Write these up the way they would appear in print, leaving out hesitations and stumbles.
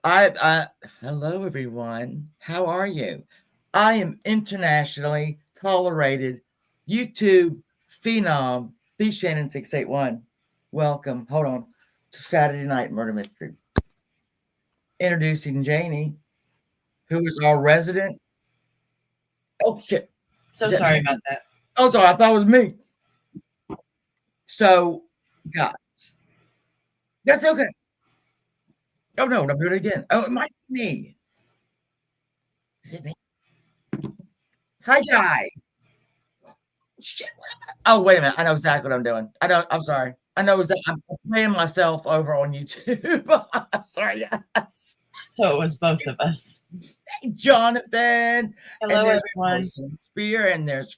Hello everyone. How are you? I am internationally tolerated YouTube phenom, the Shannon 681. Welcome. Hold on to Saturday Night Murder Mystery. Introducing Janie, who is our resident. Oh shit! Is So that sorry me? about that. Oh, sorry. I thought it was me. So, guys, that's okay. Oh no, I'm doing it again. Oh, it might be me. Is it me? Hi, guy. Shit. Oh, wait a minute. I know exactly what I'm doing. I know. I'm sorry. I know exactly. I'm playing myself over on YouTube. Sorry, guys. So it was both of us. Hey, Jonathan. And Hello, there's everyone. Wilson Spear. And there's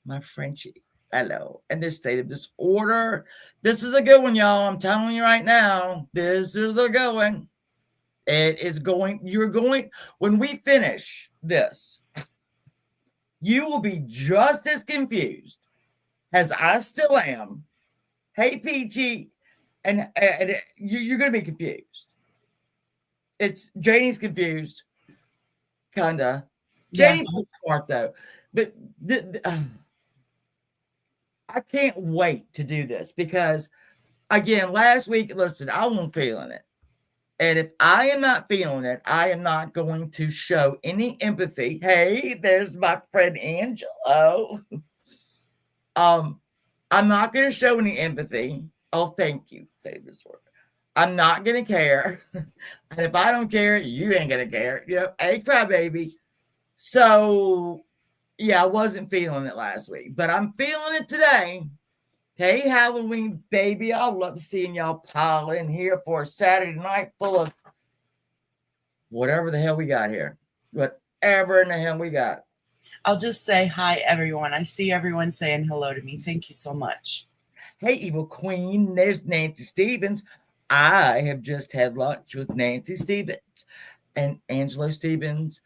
my Frenchie. Hello. And there's State of Disorder. This is a good one, y'all. I'm telling you right now. This is a good one. It is going. You're going. When we finish this, you will be just as confused as I still am. Hey, Peachy, and you're going to be confused. It's Janie's confused, kinda. Yeah. Janie's so smart though, but I can't wait to do this because again, last week, listen, I wasn't feeling it, and if I am not feeling it, I am not going to show any empathy. Hey, there's my friend Angelo. Um, I'm not going to show any empathy. Oh, thank you, save this word. I'm not gonna care. And if I don't care, you ain't gonna care. You know, hey crybaby. So yeah, I wasn't feeling it last week, but I'm feeling it today. Hey Halloween baby. I love seeing y'all pile in here for a Saturday night full of whatever the hell we got here. Whatever in the hell we got. I'll just say hi, everyone. I see everyone saying hello to me. Thank you so much. Hey, Evil Queen, there's Nancy Stevens. I have just had lunch with Nancy Stevens and Angelo Stevens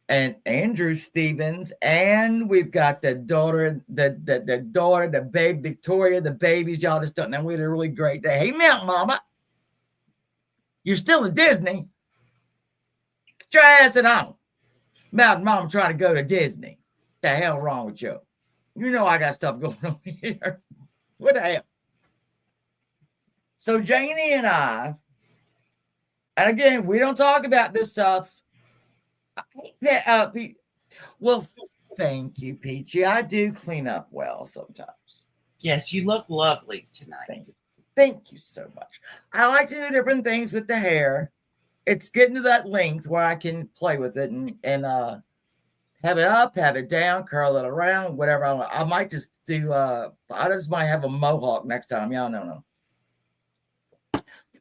and Andrew Stevens, and we've got the daughter, the daughter, the babe Victoria, the babies. Y'all just don't know. We had a really great day. Hey, Mountain Mama, you're still in Disney. Get your ass at home. Mountain Mama trying to go to Disney. The hell wrong with you? You know I got stuff going on here. What the hell? So Janie and I, and again, we don't talk about this stuff. Well, thank you, Peachy. I do clean up well sometimes. Yes, you look lovely Thank tonight. you. Thank you so much. I like to do different things with the hair. It's getting to that length where I can play with it and have it up, have it down, curl it around, whatever I want. I might just do I just might have a mohawk next time. Y'all don't know.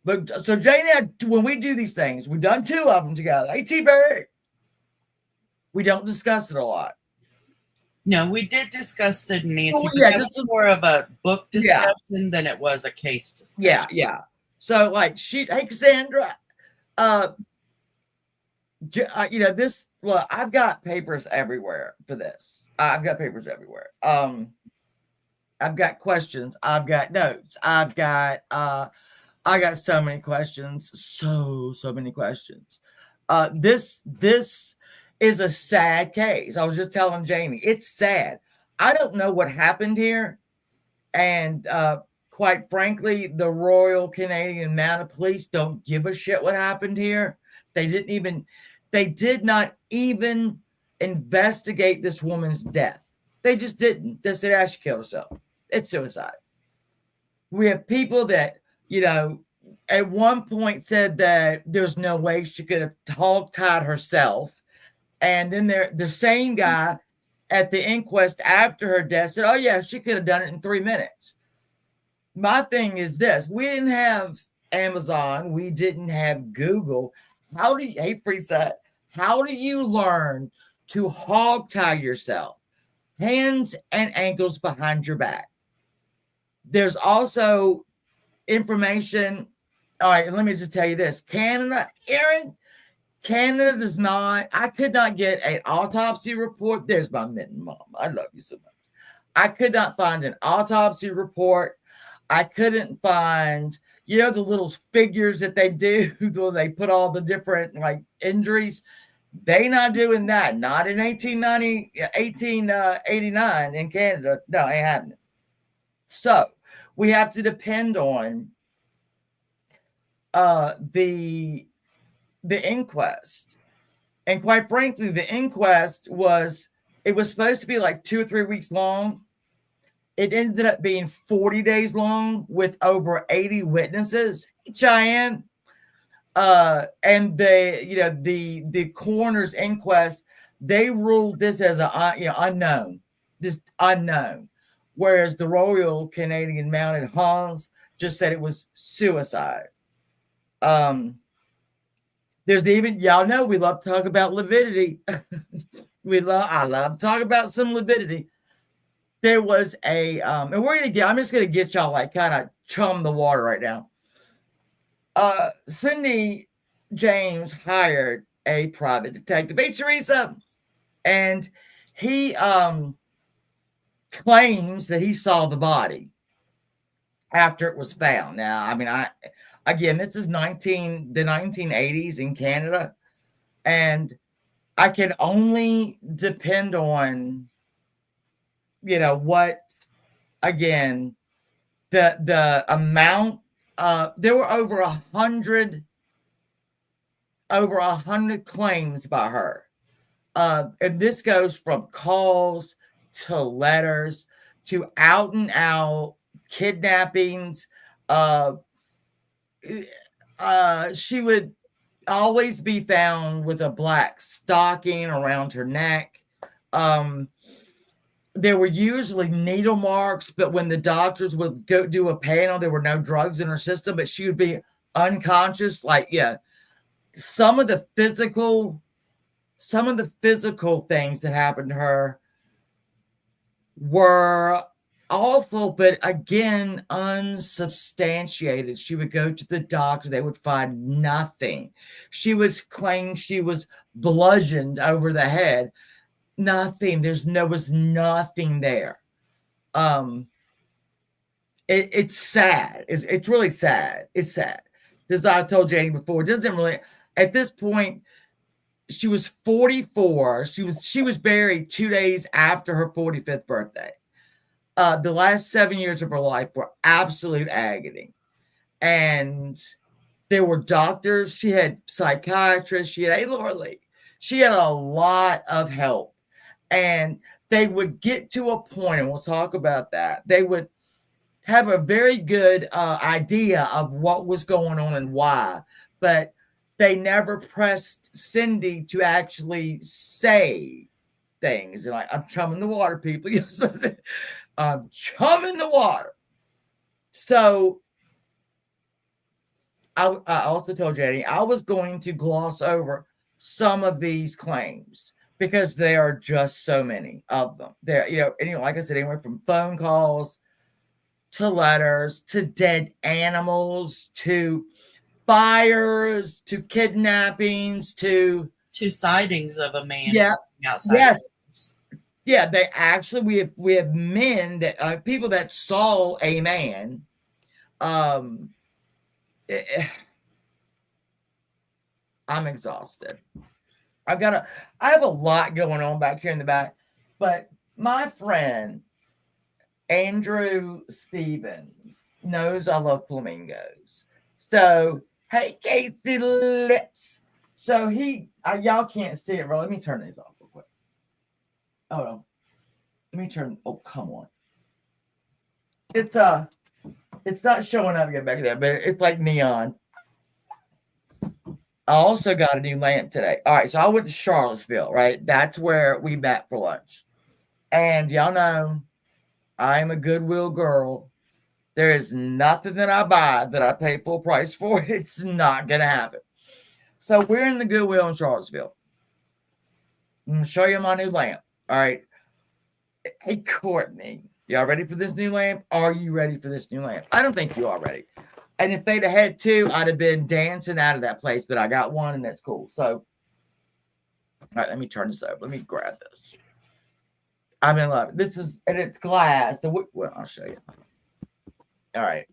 But so Jane and I, when we do these things, we've done two of them together. Hey T Bird. We don't discuss it a lot. No, we did discuss Sid and Well, Nancy, but yeah, that was more of a book yeah, discussion than it was a case yeah, discussion. yeah. So like hey Cassandra, uh you know this look, I've got papers everywhere for this. I've got papers everywhere. I've got questions, I've got notes, I got so many questions, so many questions. This is a sad case. I was just telling Jamie, it's sad. I don't know what happened here, and quite frankly, the Royal Canadian Mounted Police don't give a shit what happened here. They didn't even, they did not even investigate this woman's death. They just didn't. They said, she killed herself. It's suicide. We have people that, you know, at one point said that there's no way she could have hog tied herself. And then the same guy at the inquest after her death said, oh, yeah, she could have done it in 3 minutes. My thing is this: we didn't have Amazon, we didn't have Google. How do you, hey, preset, how do you learn to hog tie yourself, hands and ankles behind your back? There's also information. All right, let me just tell you this: Canada, Aaron, Canada does not. I could not get an autopsy report. There's my mitten mom. I love you so much. I could not find an autopsy report. I couldn't find, You know, the little figures that they do, where they put all the different like injuries. They not doing that. Not in 1889 in Canada. No, ain't happening. So we have to depend on the inquest. And quite frankly, the inquest was supposed to be like 2 or 3 weeks long. It ended up being 40 days long with over 80 witnesses. Cheyenne. And the coroner's inquest, they ruled this as unknown, just unknown. Whereas the Royal Canadian Mounted Huns just said it was suicide. There's even, y'all know we love to talk about lividity. I love to talk about some lividity. There was and I'm just gonna get y'all like kind of chum the water right now. Cindy James hired a private detective, hey Teresa, and he claims that he saw the body after it was found. Now, I mean, again, this is the 1980s in Canada, and I can only depend on, what, again, the amount. There were over 100 claims by her. And this goes from calls to letters to out and out kidnappings. She would always be found with a black stocking around her neck. There were usually needle marks, but when the doctors would go do a panel, there were no drugs in her system, but she would be unconscious. Some of the physical things that happened to her were awful, but again, unsubstantiated. She would go to the doctor, they would find nothing. She would claim she was bludgeoned over the head. Nothing. There was nothing there. It's sad. It's really sad. It's sad. As I told Janie before, it doesn't really, at this point, she was 44. She was buried 2 days after her 45th birthday. The last 7 years of her life were absolute agony. And there were doctors. She had psychiatrists. She had She had a lot of help. And they would get to a point, and we'll talk about that. They would have a very good idea of what was going on and why. But they never pressed Cindy to actually say things. Like, I'm chumming the water, people. I'm chumming the water. So I also told Jenny I was going to gloss over some of these claims because there are just so many of them. Like I said, anywhere from phone calls to letters to dead animals to fires to kidnappings to sightings of a man outside. Yes. Yeah, they actually we have men that people that saw a man. I'm exhausted. I have a lot going on back here in the back, but my friend Andrew Stevens knows I love flamingos. So, hey, Casey Lips. So y'all can't see it, bro. Let me turn these off real quick. Hold on. Let me turn. Oh, come on. It's not showing up yet back there, but it's like neon. I also got a new lamp today. All right, so I went to Charlottesville, right? That's where we met for lunch. And y'all know I'm a Goodwill girl. There is nothing that I buy that I pay full price for. It's not going to happen. So we're in the Goodwill in Charlottesville. I'm going to show you my new lamp. All right. Hey, Courtney, y'all ready for this new lamp? Are you ready for this new lamp? I don't think you are ready. And if they'd have had two, I'd have been dancing out of that place, but I got one and that's cool. So, all right, let me turn this over. Let me grab this. I'm in love. This is, and it's glass. Well, I'll show you. All right.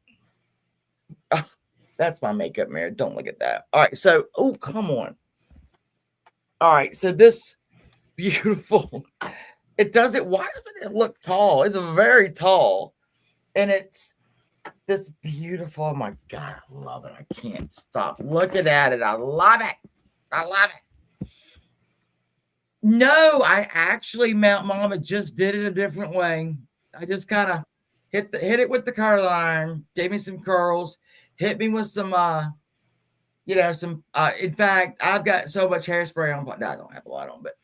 That's my makeup mirror. Don't look at that. All right. So, oh, come on. All right. So this beautiful. It doesn't. Why doesn't it look tall? It's very tall, and it's this beautiful. Oh my God, I love it. I can't stop looking at it. I love it. I love it. No, I actually, Mount Mama just did it a different way. I just kind of hit it with the curl iron, gave me some curls, hit me with some some in fact, I've got so much hairspray on, but no, I don't have a lot on, but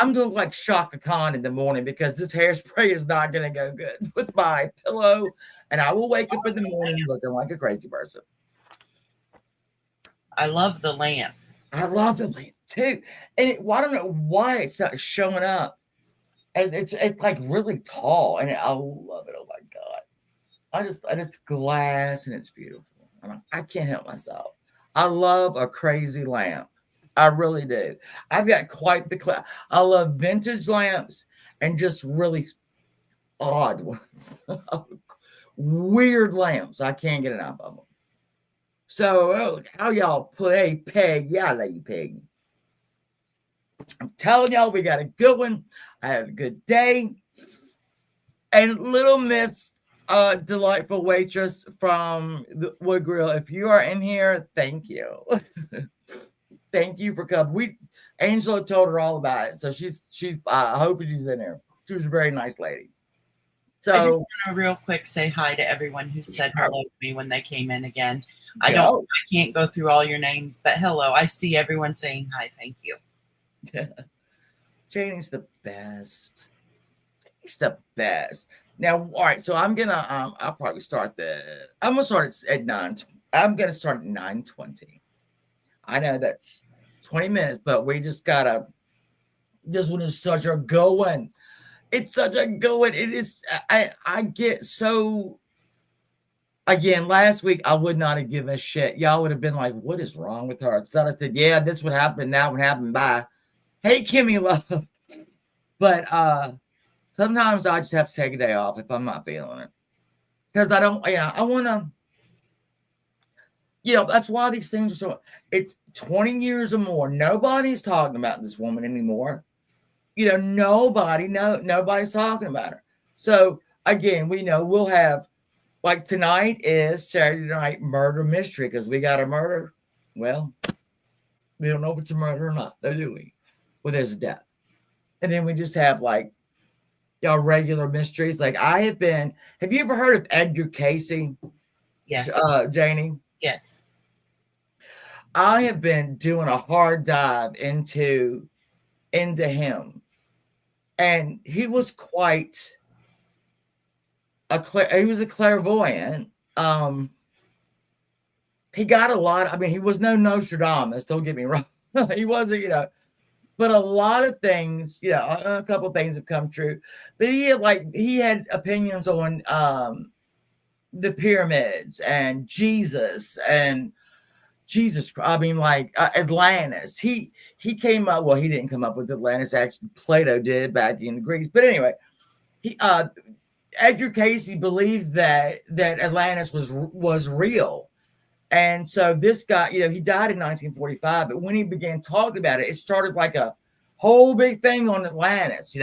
I'm gonna like Shaka Khan in the morning because this hairspray is not gonna go good with my pillow, and I will wake up in the morning looking like a crazy person. I love the lamp. I love the lamp too, and I don't know why it's not showing up. As it's like really tall, and I love it. Oh my God, and it's glass and it's beautiful. I can't help myself. I love a crazy lamp. I really do. I've got quite the I love vintage lamps and just really odd ones. Weird lamps. I can't get enough of them. So, how y'all play peg? Yeah, lady peg. I'm telling y'all, we got a good one. I had a good day. And little Miss delightful waitress from the Wood Grill, if you are in here, thank you. Thank you for coming. Angela told her all about it, so she's I hope she's in there. She was a very nice lady. So I just want to real quick say hi to everyone who said hello to me when they came in again. I can't go through all your names, but hello. I see everyone saying hi. Thank you. Janie's the best. He's the best. Now, all right. So I'm gonna I'll probably start I'm gonna start at 9. I'm gonna start at 9:20. I know that's 20 minutes, but we just gotta. This one is such a good one. It's such a good one. It is. I get so. Again, last week I would not have given a shit. Y'all would have been like, "What is wrong with her?" So I said, "Yeah, this would happen. That would happen." Bye. Hey, Kimmy, love. But sometimes I just have to take a day off if I'm not feeling it, because I don't. Yeah, I want to. That's why these things are so. It's 20 years or more. Nobody's talking about this woman anymore. Nobody's talking about her. So again, we know we'll have, like, tonight is Saturday night murder mystery because we got a murder. Well, we don't know if it's a murder or not, though, do we? Well, there's a death. And then we just have like regular mysteries. Like have you ever heard of Edgar Casey? Yes. Janie? Yes. I have been doing a hard dive into him. And he was quite he was a clairvoyant. He got a lot. I mean, he was no Nostradamus, don't get me wrong. He wasn't, but a lot of things, a couple of things have come true. But he had opinions on the pyramids and Jesus. I mean, like Atlantis. He came up. Well, he didn't come up with Atlantis. Actually, Plato did back in the Greeks. But anyway, Edgar Casey believed that Atlantis was real, and so this guy, he died in 1945. But when he began talking about it, it started like a whole big thing on Atlantis.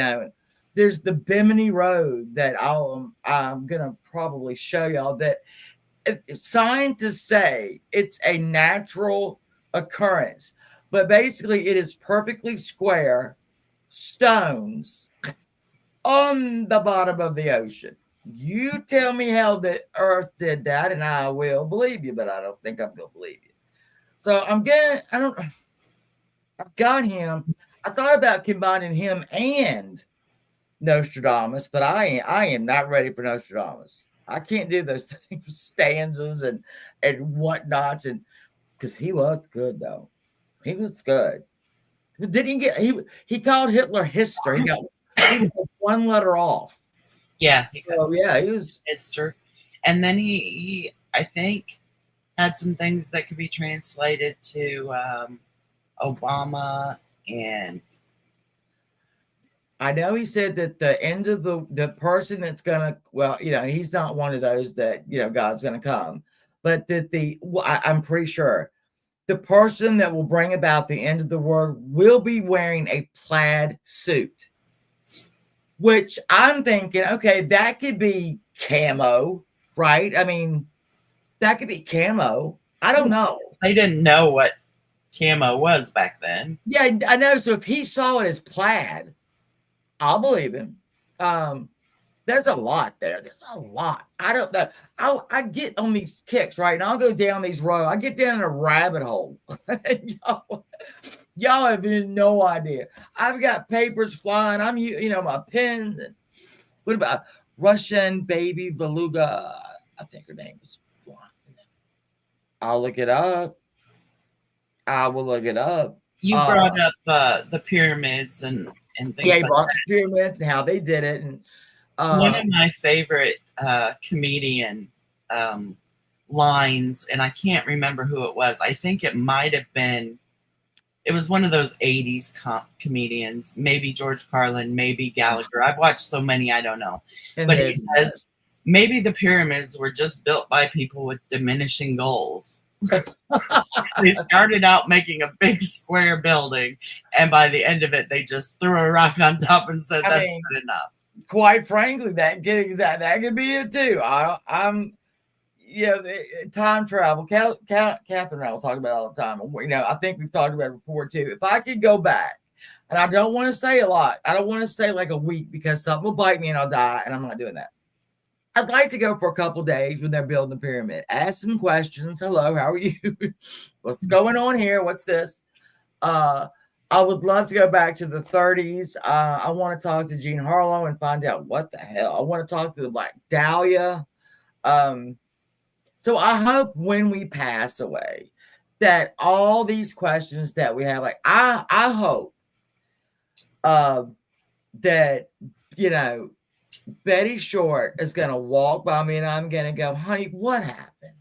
There's the Bimini Road that I'm gonna probably show y'all that. Scientists say it's a natural occurrence, but basically it is perfectly square stones on the bottom of the ocean. You tell me how the earth did that and I will believe you, but I don't think I'm going to believe you. So I've got him. I thought about combining him and Nostradamus, but I am not ready for Nostradamus. I can't do those things, stanzas and whatnots, and because he was good though, he was good. But didn't he get he called Hitler Hister? He was like one letter off. Yeah. He was Hister, and then he I think had some things that could be translated to Obama, and I know he said that the end of the person that's gonna, he's not one of those that God's gonna come, but that I'm pretty sure the person that will bring about the end of the world will be wearing a plaid suit, which I'm thinking, okay, that could be camo, right? I mean, that could be camo. I don't know. They didn't know what camo was back then. Yeah, I know. So if he saw it as plaid, I'll believe him. There's a lot there. There's a lot. I don't know. I get on these kicks, right? And I'll go down these roads. I get down in a rabbit hole. y'all have no idea. I've got papers flying. I'm, my pens. And what about Russian baby beluga? I think her name was. I'll look it up. I will look it up. You brought up the pyramids and things. Yeah, he brought the pyramids and how they did it. And one of my favorite comedian lines, and I can't remember who it was. I think it might have been. It was one of those 80s comedians, maybe George Carlin, maybe Gallagher. I've watched so many, I don't know. But he says, maybe the pyramids were just built by people with diminishing goals. They started out making a big square building, and by the end of it, they just threw a rock on top and said, that's good enough. Quite frankly, that could be it too. I'm time travel. Catherine and I will talk about it all the time. I think we've talked about it before too. If I could go back, and I don't want to stay a lot, I don't want to stay like a week because something will bite me and I'll die, and I'm not doing that. I'd like to go for a couple days when they're building the pyramid. Ask some questions. Hello, how are you? What's going on here? What's this? I would love to go back to the 30s. I want to talk to Jean Harlow and find out what the hell. I want to talk to the Black Dahlia. So I hope when we pass away that all these questions that we have, like I hope that, Betty Short is going to walk by me and I'm going to go, honey, what happened?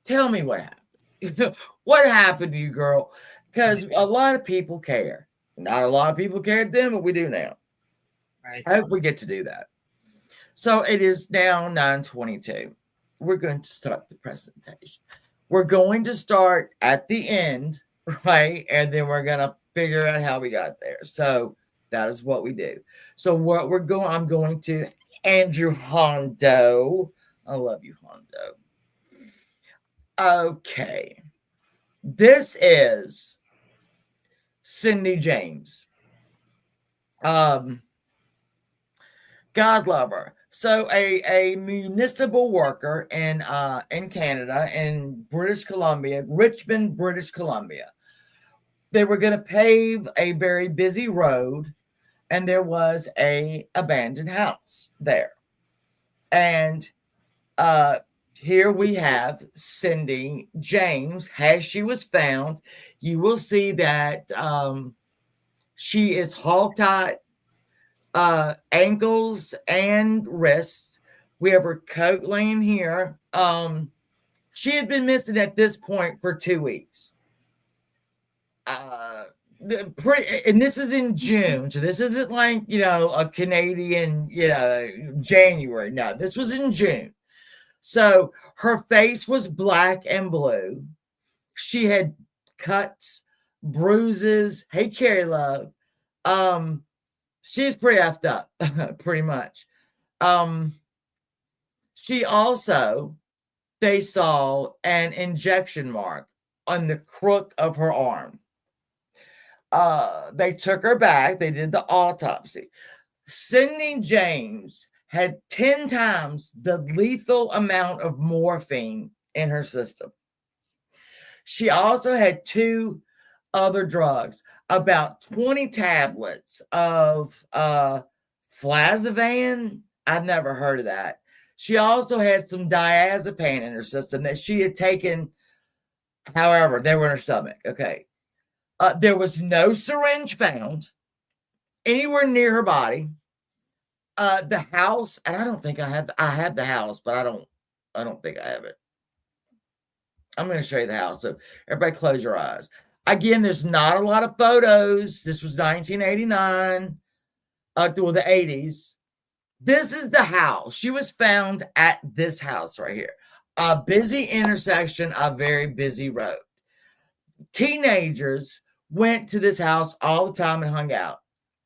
Tell me what happened. What happened to you, girl? Because a lot of people care. Not a lot of people cared then, but we do now. Right. I hope we get to do that. So it is now 9:22. We're going to start the presentation. We're going to start at the end, right? And then we're going to figure out how we got there. So that is what we do. So what I'm going to Andrew Hondo. I love you, Hondo. Okay. This is Cindy James. God love her. So a municipal worker in Canada, in British Columbia, Richmond, British Columbia. They were going to pave a very busy road, and there was a abandoned house there. And here we have Cindy James. As she was found, you will see that she is hog-tied, ankles and wrists. We have her coat laying here. She had been missing at this point for 2 weeks. And this is in June, so this isn't like a Canadian January. No, this was in June. So her face was black and blue. She had cuts, bruises. Hey, Carrie Love. She's pretty effed up, pretty much. She also, they saw an injection mark on the crook of her arm. They took her back. They did the autopsy. Cindy James had 10 times the lethal amount of morphine in her system. She also had 2 other drugs, about 20 tablets of flazavan. I've never heard of that. She also had some diazepam in her system that she had taken. However, they were in her stomach. Okay. There was no syringe found anywhere near her body. The house, and I don't think I have the house, but I don't think I have it. I'm going to show you the house. So everybody close your eyes. Again, there's not a lot of photos. This was 1989, or the 80s. This is the house. She was found at this house right here. A busy intersection, a very busy road. Teenagers went to this house all the time and hung out.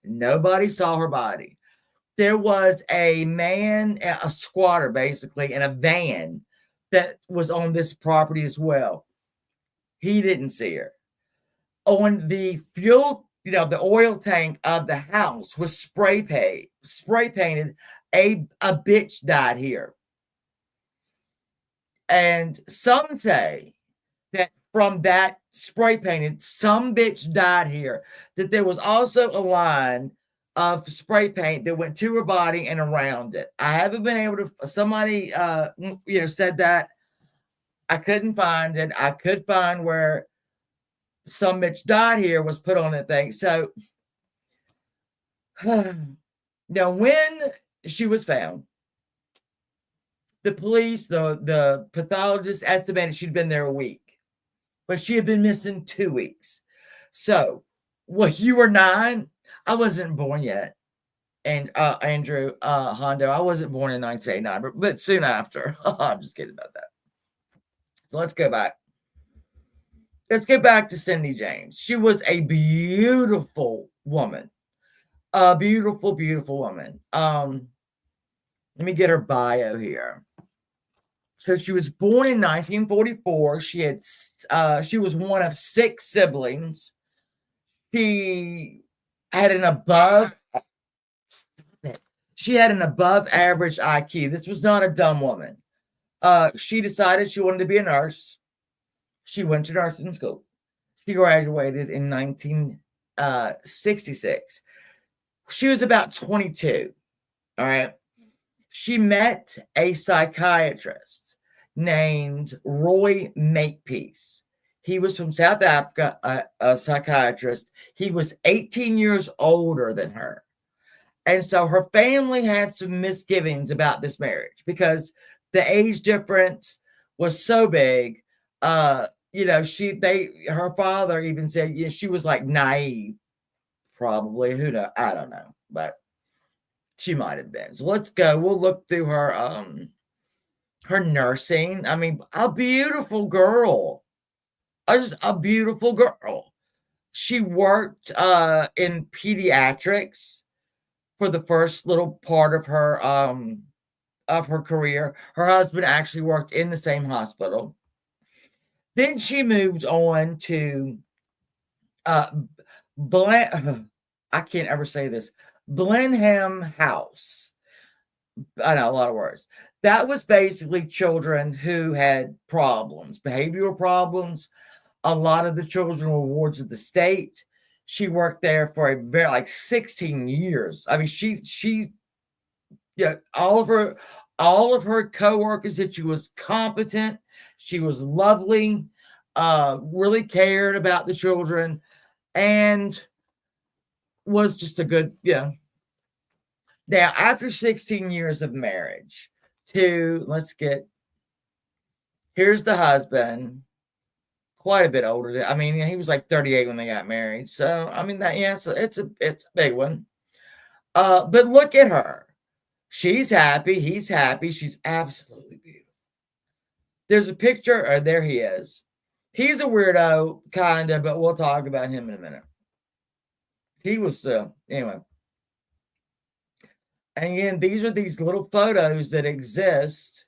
Nobody saw her body. There was a man, a squatter basically, in a van that was on this property as well. He didn't see her. On the fuel, the oil tank of the house was spray painted. A bitch died here. And some say that from that spray painted, some bitch died here, that there was also a line of spray paint that went to her body and around it. I haven't been able to, somebody, said that. I couldn't find it. I could find where some bitch died here was put on that thing. So now when she was found, the police, the pathologist estimated she'd been there a week, but she had been missing 2 weeks. So, well, you were 9. I wasn't born yet. And Andrew Hondo, I wasn't born in 1989, but soon after. I'm just kidding about that. So let's go back. Let's get back to Cindy James. She was a beautiful woman. A beautiful, beautiful woman. Let me get her bio here. So she was born in 1944. She was one of 6 siblings. She had an above average IQ. This was not a dumb woman. She decided she wanted to be a nurse. She went to nursing school. She graduated in 1966. She was about 22. All right. She met a psychiatrist named Roy Makepeace. He was from South Africa, a psychiatrist. He was 18 years older than her. And so her family had some misgivings about this marriage because the age difference was so big. Her father even said she was like naive, probably. Who knows? I don't know, but she might have been. So let's go. We'll look through her nursing. I mean, a beautiful girl. Just a beautiful girl. She worked in pediatrics for the first little part of her career. Her husband actually worked in the same hospital. Then she moved on to I can't ever say this. Blenheim House. I know, a lot of words. That was basically children who had problems, behavioral problems. A lot of the children were wards of the state. She worked there for a very, like 16 years. I mean, all of her coworkers said she was competent. She was lovely, really cared about the children, and was just a good, Now, after 16 years of marriage, here's the husband, quite a bit older. I mean, he was like 38 when they got married. So, I mean, it's a big one. But look at her. She's happy. He's happy. She's absolutely beautiful. There's a picture. There he is. He's a weirdo, kind of, but we'll talk about him in a minute. He was, anyway. And again, these are these little photos that exist.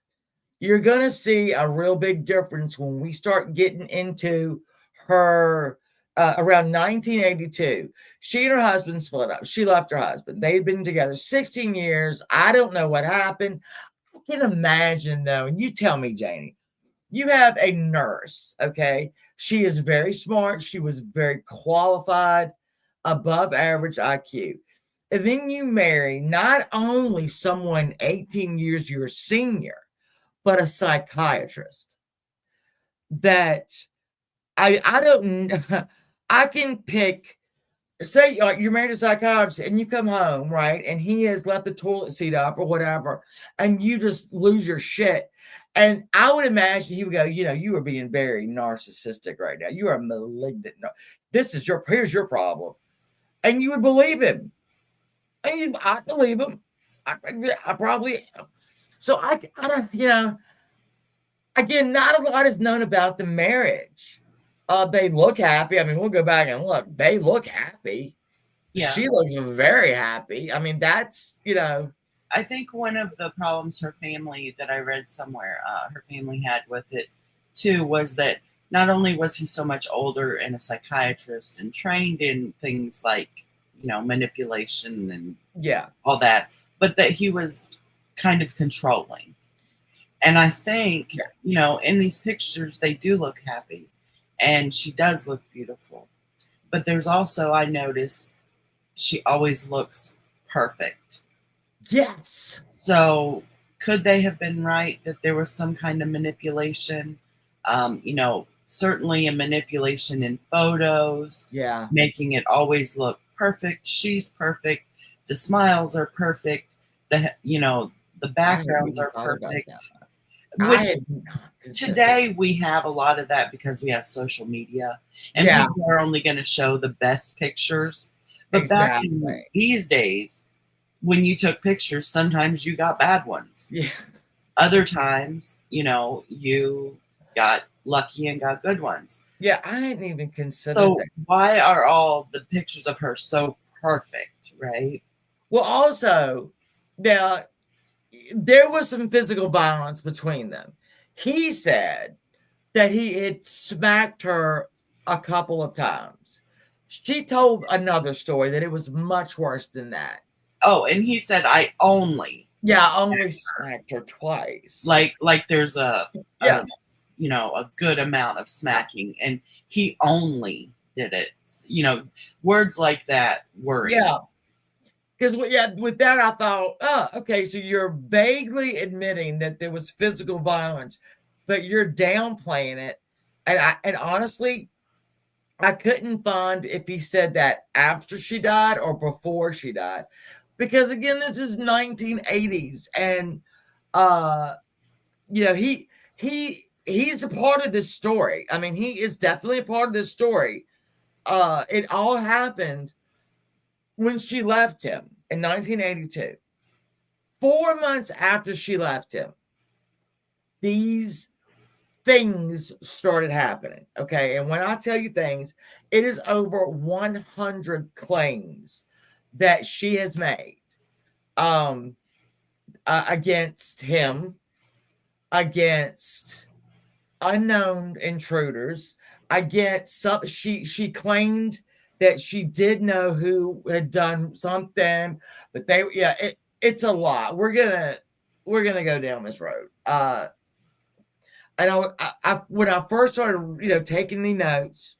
You're going to see a real big difference when we start getting into her around 1982. She and her husband split up. She left her husband. They'd been together 16 years. I don't know what happened. I can imagine, though, and you tell me, Janie, you have a nurse, okay? She is very smart. She was very qualified, above average IQ. And then you marry not only someone 18 years your senior, but a psychiatrist that I don't, I can pick, say you're married to a psychiatrist and you come home, right? And he has left the toilet seat up or whatever, and you just lose your shit. And I would imagine he would go, you are being very narcissistic right now. You are malignant. Here's your problem. And you would believe him. And I believe him. I probably am. So I don't, Again, not a lot is known about the marriage. They look happy. I mean, we'll go back and look. They look happy. Yeah. She looks very happy. I mean, that's, I think one of the problems her family that I read somewhere, her family had with it too, was that not only was he so much older and a psychiatrist and trained in things like, manipulation and yeah. all that, but that he was kind of controlling. And I think, in these pictures, they do look happy and she does look beautiful. But there's also, I notice, she always looks perfect. Yes. So could they have been right that there was some kind of manipulation? Certainly a manipulation in photos. Yeah. Making it always look perfect. She's perfect. The smiles are perfect. The backgrounds are perfect. Which today we have a lot of that because we have social media and people are only going to show the best pictures. But back in these days, when you took pictures, sometimes you got bad ones. Yeah. Other times, you got lucky and got good ones. Yeah, I hadn't even considered that. Why are all the pictures of her so perfect, right? Well, also, now, there was some physical violence between them. He said that he had smacked her a couple of times. She told another story that it was much worse than that. Oh, and he said, I only smacked her twice. Like there's a good amount of smacking, and he only did it. Words like that worry. Yeah. Because with that, I thought, oh, okay, so you're vaguely admitting that there was physical violence, but you're downplaying it. And honestly, I couldn't find if he said that after she died or before she died. Because again, this is 1980s, and he's a part of this story. I mean, he is definitely a part of this story. It all happened when she left him in 1982. 4 months after she left him, these things started happening. Okay. And when I tell you things, it is over 100 claims that she has made against him, against unknown intruders, against she claimed that she did know who had done something, but it's a lot. We're gonna go down this road. And I when I first started, taking the notes,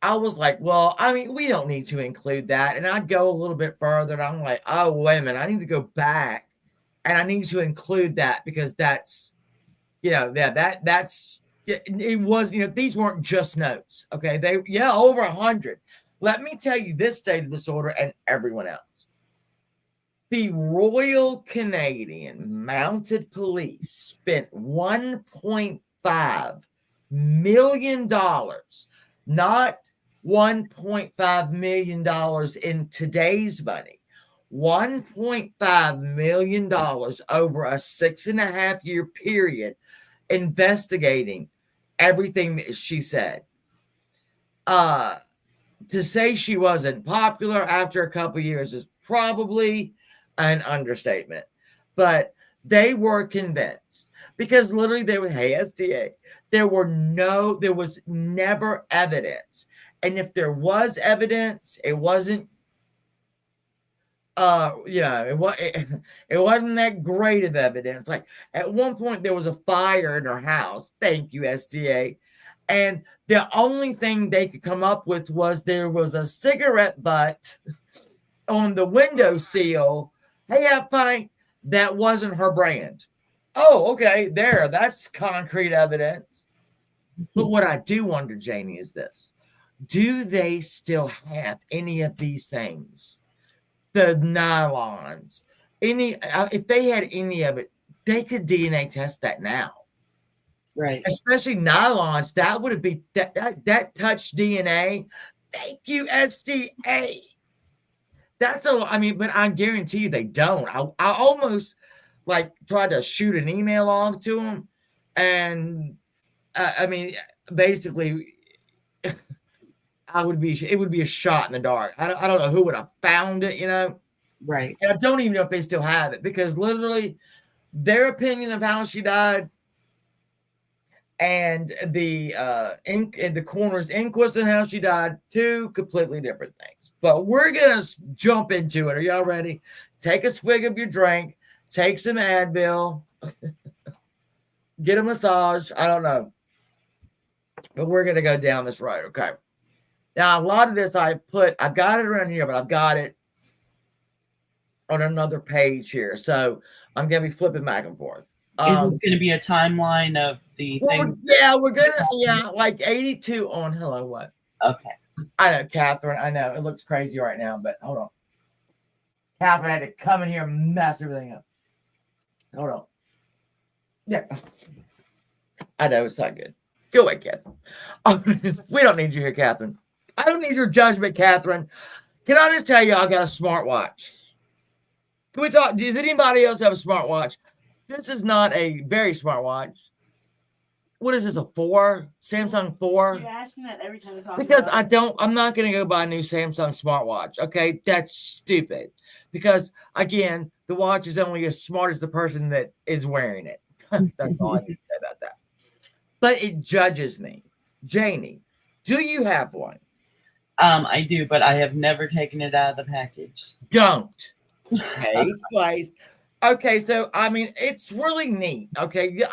I was like, well, I mean, we don't need to include that. And I'd go a little bit further, and I'm like, oh, wait a minute, I need to go back, and I need to include that because that's, that's it was, these weren't just notes. Okay, over 100. Let me tell you this state of disorder and everyone else. The Royal Canadian Mounted Police spent $1.5 million, not $1.5 million in today's money, $1.5 million over a 6.5-year period investigating everything that she said. To say she wasn't popular after a couple years is probably an understatement, but they were convinced because literally they were, hey, SDA, there was never evidence. And if there was evidence, it wasn't, it wasn't that great of evidence. Like at one point there was a fire in her house. Thank you, SDA. And the only thing they could come up with was there was a cigarette butt on the windowsill. Hey, I'm fine. That wasn't her brand. Oh, okay. That's concrete evidence. But what I do wonder, Janie, is this. Do they still have any of these things? The nylons, if they had any of it, they could DNA test that now. Right. Especially nylons, that would have been that touch DNA. Thank you, SDA. But I guarantee you they don't. I almost like tried to shoot an email off to them, And I mean, basically, it would be a shot in the dark. I don't know who would have found it, Right. And I don't even know if they still have it because literally their opinion of how she died and the coroner's inquest on how she died, two completely different things. But we're gonna jump into it. Are y'all ready? Take a swig of your drink, take some Advil, get a massage. I don't know, but we're gonna go down this road. Okay. Now a lot of this I've got it around here, but I've got it on another page here, so I'm gonna be flipping back and forth. Is this going to be a timeline of the things? Yeah, we're gonna like 82 on hello what? Okay. I know, Catherine. I know it looks crazy right now, but hold on. Catherine had to come in here and mess everything up. Hold on. Yeah, I know it's not good. Go away, Catherine. We don't need you here, Catherine. I don't need your judgment, Catherine. Can I just tell you, I got a smartwatch. Can we talk? Does anybody else have a smartwatch? This is not a very smart watch. What is this, a 4? Samsung 4? You ask me that every time we talk Because about I'm not going to go buy a new Samsung smartwatch. Okay. That's stupid. Because again, the watch is only as smart as the person that is wearing it. That's all I need to say about that. But it judges me. Janie, do you have one? I do, but I have never taken it out of the package. Don't. Okay, twice. Okay, so I mean, it's really neat. Okay,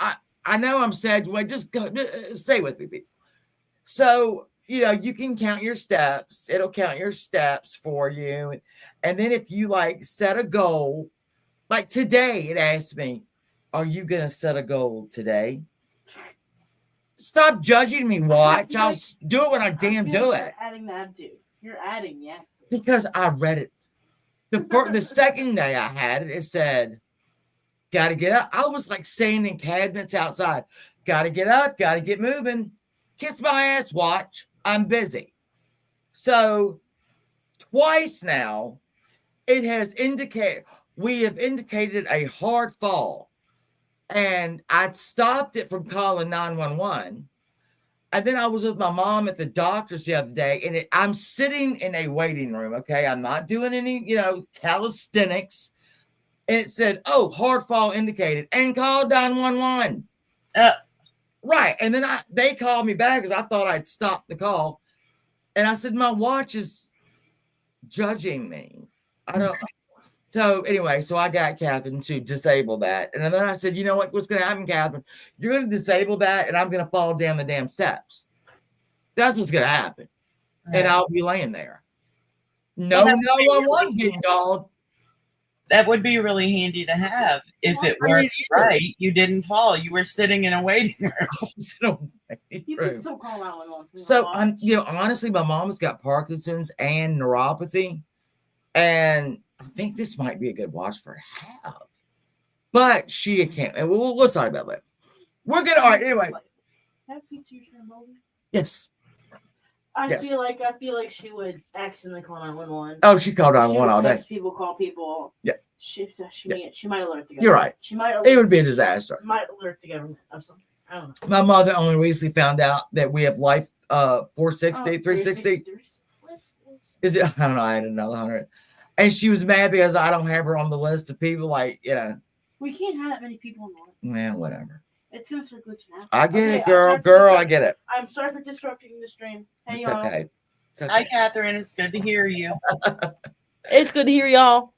I know I'm sad. Wait, just go, stay with me, people. So you can count your steps. It'll count your steps for you, and then if you like set a goal, like today, it asked me, "Are you gonna set a goal today?" Stop judging me, watch. I'll do it when I damn do it. Adding that, dude. You're adding, yeah. Because I read it. The second day I had it, it said, "Got to get up." I was like saying in cabinets outside, "Got to get up, got to get moving. Kiss my ass, watch. I'm busy." So twice now, we have indicated a hard fall. And I stopped it from calling 911. And then I was with my mom at the doctor's the other day, and I'm sitting in a waiting room. Okay. I'm not doing any, calisthenics. And it said, "Oh, hard fall indicated," and called 911. Right. And then they called me back because I thought I'd stopped the call. And I said, "My watch is judging me. I don't." So anyway, so I got Catherine to disable that. And then I said, "You know what's going to happen, Catherine? You're going to disable that, and I'm going to fall down the damn steps. That's what's going to happen." Right. And I'll be laying there. No 911's getting called. That would be really handy to have. If it worked right, you didn't fall. You were sitting in a waiting room. You can still call 911. So honestly, my mom's got Parkinson's and neuropathy. And I think this might be a good watch for her to have. But she can't. And we'll talk about that. We're good. All right, anyway. Yes. I feel like she would accidentally call 911. Oh, she called 911 all day. People call people. Yeah. She might alert the government. You're right. It would be a disaster. Might alert the government of something. I don't know. My mother only recently found out that we have life 460, 360. Is it? I don't know. I had another 100. And she was mad because I don't have her on the list of people We can't have that many people on the list. Yeah, whatever. It's going to start glitching out. I get it, girl. I get it. I'm sorry for disrupting the stream. Hey, it's y'all. Okay. It's okay. Hi, Catherine. It's good to hear you. It's good to hear y'all.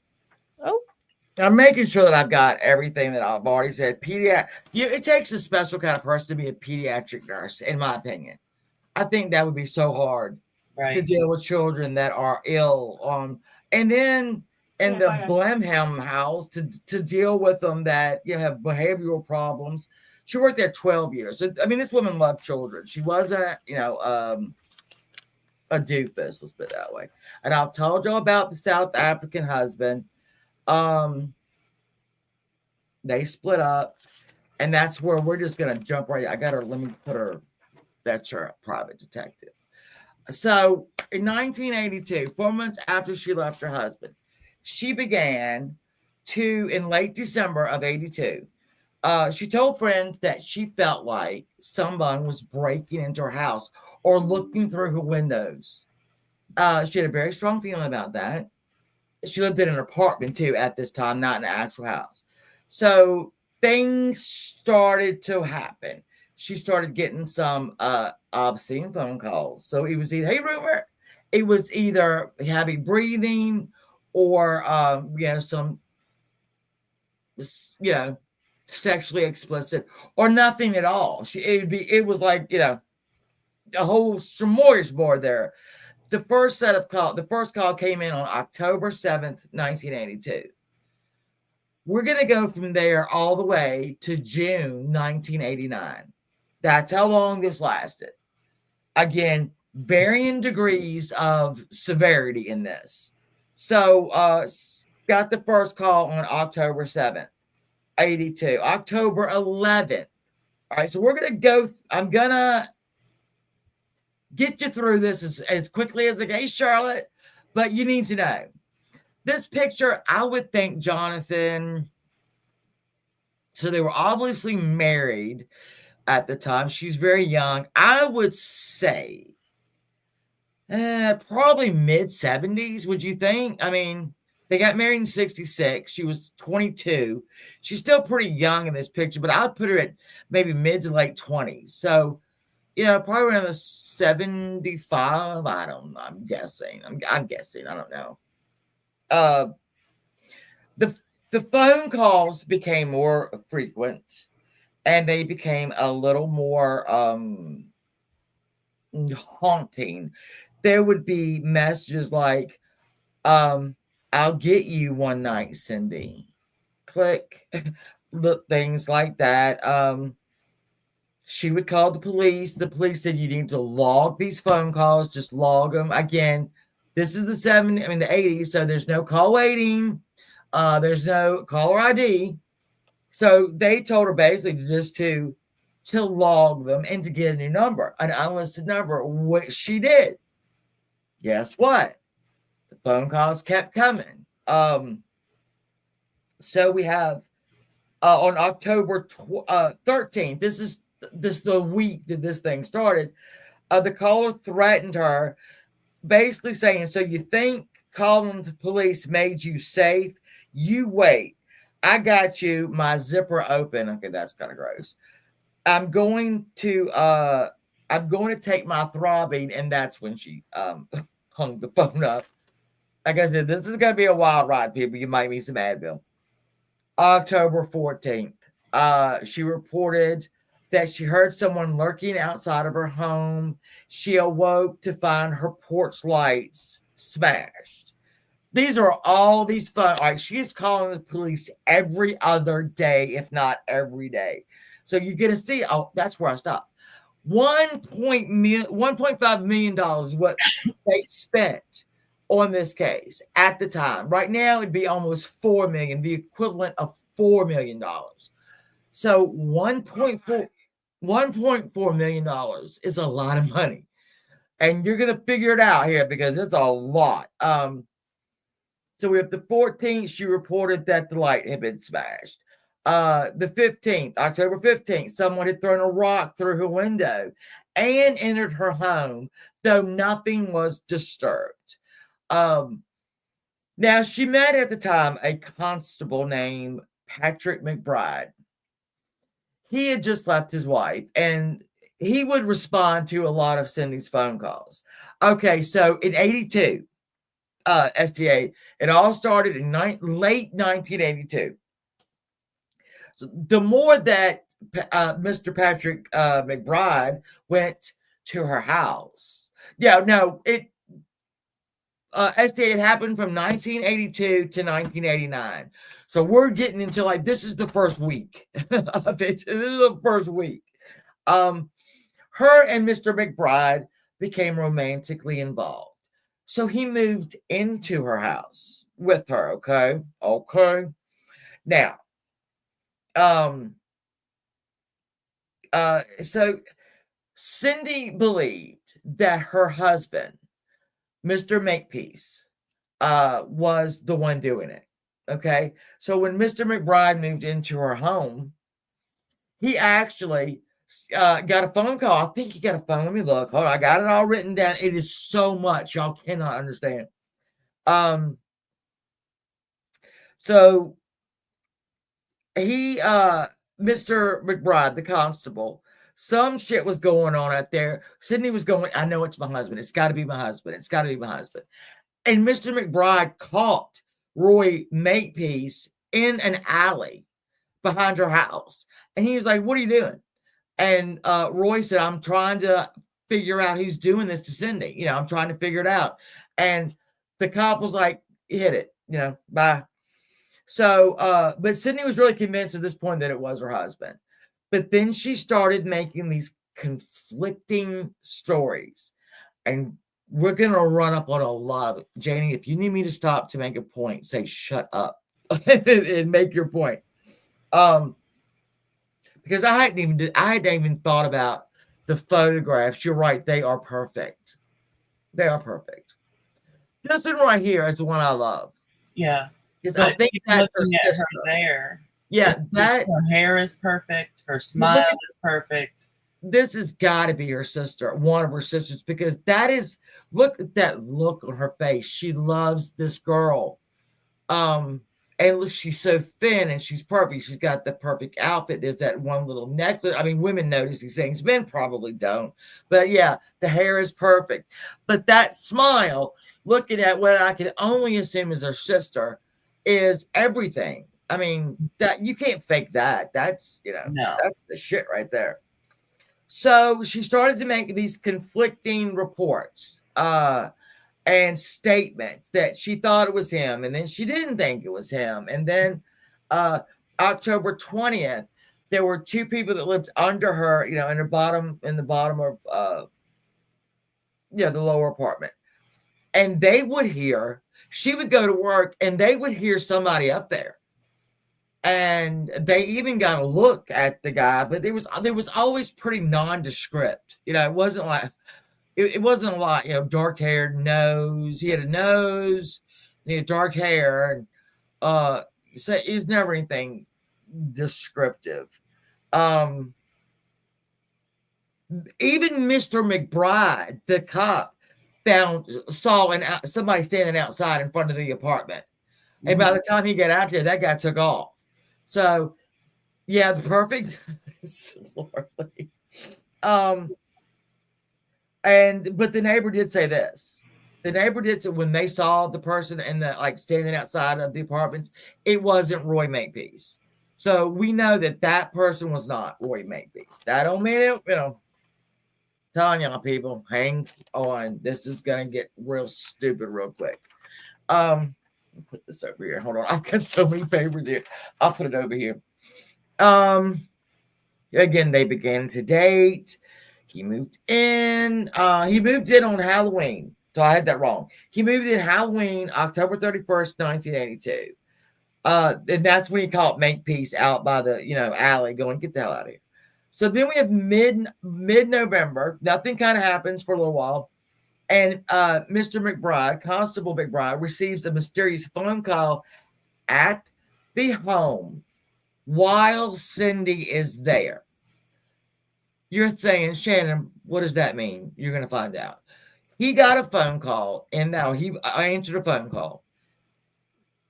Oh. I'm making sure that I've got everything that I've already said. It takes a special kind of person to be a pediatric nurse, in my opinion. I think that would be so hard to deal with children that are ill. And then in the Blenheim house to deal with them that have behavioral problems. She worked there 12 years. I mean, this woman loved children. She wasn't, a doofus, let's put it that way. And I've told y'all about the South African husband. They split up, and that's where we're just gonna jump right. Let me put her. That's her private detective. So in 1982, 4 months after she left her husband, she began in late December of 82 She told friends that she felt like someone was breaking into her house or looking through her windows. She had a very strong feeling about that. She lived in an apartment too at this time, not in an actual house. So things started to happen. She started getting some obscene phone calls. So it was either, hey, rumor, it was either heavy breathing or, some, sexually explicit or nothing at all. It was like, a whole smorgasbord there. The first call came in on October 7th, 1982. We're going to go from there all the way to June 1989. That's how long this lasted. Again, varying degrees of severity in this. So, got the first call on October 7th, 82. October 11th. All right, so I'm going to get you through this as quickly as I can, Charlotte, but you need to know. This picture, I would think Jonathan, so they were obviously married at the time. She's very young. I would say probably mid-70s, would you think? I mean, they got married in 66. She was 22. She's still pretty young in this picture, but I'd put her at maybe mid to late 20s. So, probably around the 75. I don't know. I'm guessing. I'm guessing. I don't know. The phone calls became more frequent, and they became a little more haunting. There would be messages like, I'll get you one night, Cindy. Click. Things like that. She would call the police. The police said, you need to log these phone calls. Just log them. Again, this is the 80s, so there's no call waiting. There's no caller ID. So they told her basically just to log them and to get a new number, an unlisted number, which she did. Guess what? The phone calls kept coming. So we have on October 13th, this is the week that this thing started, the caller threatened her, basically saying, so you think calling the police made you safe? You wait. I got you, my zipper open. Okay, that's kind of gross. I'm going to take my throbbing, and that's when she hung the phone up. Like I said, this is gonna be a wild ride, people. You might need some Advil. October 14th, she reported that she heard someone lurking outside of her home. She awoke to find her porch lights smashed. These are all these fun. All right, she's calling the police every other day, if not every day. So you're going to see, that's where I stopped. $1.5 million is what they spent on this case at the time. Right now, it'd be almost $4 million, the equivalent of $4 million. So $1.4 million is a lot of money. And you're going to figure it out here because it's a lot. So we have the 14th, she reported that the light had been smashed. The 15th, October 15th, someone had thrown a rock through her window and entered her home, though nothing was disturbed. Now, she met at the time a constable named Patrick McBride. He had just left his wife, and he would respond to a lot of Cindy's phone calls. Okay, so in 82, STA, it all started in late 1982. So the more that Mr. Patrick McBride went to her house, STA had happened from 1982 to 1989. So we're getting into this is the first week of it. This is the first week. Her and Mr. McBride became romantically involved. So he moved into her house with her, okay? Okay. Now, so Cindy believed that her husband, Mr. Makepeace, was the one doing it, okay? So when Mr. McBride moved into her home, he actually got a phone call. I think he got a phone. Let me look. Hold on, I got it all written down. It is so much y'all cannot understand. So he, Mr. McBride, the constable, some shit was going on out there. Sydney was going, I know it's my husband. It's got to be my husband. It's got to be my husband. And Mr. McBride caught Roy Makepeace in an alley behind her house. And he was like, what are you doing? And Roy said, I'm trying to figure out who's doing this to Cindy. You know, I'm trying to figure it out. And the cop was like, hit it, you know, bye. So, but Sydney was really convinced at this point that it was her husband. But then she started making these conflicting stories. And we're going to run up on a lot of it. Janie, if you need me to stop to make a point, say shut up and make your point. Because I hadn't even thought about the photographs. You're right. They are perfect. They are perfect. This one right here is the one I love. Yeah. Because I think that's her sister. There. Yeah, that her hair is perfect. Her smile is perfect. This has got to be her sister, one of her sisters, because that is, look at that look on her face. She loves this girl. And look, she's so thin and she's perfect. She's got the perfect outfit. There's that one little necklace. I mean, women notice these things. Men probably don't. But yeah, the hair is perfect. But that smile, looking at what I can only assume is her sister, is everything. I mean, that you can't fake that. That's, you know, that's the shit right there. So she started to make these conflicting reports. And statements that she thought it was him, and then she didn't think it was him. And then October 20th, there were two people that lived under her, you know, in the bottom of the lower apartment. And they would hear, she would go to work and they would hear somebody up there. And they even got a look at the guy, but there was always pretty nondescript. You know, it wasn't like, it wasn't a lot, you know, dark-haired nose. He had a nose, he had dark hair, and so it was never anything descriptive. Even Mr. McBride, the cop, saw somebody standing outside in front of the apartment. And by the time he got out there, that guy took off. So, yeah, the perfect. But the neighbor did say this. The neighbor did say when they saw the person standing outside of the apartments, it wasn't Roy Makepeace. So we know that person was not Roy Makepeace. That don't mean it, you know. Telling y'all people, hang on. This is gonna get real stupid real quick. Put this over here. Hold on. I've got so many papers here. I'll put it over here. Again, they began to date. He moved in. He moved in on Halloween. So I had that wrong. He moved in Halloween, October 31st, 1982. And that's when he caught Makepeace out by the, you know, alley going, get the hell out of here. So then we have mid-November. Nothing kind of happens for a little while. And Mr. McBride, Constable McBride, receives a mysterious phone call at the home while Cindy is there. You're saying, Shannon, what does that mean? You're going to find out. He got a phone call, and now I answered a phone call.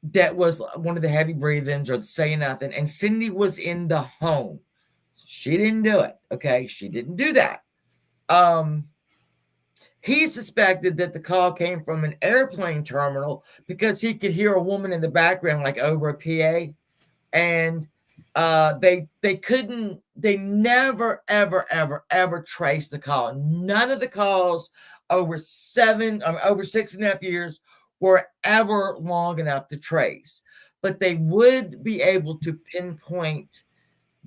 That was one of the heavy breathings or saying nothing. And Cindy was in the home. So she didn't do it. Okay. She didn't do that. He suspected that the call came from an airplane terminal because he could hear a woman in the background, like over a PA. And they never, ever traced the call. None of the calls over 6.5 years were ever long enough to trace, but they would be able to pinpoint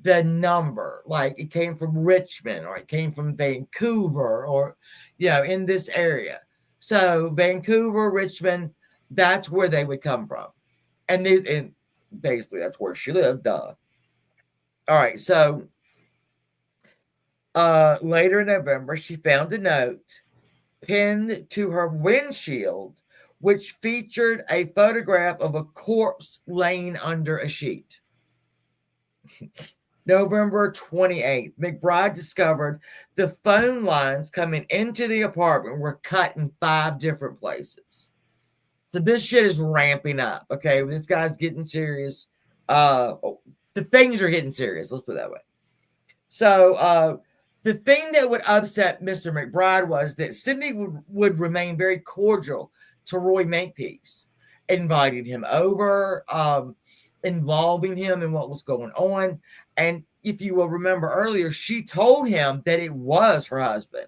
the number, like it came from Richmond or it came from Vancouver or, you know, in this area. So Vancouver, Richmond, that's where they would come from. And basically that's where she lived. Duh. All right. So later in November, she found a note pinned to her windshield, which featured a photograph of a corpse laying under a sheet. November 28th, McBride discovered the phone lines coming into the apartment were cut in 5 different places. So this shit is ramping up. Okay, this guy's getting serious. The things are getting serious. Let's put it that way. So the thing that would upset Mr. McBride was that Cindy would remain very cordial to Roy Makepeace, inviting him over, involving him in what was going on. And if you will remember earlier, she told him that it was her husband.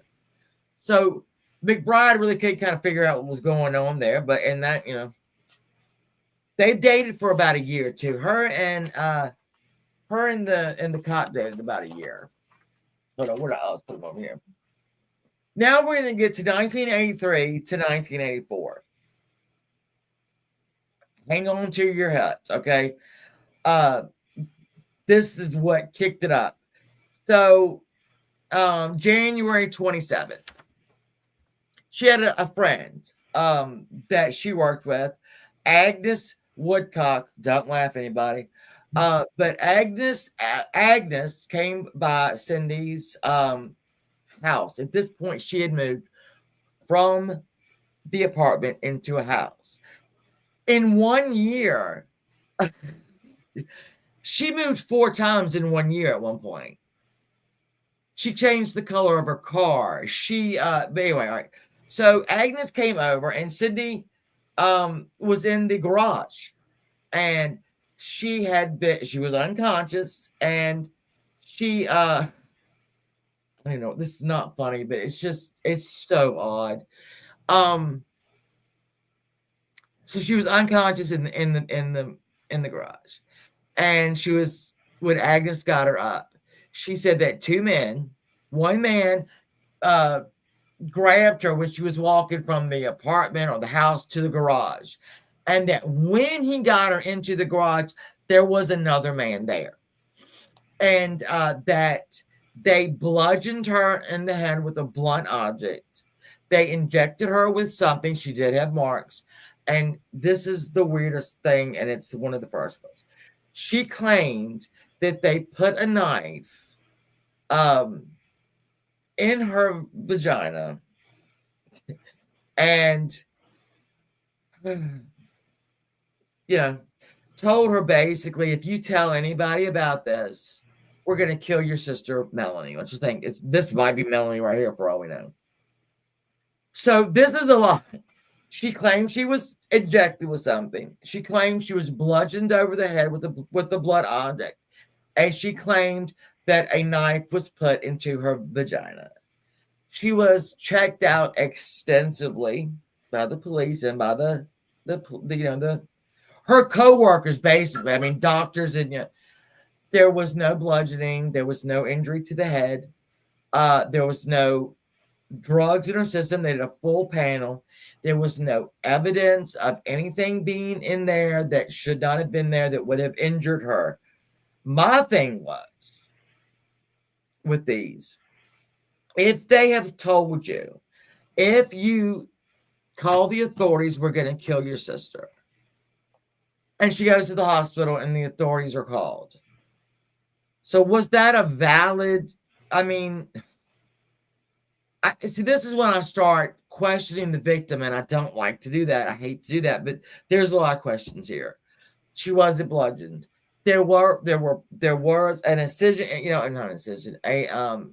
So McBride really couldn't kind of figure out what was going on there. But in that, they dated for about a year or two. Her and the cop dated about a year. Hold on, where did I put them over here? Now we're going to get to 1983 to 1984. Hang on to your hats, okay? This is what kicked it up. So, January 27th, she had a friend that she worked with, Agnes Woodcock. Don't laugh, anybody. But Agnes came by Cindy's house. At this point, she had moved from the apartment into a house. In 1 year, she moved 4 times in 1 year at one point. She changed the color of her car. But anyway, all right. So Agnes came over and Cindy was in the garage. And she was unconscious and she I don't know, this is not funny, but it's so odd. So she was unconscious in the garage. And when Agnes got her up, she said that one man grabbed her when she was walking from the apartment or the house to the garage. And that when he got her into the garage, there was another man there. And that they bludgeoned her in the head with a blunt object. They injected her with something. She did have marks. And this is the weirdest thing, and it's one of the first ones. She claimed that they put a knife in her vagina and told her basically, if you tell anybody about this, we're going to kill your sister, Melanie. What you think? This might be Melanie right here for all we know. So this is a lie. She claimed she was injected with something. She claimed she was bludgeoned over the head with the blood object. And she claimed that a knife was put into her vagina. She was checked out extensively by the police and by her co-workers, basically. I mean, doctors, and there was no bludgeoning. There was no injury to the head. There was no drugs in her system. They did a full panel. There was no evidence of anything being in there that should not have been there that would have injured her. My thing was with these, if they have told you, if you call the authorities, we're going to kill your sister. And she goes to the hospital and the authorities are called. So was that a valid, see, this is when I start questioning the victim, and I don't like to do that. I hate to do that, but there's a lot of questions here. She wasn't bludgeoned. There was an incision, not an incision,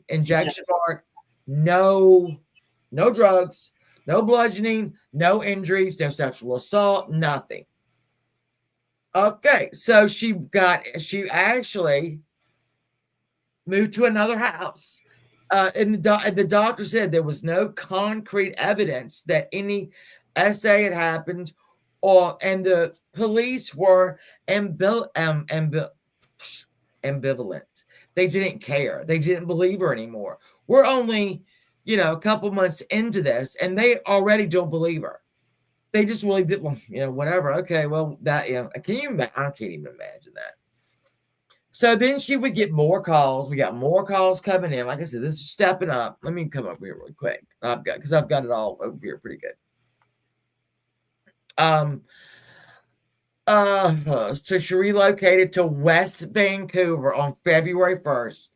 injection mark. No drugs, no bludgeoning, no injuries, no sexual assault, nothing. Okay, so she actually moved to another house. And the doctor said there was no concrete evidence that any SA had happened, and the police were ambivalent. They didn't care. They didn't believe her anymore. We're only, a couple months into this, and they already don't believe her. They just really did, whatever. Okay, well, that, I can't even imagine that. So then she would get more calls. We got more calls coming in. Like I said, this is stepping up. Let me come up here really quick. I've got it all over here pretty good. So she relocated to West Vancouver on February 1st,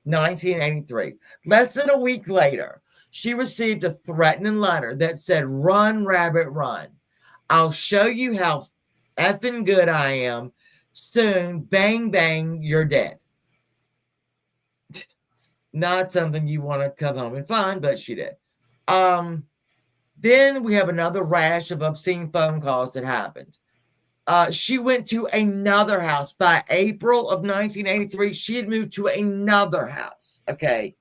1983. Less than a week later, she received a threatening letter that said, "Run, rabbit, run. I'll show you how effing good I am. Soon, bang, bang, you're dead." Not something you want to come home and find, but she did. Then we have another rash of obscene phone calls that happened. She went to another house. By April of 1983, she had moved to another house. Okay.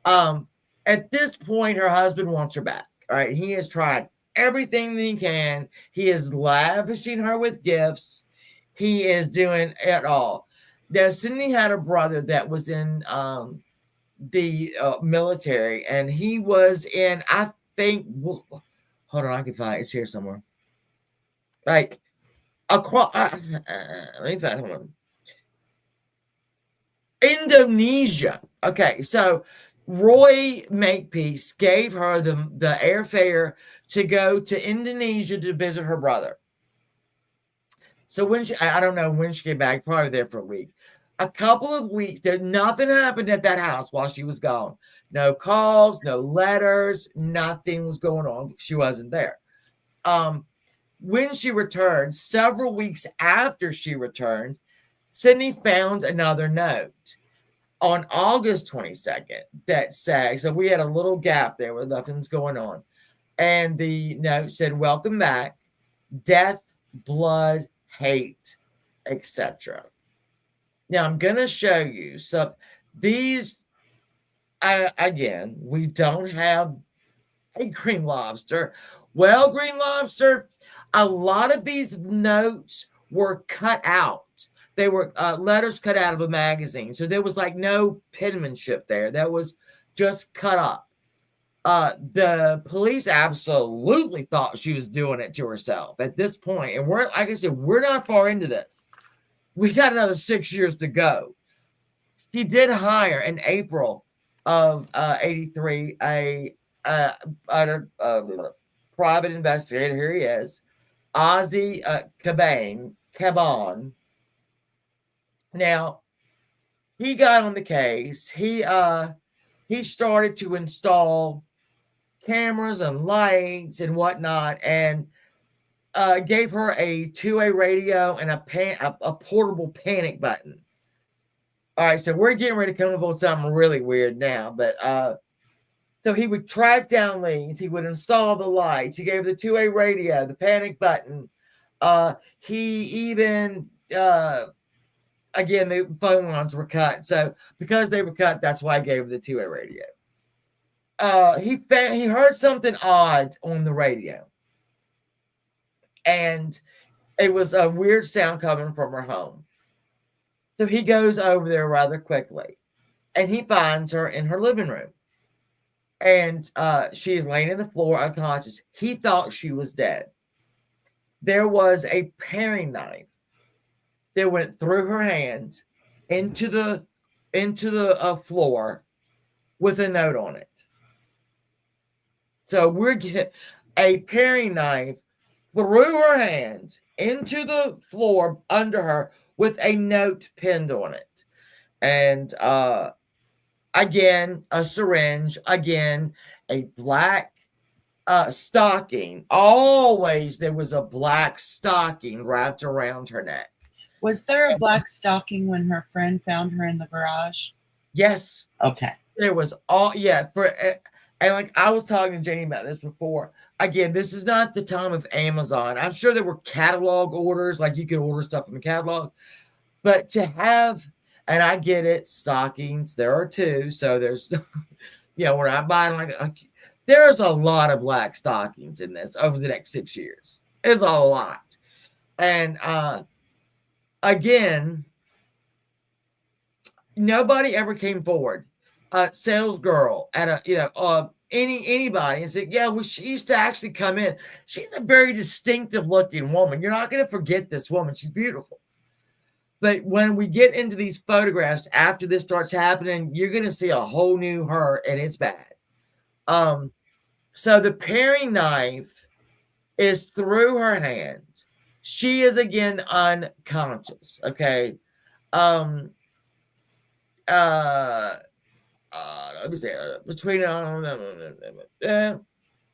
At this point, her husband wants her back. All right. He has tried everything that he can. He is lavishing her with gifts. He is doing it all. Now, Cindy had a brother that was in the military, and he was in, I think, hold on, I can find it. It's here somewhere. Like, across, let me find, hold on. Indonesia. Okay, so Roy Makepeace gave her the airfare to go to Indonesia to visit her brother. So when she, I don't know when she came back, probably there for a week. A couple of weeks, there nothing happened at that house while she was gone. No calls, no letters, nothing was going on. She wasn't there. When she returned, several weeks after she returned, Sydney found another note on August 22nd that said, so we had a little gap there where nothing's going on. And the note said, "Welcome back, death, blood, hate, etc." Now I'm going to show you. So these, again, we don't have a Green Lobster. Well, Green Lobster, a lot of these notes were cut out. They were letters cut out of a magazine. So there was like no penmanship there. That was just cut up. The police absolutely thought she was doing it to herself at this point. And we're, like I said, we're not far into this. We got another 6 years to go. She did hire in April of 83 a private investigator. Here he is, Ozzy Caban. Now, he got on the case. He started to install cameras and lights and whatnot, and gave her a two-way radio and a portable panic button. All right, so we're getting ready to come up with something really weird now, but so he would track down leads, he would install the lights, he gave the two-way radio, the panic button. He even again, the phone lines were cut, so because they were cut, that's why I gave the two-way radio. He heard something odd on the radio, and it was a weird sound coming from her home. So he goes over there rather quickly, and he finds her in her living room. And she is laying on the floor unconscious. He thought she was dead. There was a paring knife that went through her hand into the floor with a note on it. So we're getting a paring knife through her hand into the floor under her with a note pinned on it. And again, a syringe, again, a black stocking. Always there was a black stocking wrapped around her neck. Was there a black stocking when her friend found her in the garage? Yes. Okay. There was and like I was talking to Janie about this before. Again, this is not the time of Amazon. I'm sure there were catalog orders, like you could order stuff from the catalog. But to have, and I get it, stockings, there are two. So there's, we're not buying there's a lot of black stockings in this over the next 6 years. It's a lot. And again, nobody ever came forward. Sales girl at anybody and said, yeah, well, she used to actually come in. She's a very distinctive looking woman. You're not going to forget this woman. She's beautiful. But when we get into these photographs after this starts happening, you're going to see a whole new her, and it's bad. So the paring knife is through her hand. She is again unconscious. Okay. Um. Let me say between. All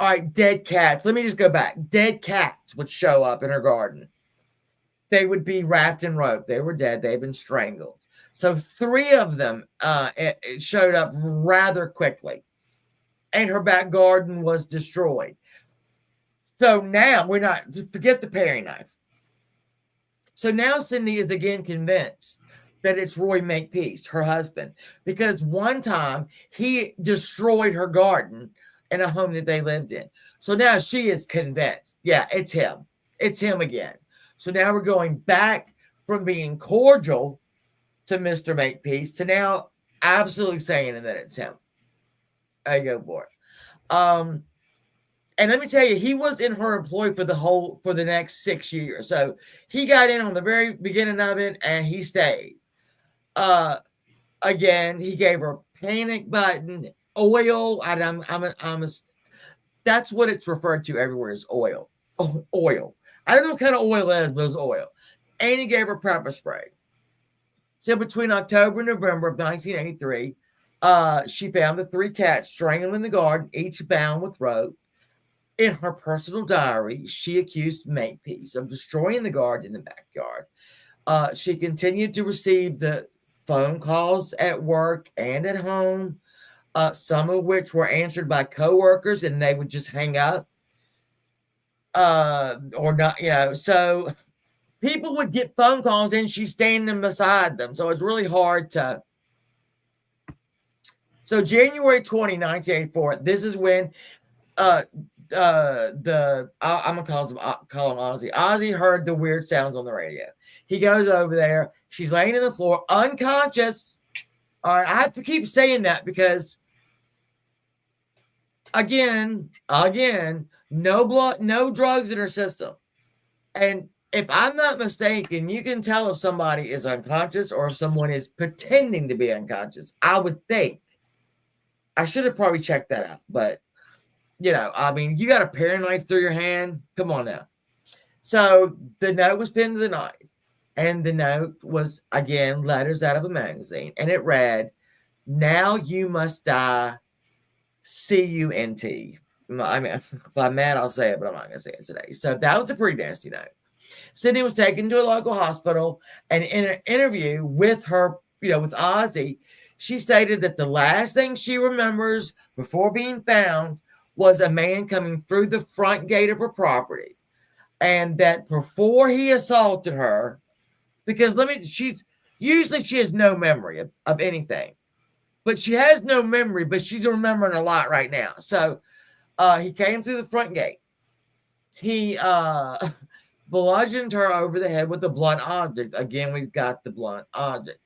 right, dead cats. Let me just go back. Dead cats would show up in her garden. They would be wrapped in rope. They were dead. They'd been strangled. So 3 of them it showed up rather quickly, and her back garden was destroyed. So now we're not, forget the paring knife. So now Cindy is again convinced that it's Roy Makepeace, her husband, because one time he destroyed her garden in a home that they lived in. So now she is convinced, yeah, it's him. It's him again. So now we're going back from being cordial to Mr. Makepeace to now absolutely saying that it's him. I go for it. And let me tell you, he was in her employ for the next 6 years. So he got in on the very beginning of it, and he stayed. Again, he gave her a panic button, oil, and that's what it's referred to everywhere is oil. Oh, oil. I don't know what kind of oil it is, but it's oil. And he gave her pepper spray. So between October and November of 1983, she found the 3 cats strangled in the garden, each bound with rope. In her personal diary, she accused Makepeace of destroying the garden in the backyard. She continued to receive the phone calls at work and at home, some of which were answered by coworkers, and they would just hang up or not, So people would get phone calls, and she's standing beside them. So it's really hard to. So January 20, 1984, this is when I'm gonna call him Ozzy. Ozzy heard the weird sounds on the radio. He goes over there. She's laying on the floor, unconscious. All right, I have to keep saying that because again, no blood, no drugs in her system. And if I'm not mistaken, you can tell if somebody is unconscious or if someone is pretending to be unconscious. I would think. I should have probably checked that out, but you got a paring knife through your hand. Come on now. So the note was pinned to the knife. And the note was, again, letters out of a magazine. And it read, "Now you must die. C-U-N-T." I mean, if I'm mad, I'll say it, but I'm not going to say it today. So that was a pretty nasty note. Cindy was taken to a local hospital. And in an interview with her, with Ozzy, she stated that the last thing she remembers before being found was a man coming through the front gate of her property, and that before he assaulted her, because she has no memory of anything, but she has no memory, but she's remembering a lot right now. So he came through the front gate. He bludgeoned her over the head with a blunt object. Again, we've got the blunt object.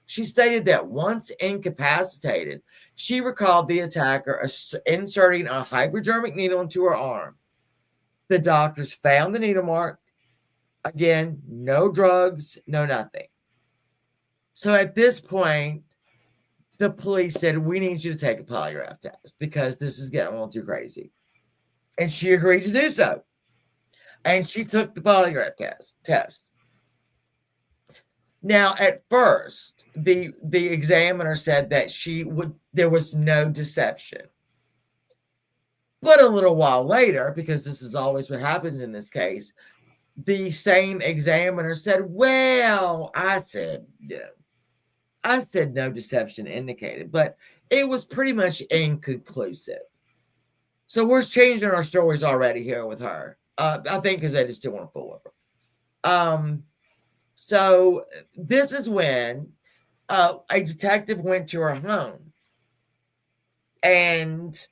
She stated that once incapacitated, she recalled the attacker inserting a hypodermic needle into her arm. The doctors found the needle mark. Again, no drugs, no nothing. So at this point, the police said, "We need you to take a polygraph test because this is getting a little too crazy." And she agreed to do so. And she took the polygraph test. Now, at first, the examiner said that there was no deception. But a little while later, because this is always what happens in this case, the same examiner said, "Well, I said no deception indicated," but it was pretty much inconclusive. So we're changing our stories already here with her. I think because they just still want to fool with her. So this is when a detective went to her home, and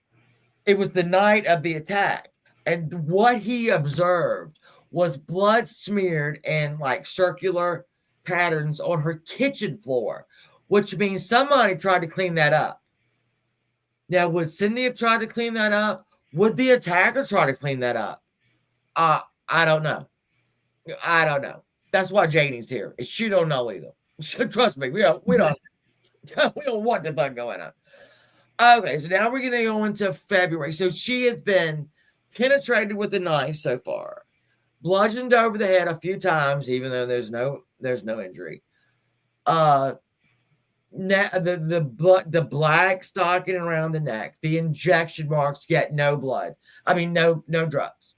it was the night of the attack. And what he observed was blood smeared in like circular patterns on her kitchen floor, which means somebody tried to clean that up. Now, would Cindy have tried to clean that up? Would the attacker try to clean that up? I don't know. I don't know. That's why Janie's here. She don't know either. Trust me, we don't we don't want the fuck going on. Okay, so now we're gonna go into February. So she has been penetrated with a knife so far. bludgeoned over the head a few times, even though there's no injury. The black stocking around the neck, the injection marks, yet no blood. I mean, no drugs.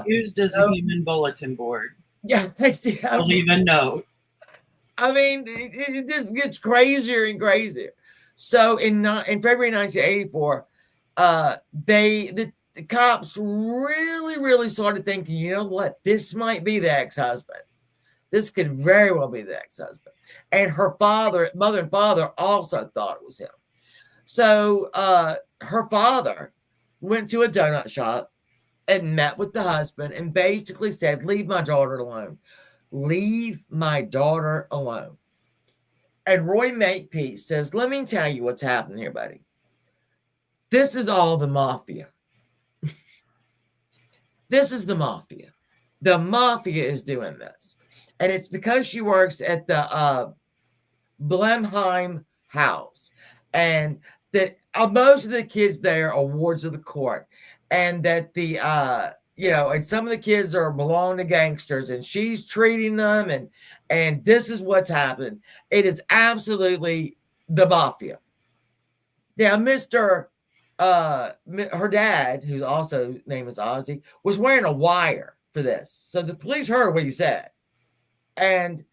Used as a human bulletin board. Yeah, I see. I'll leave a note. I mean, it just gets crazier and crazier. So in February 1984, the cops really started thinking, you know what, this might be the ex-husband. This could very well be the ex-husband. And her mother and father also thought it was him. So her father went to a donut shop and met with the husband and basically said, leave my daughter alone. Leave my daughter alone. And Roy Makepeace says, let me tell you what's happening here, buddy. This is all the mafia. This is the mafia. The mafia is doing this. And it's because she works at the Blenheim house. And that most of the kids there are wards of the court. And that the and some of the kids belong to gangsters, and she's treating them, and this is what's happened. It is absolutely the mafia. Now, her dad, who's also name is Ozzy, was wearing a wire for this. So the police heard what he said. And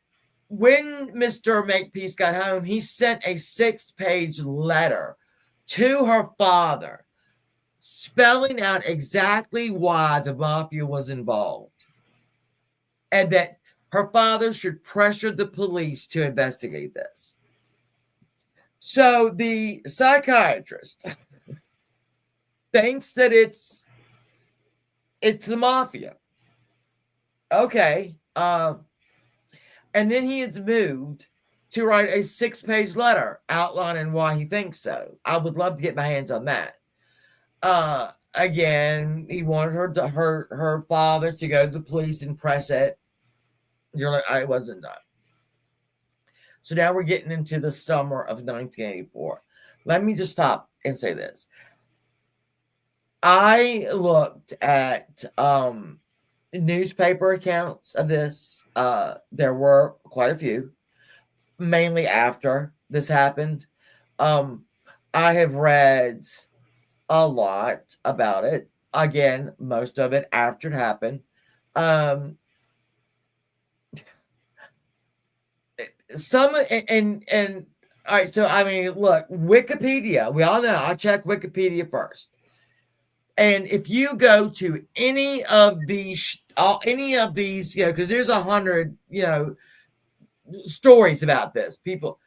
when Mr. Makepeace got home, he sent a 6-page letter to her father spelling out exactly why the mafia was involved and that her father should pressure the police to investigate this. So the psychiatrist thinks that it's the mafia. Okay. And then he is moved to write a 6-page letter outlining why he thinks so. I would love to get my hands on that. Again, he wanted her father to go to the police and press it. You're like, I wasn't done. So now we're getting into the summer of 1984. Let me just stop and say this. I looked at newspaper accounts of this. There were quite a few, mainly after this happened. I have read a lot about it. Again, most of it after it happened. Some and all right, so I mean, look, Wikipedia, we all know I check Wikipedia first. And if you go to any of these, because there's 100, stories about this, people,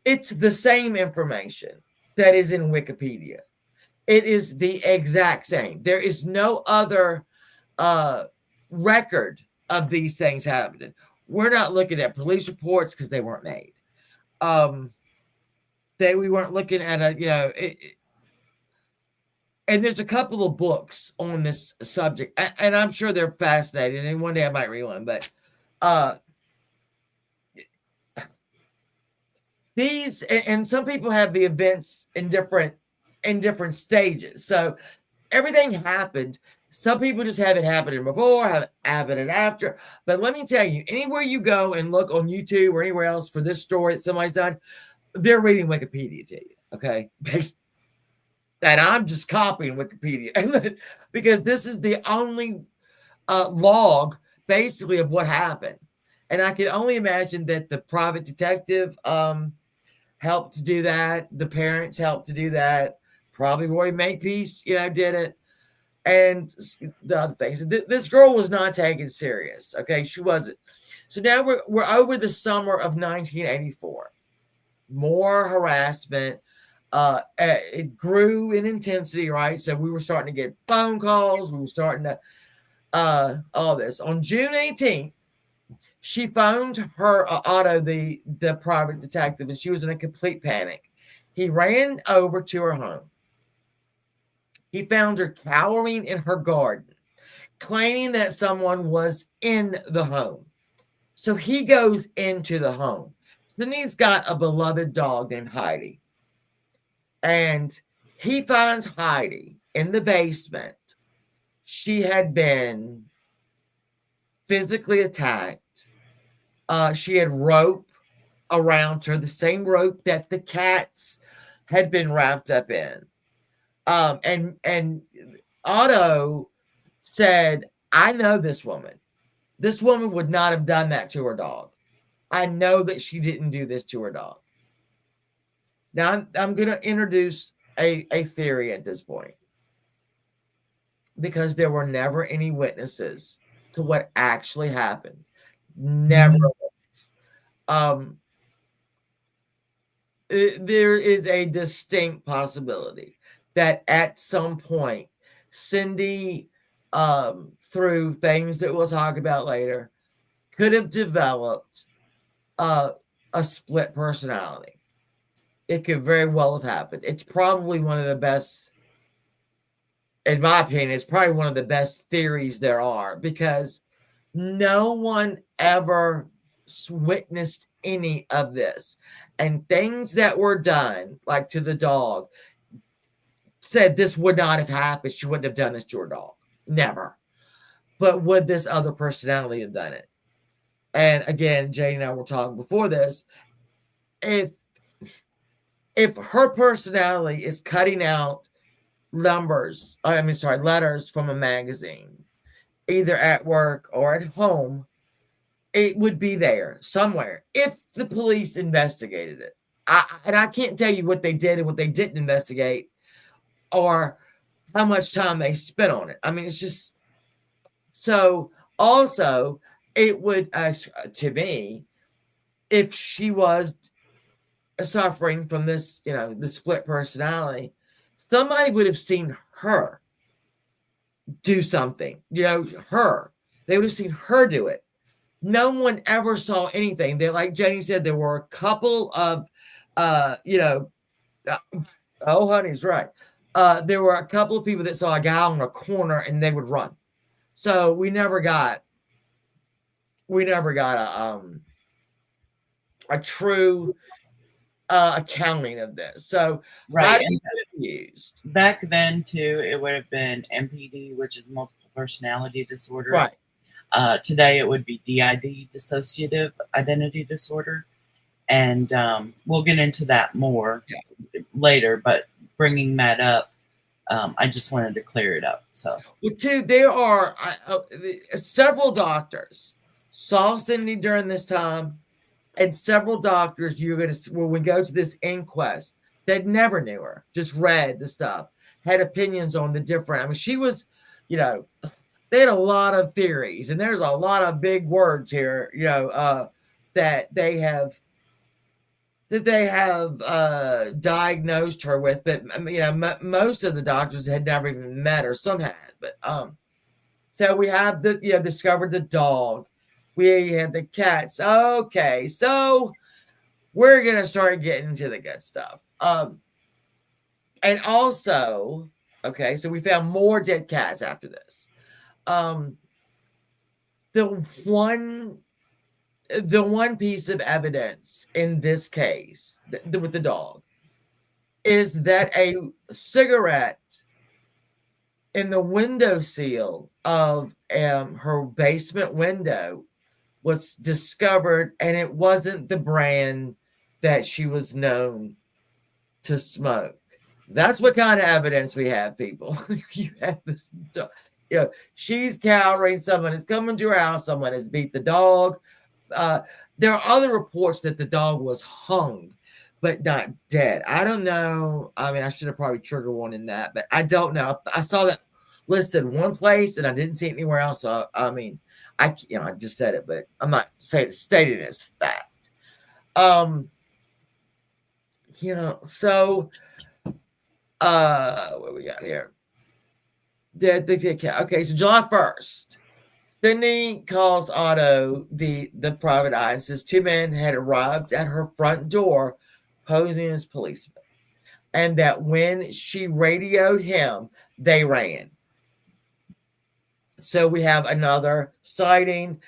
it's the same information that is in Wikipedia. It is the exact same. There is no other record of these things happening. We're not looking at police reports because they weren't made. We weren't looking at and there's a couple of books on this subject, and I'm sure they're fascinating. And one day I might read one, but these and some people have the events in different stages. So everything happened. Some people just have it happening before, have it happening after. But let me tell you, anywhere you go and look on YouTube or anywhere else for this story that somebody's done, they're reading Wikipedia to you, okay? And I'm just copying Wikipedia because this is the only log, basically, of what happened. And I can only imagine that the private detective helped to do that. The parents helped to do that. Probably Roy Makepeace, did it. And the other things. This girl was not taken serious. Okay, she wasn't. So now we're over the summer of 1984. More harassment. It grew in intensity, right? So we were starting to get phone calls. We were starting to all this. On June 18th, she phoned her Otto, the private detective, and she was in a complete panic. He ran over to her home. He found her cowering in her garden, claiming that someone was in the home. So he goes into the home. Then he's got a beloved dog named Heidi. And he finds Heidi in the basement. She had been physically attacked. She had rope around her, the same rope that the cats had been wrapped up in. And Otto said, I know this woman. This woman would not have done that to her dog. I know that she didn't do this to her dog. Now, I'm going to introduce a theory at this point, because there were never any witnesses to what actually happened. Never. There is a distinct possibility that at some point, Cindy, through things that we'll talk about later, could have developed a split personality. It could very well have happened. It's probably one of the best, in my opinion, it's probably one of the best theories there are, because no one ever witnessed any of this. And things that were done, like to the dog, said this would not have happened. She wouldn't have done this to her dog. Never. But would this other personality have done it? And again, Jane and I were talking before this. If her personality is cutting out letters from a magazine, either at work or at home, it would be there somewhere if the police investigated it. I can't tell you what they did and what they didn't investigate, or how much time they spent on it. I mean, it's just so. Also, it would, to me, if she was suffering from this, the split personality, somebody would have seen her do something. Her. They would have seen her do it. No one ever saw anything. They, like Jenny said, there were a couple of, oh, honey's right. There were a couple of people that saw a guy on a corner and they would run. So we never got a true accounting of this. So right, how do you used back then too? It would have been MPD, which is multiple personality disorder. Right. Today it would be DID, dissociative identity disorder, and we'll get into that more later. But bringing that up, I just wanted to clear it up. So, well, too, there are several doctors saw Cindy during this time, and several doctors when we go to this inquest that never knew her, just read the stuff, had opinions on the different. I mean, she was, they had a lot of theories, and there's a lot of big words here, that they have diagnosed her with, but most of the doctors had never even met her. Some had, but so we have discovered the dog, we had the cats. Okay, so we're gonna start getting into the good stuff. And also, okay, so we found more dead cats after this. The one piece of evidence in this case with the dog is that a cigarette in the windowsill of her basement window was discovered, and it wasn't the brand that she was known to smoke. That's what kind of evidence we have, people. You have this dog. She's cowering. Someone is coming to her house. Someone has beat the dog. There are other reports that the dog was hung, but not dead. I don't know. I mean, I should have probably triggered one in that, but I don't know. I saw that listed one place, and I didn't see it anywhere else. So, I mean, I just said it, but I'm not stating it as fact. So, what we got here? Okay, so July 1st, Cindy calls Otto, the private eye, and says two men had arrived at her front door posing as policemen, and that when she radioed him, they ran. So we have another sighting.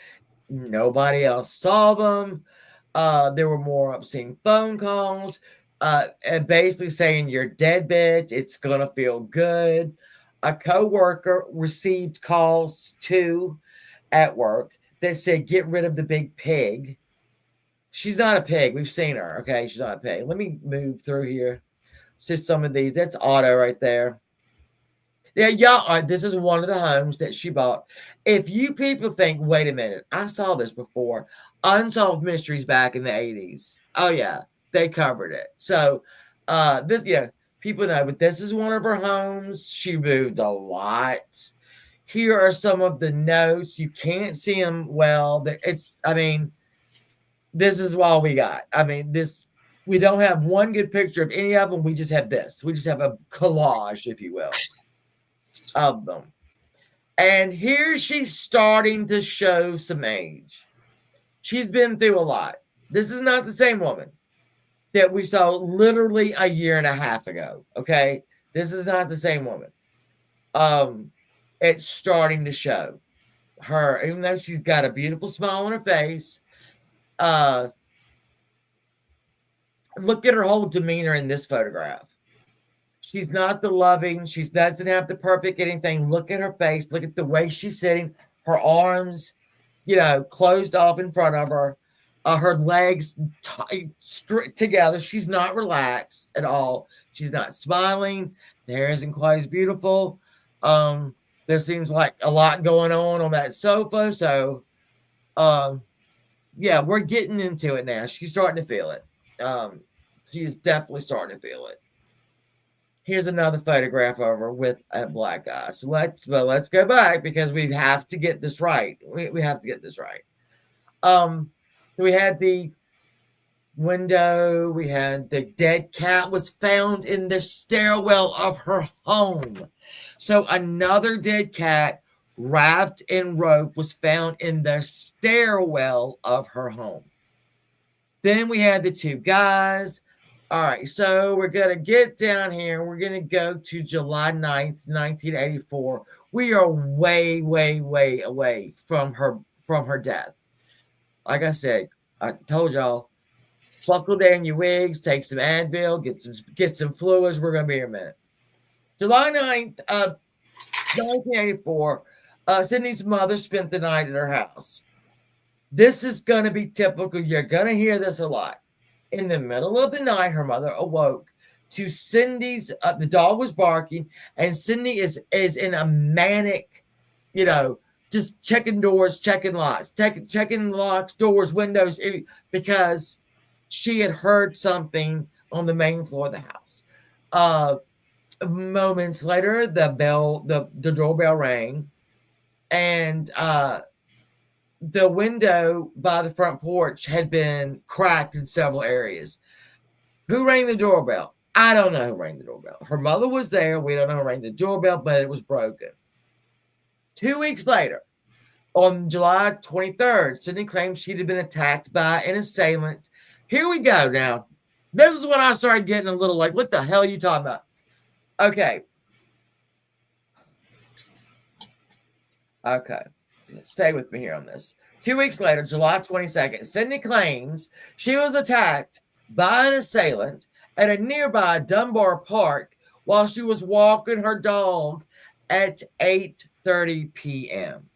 Nobody else saw them. There were more obscene phone calls, and basically saying, "You're dead, bitch. It's gonna feel good." A co-worker received calls too at work that said, "Get rid of the big pig." She's not a pig. We've seen her. Okay, she's not a pig. Let me move through here. See some of these. That's Otto right there. Yeah, y'all. This is one of the homes that she bought. If you people think, wait a minute, I saw this before. Unsolved Mysteries back in the 80s. Oh yeah, they covered it. So this, yeah, people know, but this is one of her homes. She moved a lot. Here are some of the notes. You can't see them well. It's, I mean, this is all we got. I mean, this, we don't have one good picture of any of them. We just have this. We just have a collage, if you will, of them. And here she's starting to show some age. She's been through a lot. This is not the same woman that we saw literally a year and a half ago. Okay. This is not the same woman. It's starting to show her, even though she's got a beautiful smile on her face. Look at her whole demeanor in this photograph. She's not the loving. She doesn't have the perfect anything. Look at her face. Look at the way she's sitting. Her arms, closed off in front of her. Her legs tight, together. She's not relaxed at all. She's not smiling. The hair isn't quite as beautiful. There seems like a lot going on that sofa. So, yeah, we're getting into it now. She's starting to feel it. She's definitely starting to feel it. Here's another photograph of her with a black guy. So let's go back because we have to get this right. We have to get this right. We had the window. We had the dead cat was found in the stairwell of her home. So another dead cat wrapped in rope was found in the stairwell of her home. Then we had the two guys. All right, so we're going to get down here. We're going to go to July 9th, 1984. We are way, way, way away from her death. Like I said, I told y'all, buckle down your wigs, take some Advil, get some fluids. We're going to be here in a minute. July 9th, 1984, Sydney's mother spent the night at her house. This is going to be typical. You're going to hear this a lot. In the middle of the night, her mother awoke to Cindy's, the dog was barking, and Cindy is in a manic, just checking doors, checking locks, checking locks, doors, windows, because she had heard something on the main floor of the house. Moments later, the doorbell rang, and the window by the front porch had been cracked in several areas. Who rang the doorbell? I don't know who rang the doorbell. Her mother was there. We don't know who rang the doorbell, but it was broken. 2 weeks later, on July 23rd, Sydney claimed she'd have been attacked by an assailant. Here we go now. This is when I started getting a little like, what the hell are you talking about? Okay. Stay with me here on this. 2 weeks later, July 22nd, Sydney claims she was attacked by an assailant at a nearby Dunbar Park while she was walking her dog at 8:30 p.m.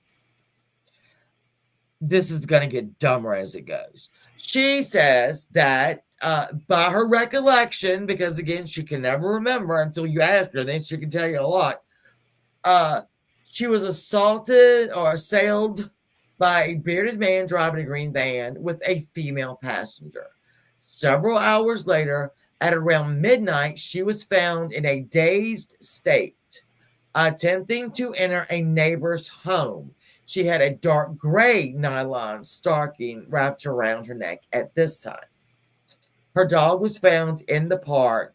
This is going to get dumber as it goes. She says that by her recollection, because again, she can never remember until you ask her, then she can tell you a lot. She was assaulted or assailed by a bearded man driving a green van with a female passenger. Several hours later, at around midnight, she was found in a dazed state, attempting to enter a neighbor's home. She had a dark gray nylon stocking wrapped around her neck at this time. Her dog was found in the park.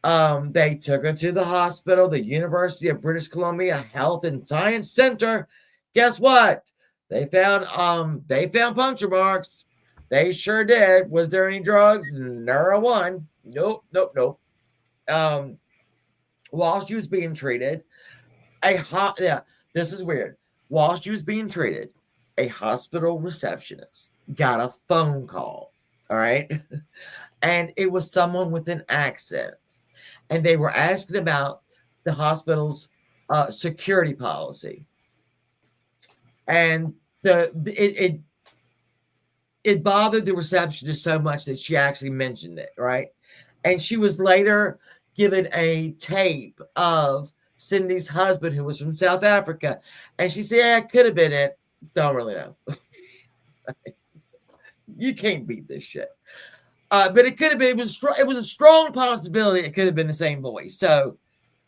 They took her to the hospital, the University of British Columbia Health and Science Center. Guess what? They found puncture marks. They sure did. Was there any drugs? Nara one. Nope. While she was being treated, this is weird. While she was being treated, a hospital receptionist got a phone call. All right. And it was someone with an accent. And they were asking about the hospital's security policy. And it bothered the receptionist so much that she actually mentioned it, right? And she was later given a tape of Cindy's husband, who was from South Africa, and she said, "Yeah, it could have been it. Don't really know. You can't beat this shit." But it could have been. It was a strong possibility. It could have been the same voice. So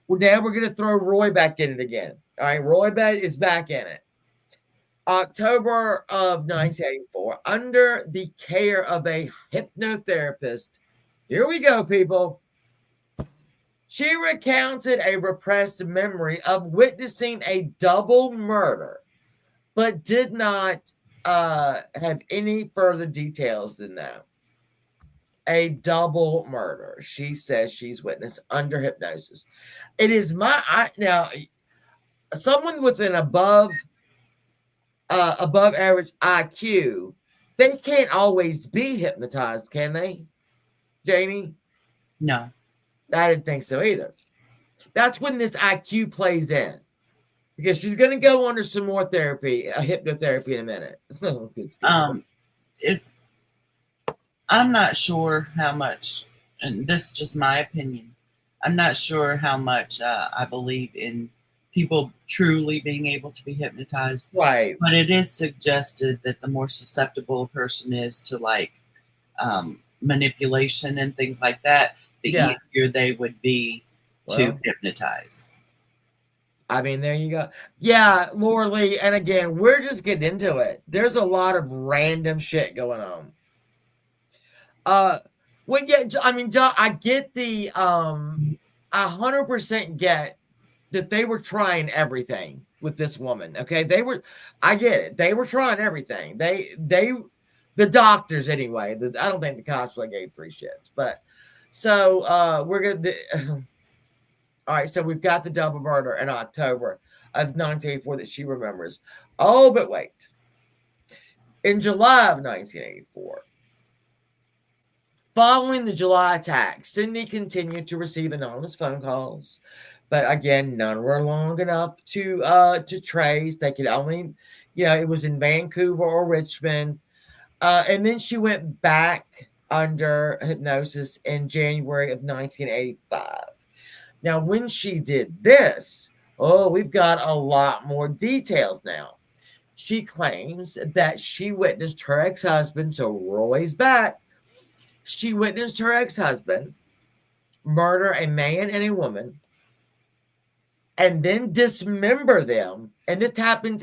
now we're gonna throw Roy back in it again. All right, Roy is back in it. October of 1984, under the care of a hypnotherapist. Here we go, people. She recounted a repressed memory of witnessing a double murder, but did not have any further details than that. A double murder. She says she's witnessed under hypnosis. It is now someone with an above average IQ, they can't always be hypnotized, can they, Janie? No. I didn't think so either. That's when this IQ plays in. Because she's going to go under some more therapy, hypnotherapy in a minute. I'm not sure how much, and this is just my opinion, I'm not sure how much I believe in people truly being able to be hypnotized. Right. But it is suggested that the more susceptible a person is to like manipulation and things like that, the easier they would be to hypnotize. I mean, there you go. Yeah, Laura Lee, and again, we're just getting into it. There's a lot of random shit going on. I get the 100% get that they were trying everything with this woman. Okay, I get it. They were trying everything. The doctors anyway. I don't think the cops really gave three shits. But so we're gonna. All right, so we've got the double murder in October of 1984 that she remembers. Oh, but wait. In July of 1984, following the July attack, Cindy continued to receive anonymous phone calls, but again, none were long enough to trace. They could only, it was in Vancouver or Richmond, and then she went back under hypnosis in January of 1985. Now, when she did this, we've got a lot more details now. She claims that she witnessed her ex-husband, so Roy's back. She witnessed her ex-husband murder a man and a woman and then dismember them. And this happened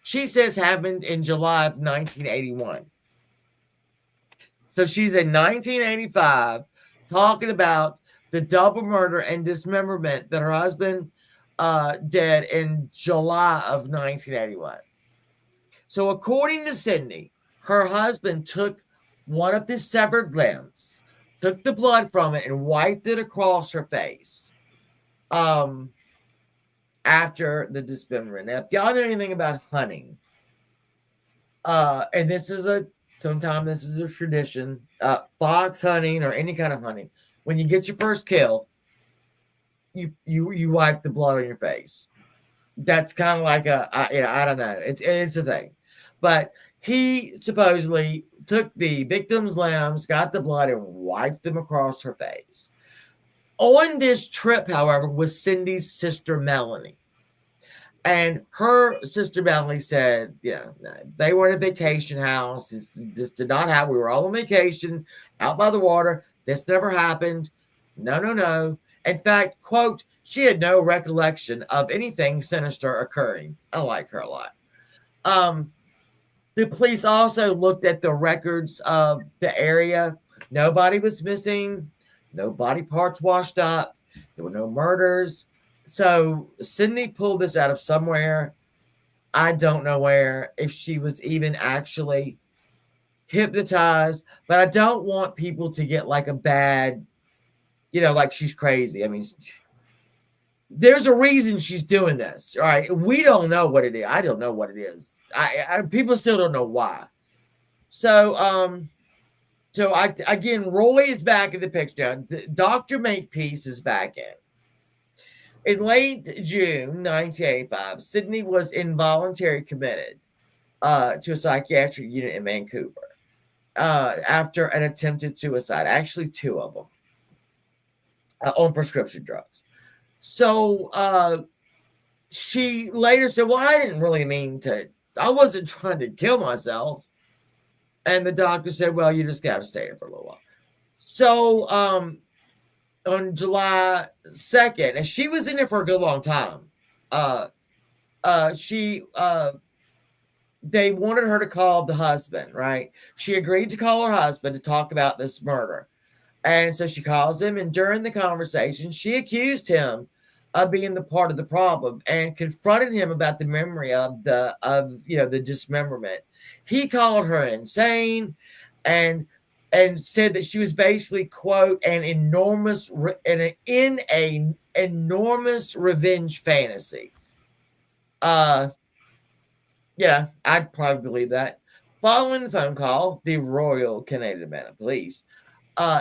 she says happened in July of 1981. So she's in 1985 talking about the double murder and dismemberment that her husband did in July of 1981. So according to Cindy, her husband took one of the severed limbs, took the blood from it, and wiped it across her face after the dismemberment. Now, if y'all know anything about hunting, and sometimes this is a tradition, fox hunting or any kind of hunting, when you get your first kill, you wipe the blood on your face. That's kind of like I don't know. It's a thing. But he supposedly took the victim's limbs, got the blood, and wiped them across her face. On this trip, however, was Cindy's sister Melanie. And her sister Melanie said, they were in a vacation house. This did not happen. We were all on vacation out by the water. This never happened. No. In fact, quote, she had no recollection of anything sinister occurring. I like her a lot. The police also looked at the records of the area. Nobody was missing. No body parts washed up. There were no murders. So Cindy pulled this out of somewhere. I don't know where, if she was even actually hypnotized. But I don't want people to get like a bad, like she's crazy. I mean, there's a reason she's doing this. All right. We don't know what it is. I don't know what it is. People still don't know why. So, again, Roy is back in the picture. Dr. Makepeace is back in. In late June 1985, Sydney was involuntarily committed to a psychiatric unit in Vancouver after an attempted suicide. Actually, two of them on prescription drugs. So she later said, "Well, I didn't really mean to. I wasn't trying to kill myself." And the doctor said, "Well, you just got to stay here for a little while." So on July 2nd, and she was in there for a good long time. They wanted her to call the husband, right? She agreed to call her husband to talk about this murder. And so she calls him, and during the conversation, she accused him of being the part of the problem and confronted him about the memory of the dismemberment. He called her insane and said that she was basically, quote, an enormous revenge fantasy. Yeah, I'd probably believe that. Following the phone call, the Royal Canadian Mounted Police,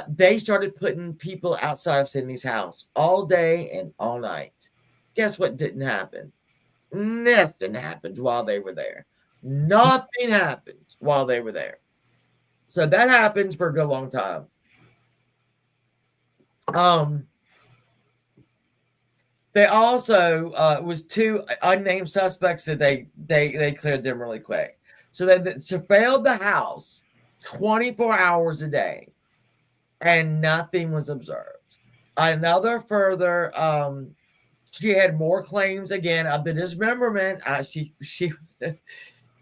they started putting people outside of Sydney's house all day and all night. Guess what didn't happen? Nothing happened while they were there. Nothing happened while they were there. So that happens for a good long time. They also was two unnamed suspects that they cleared them really quick. So they surveilled the house 24 hours a day, and nothing was observed. Another further, she had more claims again of the dismemberment. She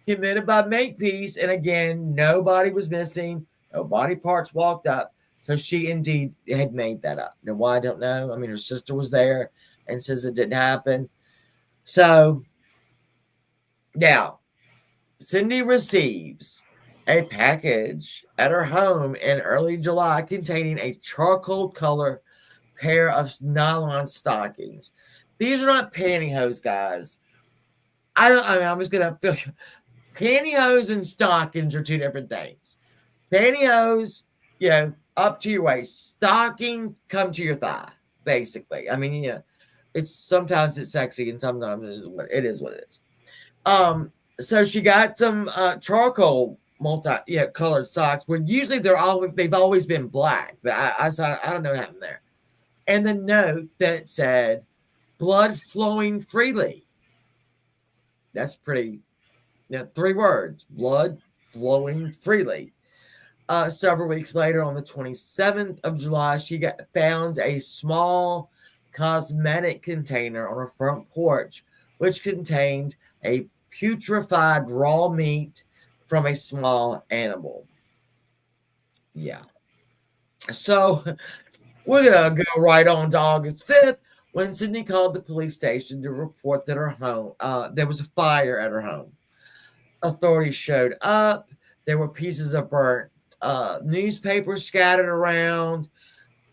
committed by Makepeace, and again, nobody was missing. No body parts walked up. So she indeed had made that up. Now, why, I don't know. I mean, her sister was there and says it didn't happen. So, now, Cindy receives a package at her home in early July containing a charcoal color pair of nylon stockings. These are not pantyhose, guys. I'm just going to feel you. Pantyhose and stockings are two different things. Pantyhose, up to your waist. Stockings come to your thigh, basically. I mean, sometimes it's sexy and sometimes it is what it is. So she got some charcoal colored socks. Where usually they've always been black, but I don't know what happened there. And the note that said, "Blood flowing freely." That's pretty. 3 words: blood flowing freely. Several weeks later, on the 27th of July, she found a small cosmetic container on her front porch, which contained a putrefied raw meat from a small animal. Yeah. So we're going to go right on to August 5th, when Sydney called the police station to report that her home, there was a fire at her home. Authorities showed up. There were pieces of burnt newspapers scattered around,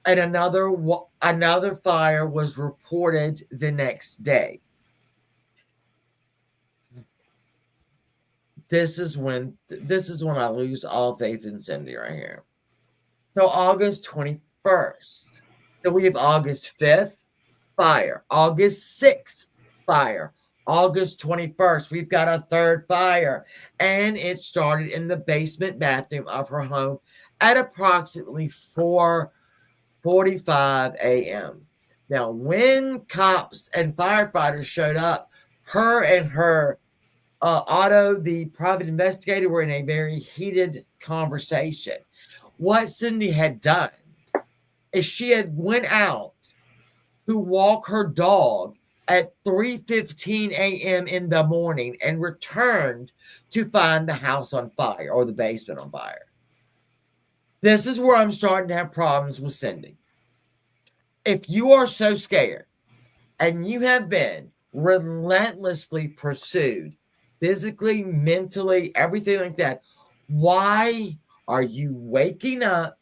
and another fire was reported the next day. This is when I lose all faith in Cindy right here. So August 21st. So we have August 5th, fire. August 6th, fire. August 21st, we've got a third fire, and it started in the basement bathroom of her home at approximately 4:45 a.m. Now, when cops and firefighters showed up, her and her Otto, the private investigator, were in a very heated conversation. What Cindy had done is she had went out to walk her dog at 3:15 a.m. in the morning and returned to find the house on fire, or the basement on fire. This is where I'm starting to have problems with Cindy. If you are so scared and you have been relentlessly pursued, physically, mentally, everything like that, why are you waking up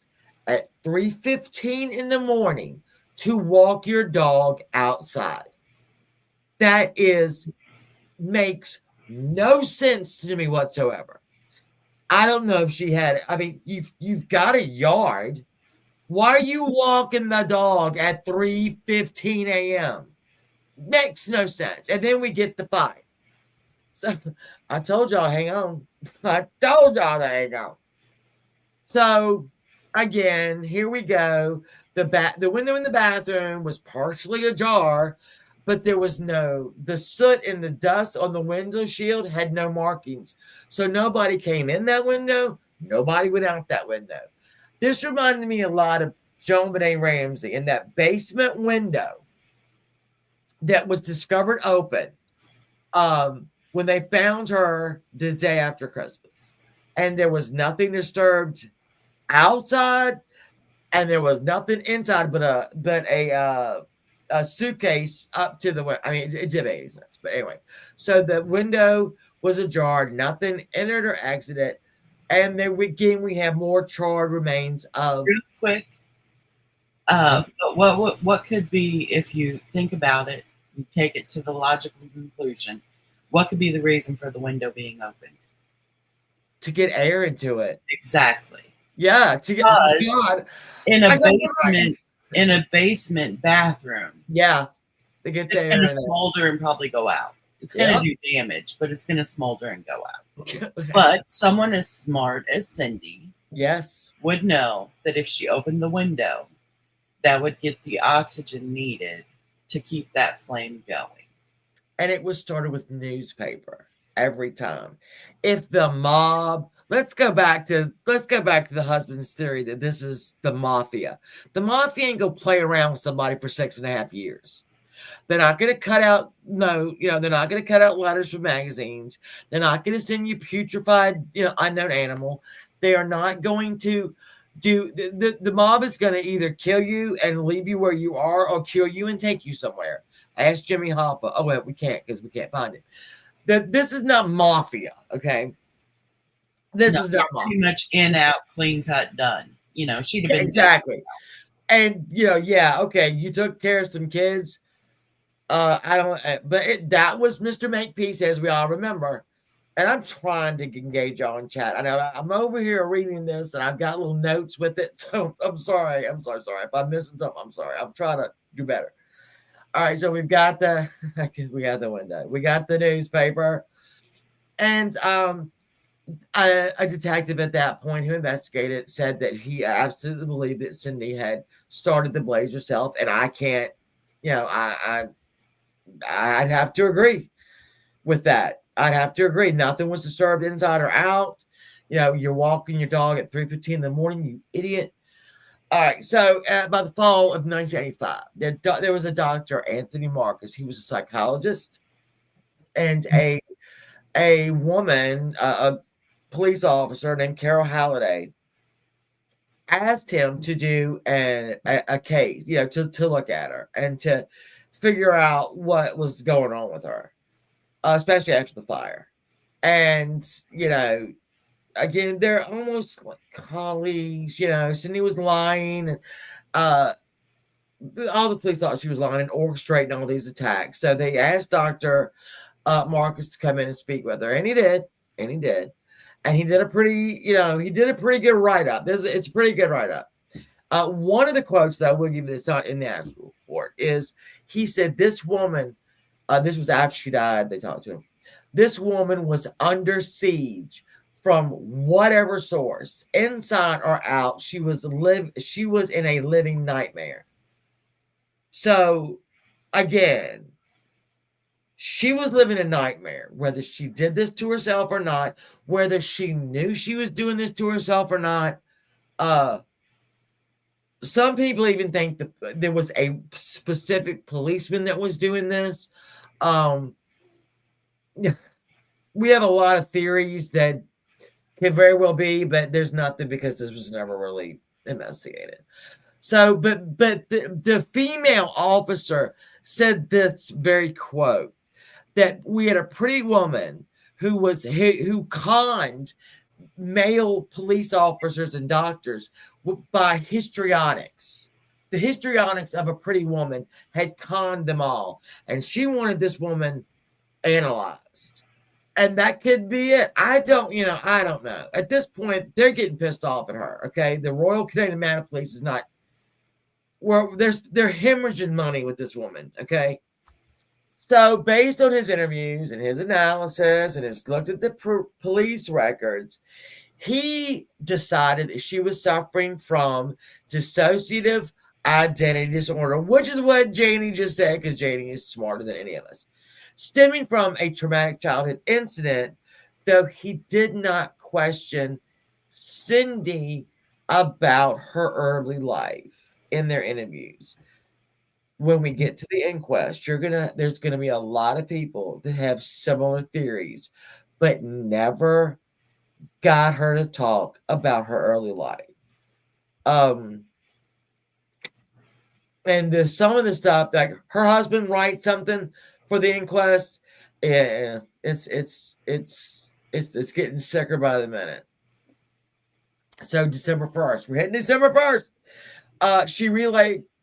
at 3:15 in the morning to walk your dog outside? That makes no sense to me whatsoever. I don't know if she had, I mean, you've got a yard. Why are you walking the dog at 3:15 a.m.? Makes no sense. And then we get the fire. So I told y'all, hang on. I told y'all to hang on. So again, here we go. The window in the bathroom was partially ajar, but there was the soot and the dust on the window shield had no markings. So nobody came in that window, nobody went out that window. This reminded me a lot of Joan Benet Ramsey in that basement window that was discovered open when they found her the day after Christmas. And there was nothing disturbed outside, and there was nothing inside but a suitcase up to the window. I mean, it did make sense, but anyway. So the window was ajar, nothing entered or exited, and then we have more charred remains of. Real quick, what could be, if you think about it, you take it to the logical conclusion, what could be the reason for the window being opened? To get air into it. Exactly. Yeah, to get God in a basement bathroom. Yeah, to get there. It's going to smolder and probably go out. It's going to do damage, but it's going to smolder and go out. But someone as smart as Cindy, yes, would know that if she opened the window, that would get the oxygen needed to keep that flame going. And it was started with newspaper every time. If the mob, let's go back to the husband's theory that this is the mafia. The mafia ain't gonna play around with somebody for 6.5 years. They're not gonna cut out they're not gonna cut out letters from magazines. They're not gonna send you putrefied, unknown animal. They are not going to do the mob is gonna either kill you and leave you where you are, or kill you and take you somewhere. Ask Jimmy Hoffa. Oh well, we can't because we can't find it. This is not mafia, okay? This is not mafia. Pretty much in, out, clean cut, done. She'd have been exactly. And okay, you took care of some kids. I don't, but that was Mr. Makepeace, as we all remember. And I'm trying to engage y'all in chat. I know I'm over here reading this, and I've got little notes with it. So I'm sorry. If I'm missing something, I'm sorry. I'm trying to do better. All right, so we got the window. We got the newspaper. And a detective at that point who investigated said that he absolutely believed that Cindy had started the blaze herself. And I can't, I'd have to agree with that. I'd have to agree. Nothing was disturbed inside or out. You're walking your dog at 3:15 in the morning, you idiot. All right, so by the fall of 1985, there was a doctor, Anthony Marcus. He was a psychologist, and a woman, a police officer named Carol Halliday, asked him to do a case, to look at her and to figure out what was going on with her, especially after the fire. And again, they're almost like colleagues. Cindy was lying. All the police thought she was lying and orchestrating all these attacks. So they asked Dr. Marcus to come in and speak with her, and he did. And he did a pretty good write-up. It's a pretty good write-up. One of the quotes that I will give you that's not in the actual report is he said, this woman, this was after she died, they talked to him. This woman was under siege from whatever source, inside or out. She was in a living nightmare. So again, she was living a nightmare, whether she did this to herself or not, whether she knew she was doing this to herself or not. Some people even think that there was a specific policeman that was doing this. We have a lot of theories that can very well be, but there's nothing because this was never really investigated. So, but the female officer said this very quote, that we had a pretty woman who conned male police officers and doctors by histrionics. The histrionics of a pretty woman had conned them all, and she wanted this woman analyzed. And that could be it. I don't know. At this point, they're getting pissed off at her. Okay, the Royal Canadian Mounted Police is not. They're hemorrhaging money with this woman. Okay, So, based on his interviews and his analysis and his looked at the police records, he decided that she was suffering from dissociative identity disorder, which is what Janie just said, because Janie is smarter than any of us, stemming from a traumatic childhood incident, though he did not question Cindy about her early life in their interviews. When we get to the inquest, there's gonna be a lot of people that have similar theories, but never got her to talk about her early life. And some of the stuff, like her husband writes something for the inquest. Yeah, it's getting sicker by the minute. So December 1st, we're hitting December 1st.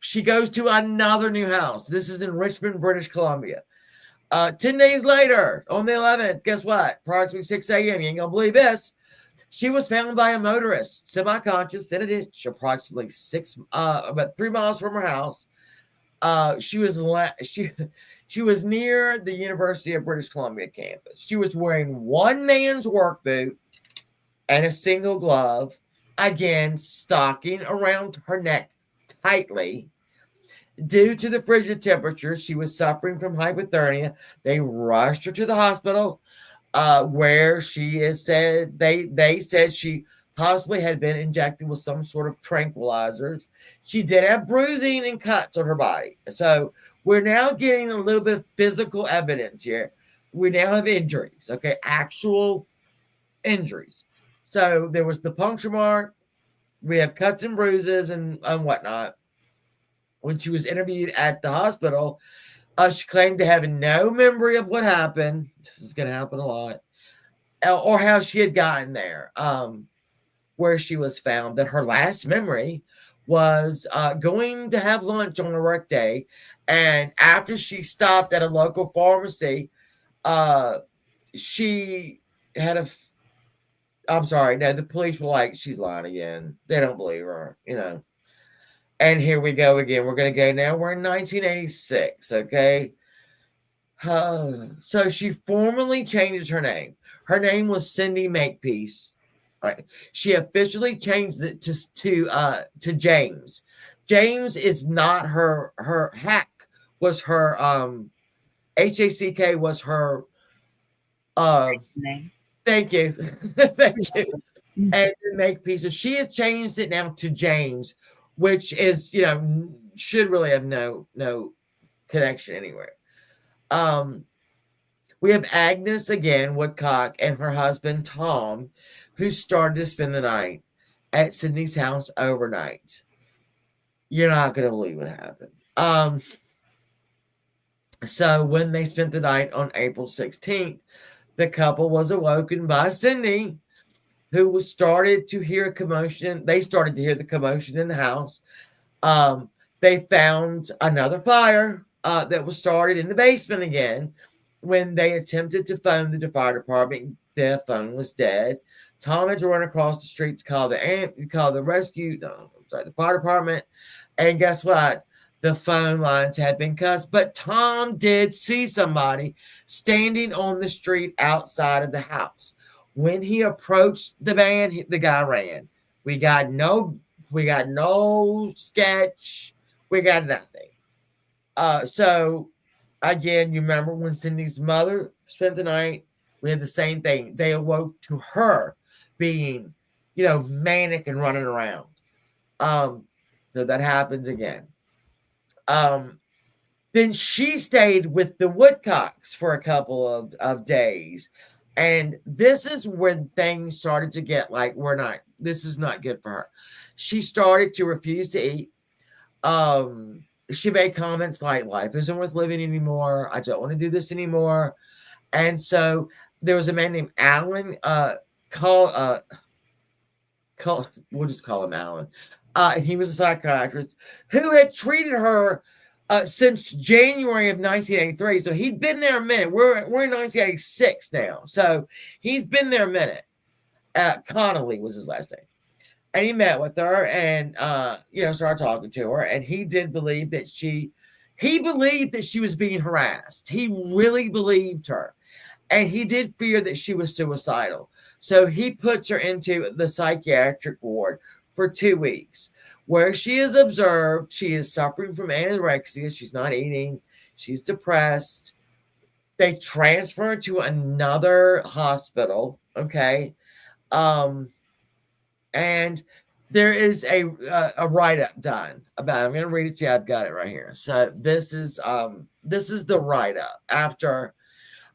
She goes to another new house. This is in Richmond, British Columbia. 10 days later, on the 11th, guess what? Approximately 6 a.m. You ain't gonna believe this. She was found by a motorist, semi-conscious, in a ditch, approximately about 3 miles from her house. She was near the University of British Columbia campus. She was wearing one man's work boot and a single glove, again stocking around her neck tightly. Due to the frigid temperature, she was suffering from hypothermia. They rushed her to the hospital, where she is said they said she possibly had been injected with some sort of tranquilizers. She did have bruising and cuts on her body. So we're now getting a little bit of physical evidence here. We now have injuries, okay, actual injuries. So there was the puncture mark. We have cuts and bruises and whatnot. When she was interviewed at the hospital, she claimed to have no memory of what happened. This is going to happen a lot. Or how she had gotten there, where she was found. That her last memory was going to have lunch on a work day. And after she stopped at a local pharmacy, she had I'm sorry, no, the police were like, she's lying again. They don't believe her, And here we go again. We're going to go now. We're in 1986, okay? So she formally changes her name. Her name was Cindy Makepeace. Right. She officially changed it to James. James is not her hack was her HACK was her name. Thank you. Thank you. And Makepeace. So she has changed it now to James, which is, should really have no connection anywhere. We have Agnes again, Woodcock, and her husband Tom, who started to spend the night at Sydney's house overnight. You're not going to believe what happened. So when they spent the night on April 16th, the couple was awoken by Sydney, who started to hear a commotion. They started to hear the commotion in the house. They found another fire that was started in the basement again. When they attempted to phone the fire department, their phone was dead. Tom had to run across the street to call the fire department. And guess what? The phone lines had been cut. But Tom did see somebody standing on the street outside of the house. When he approached the man, the guy ran. We got no sketch. We got nothing. So again, you remember when Cindy's mother spent the night? We had the same thing. They awoke to her being, manic and running around. So that happens again. Then she stayed with the Woodcocks for a couple of days. And this is when things started to get like, this is not good for her. She started to refuse to eat. She made comments like, life isn't worth living anymore. I don't want to do this anymore. And so there was a man named Alan, we'll just call him Alan. He was a psychiatrist who had treated her since January of 1983. So he'd been there a minute. We're in 1986 now. So he's been there a minute. Connolly was his last name. And he met with her and, started talking to her. And he did believe that she He believed that she was being harassed. He really believed her. And he did fear that she was suicidal. So he puts her into the psychiatric ward for 2 weeks, where she is observed. She is suffering from anorexia. She's not eating. She's depressed. They transfer her to another hospital. Okay. And there is a write-up done about it. I'm going to read it to you. I've got it right here. So this is the write-up after,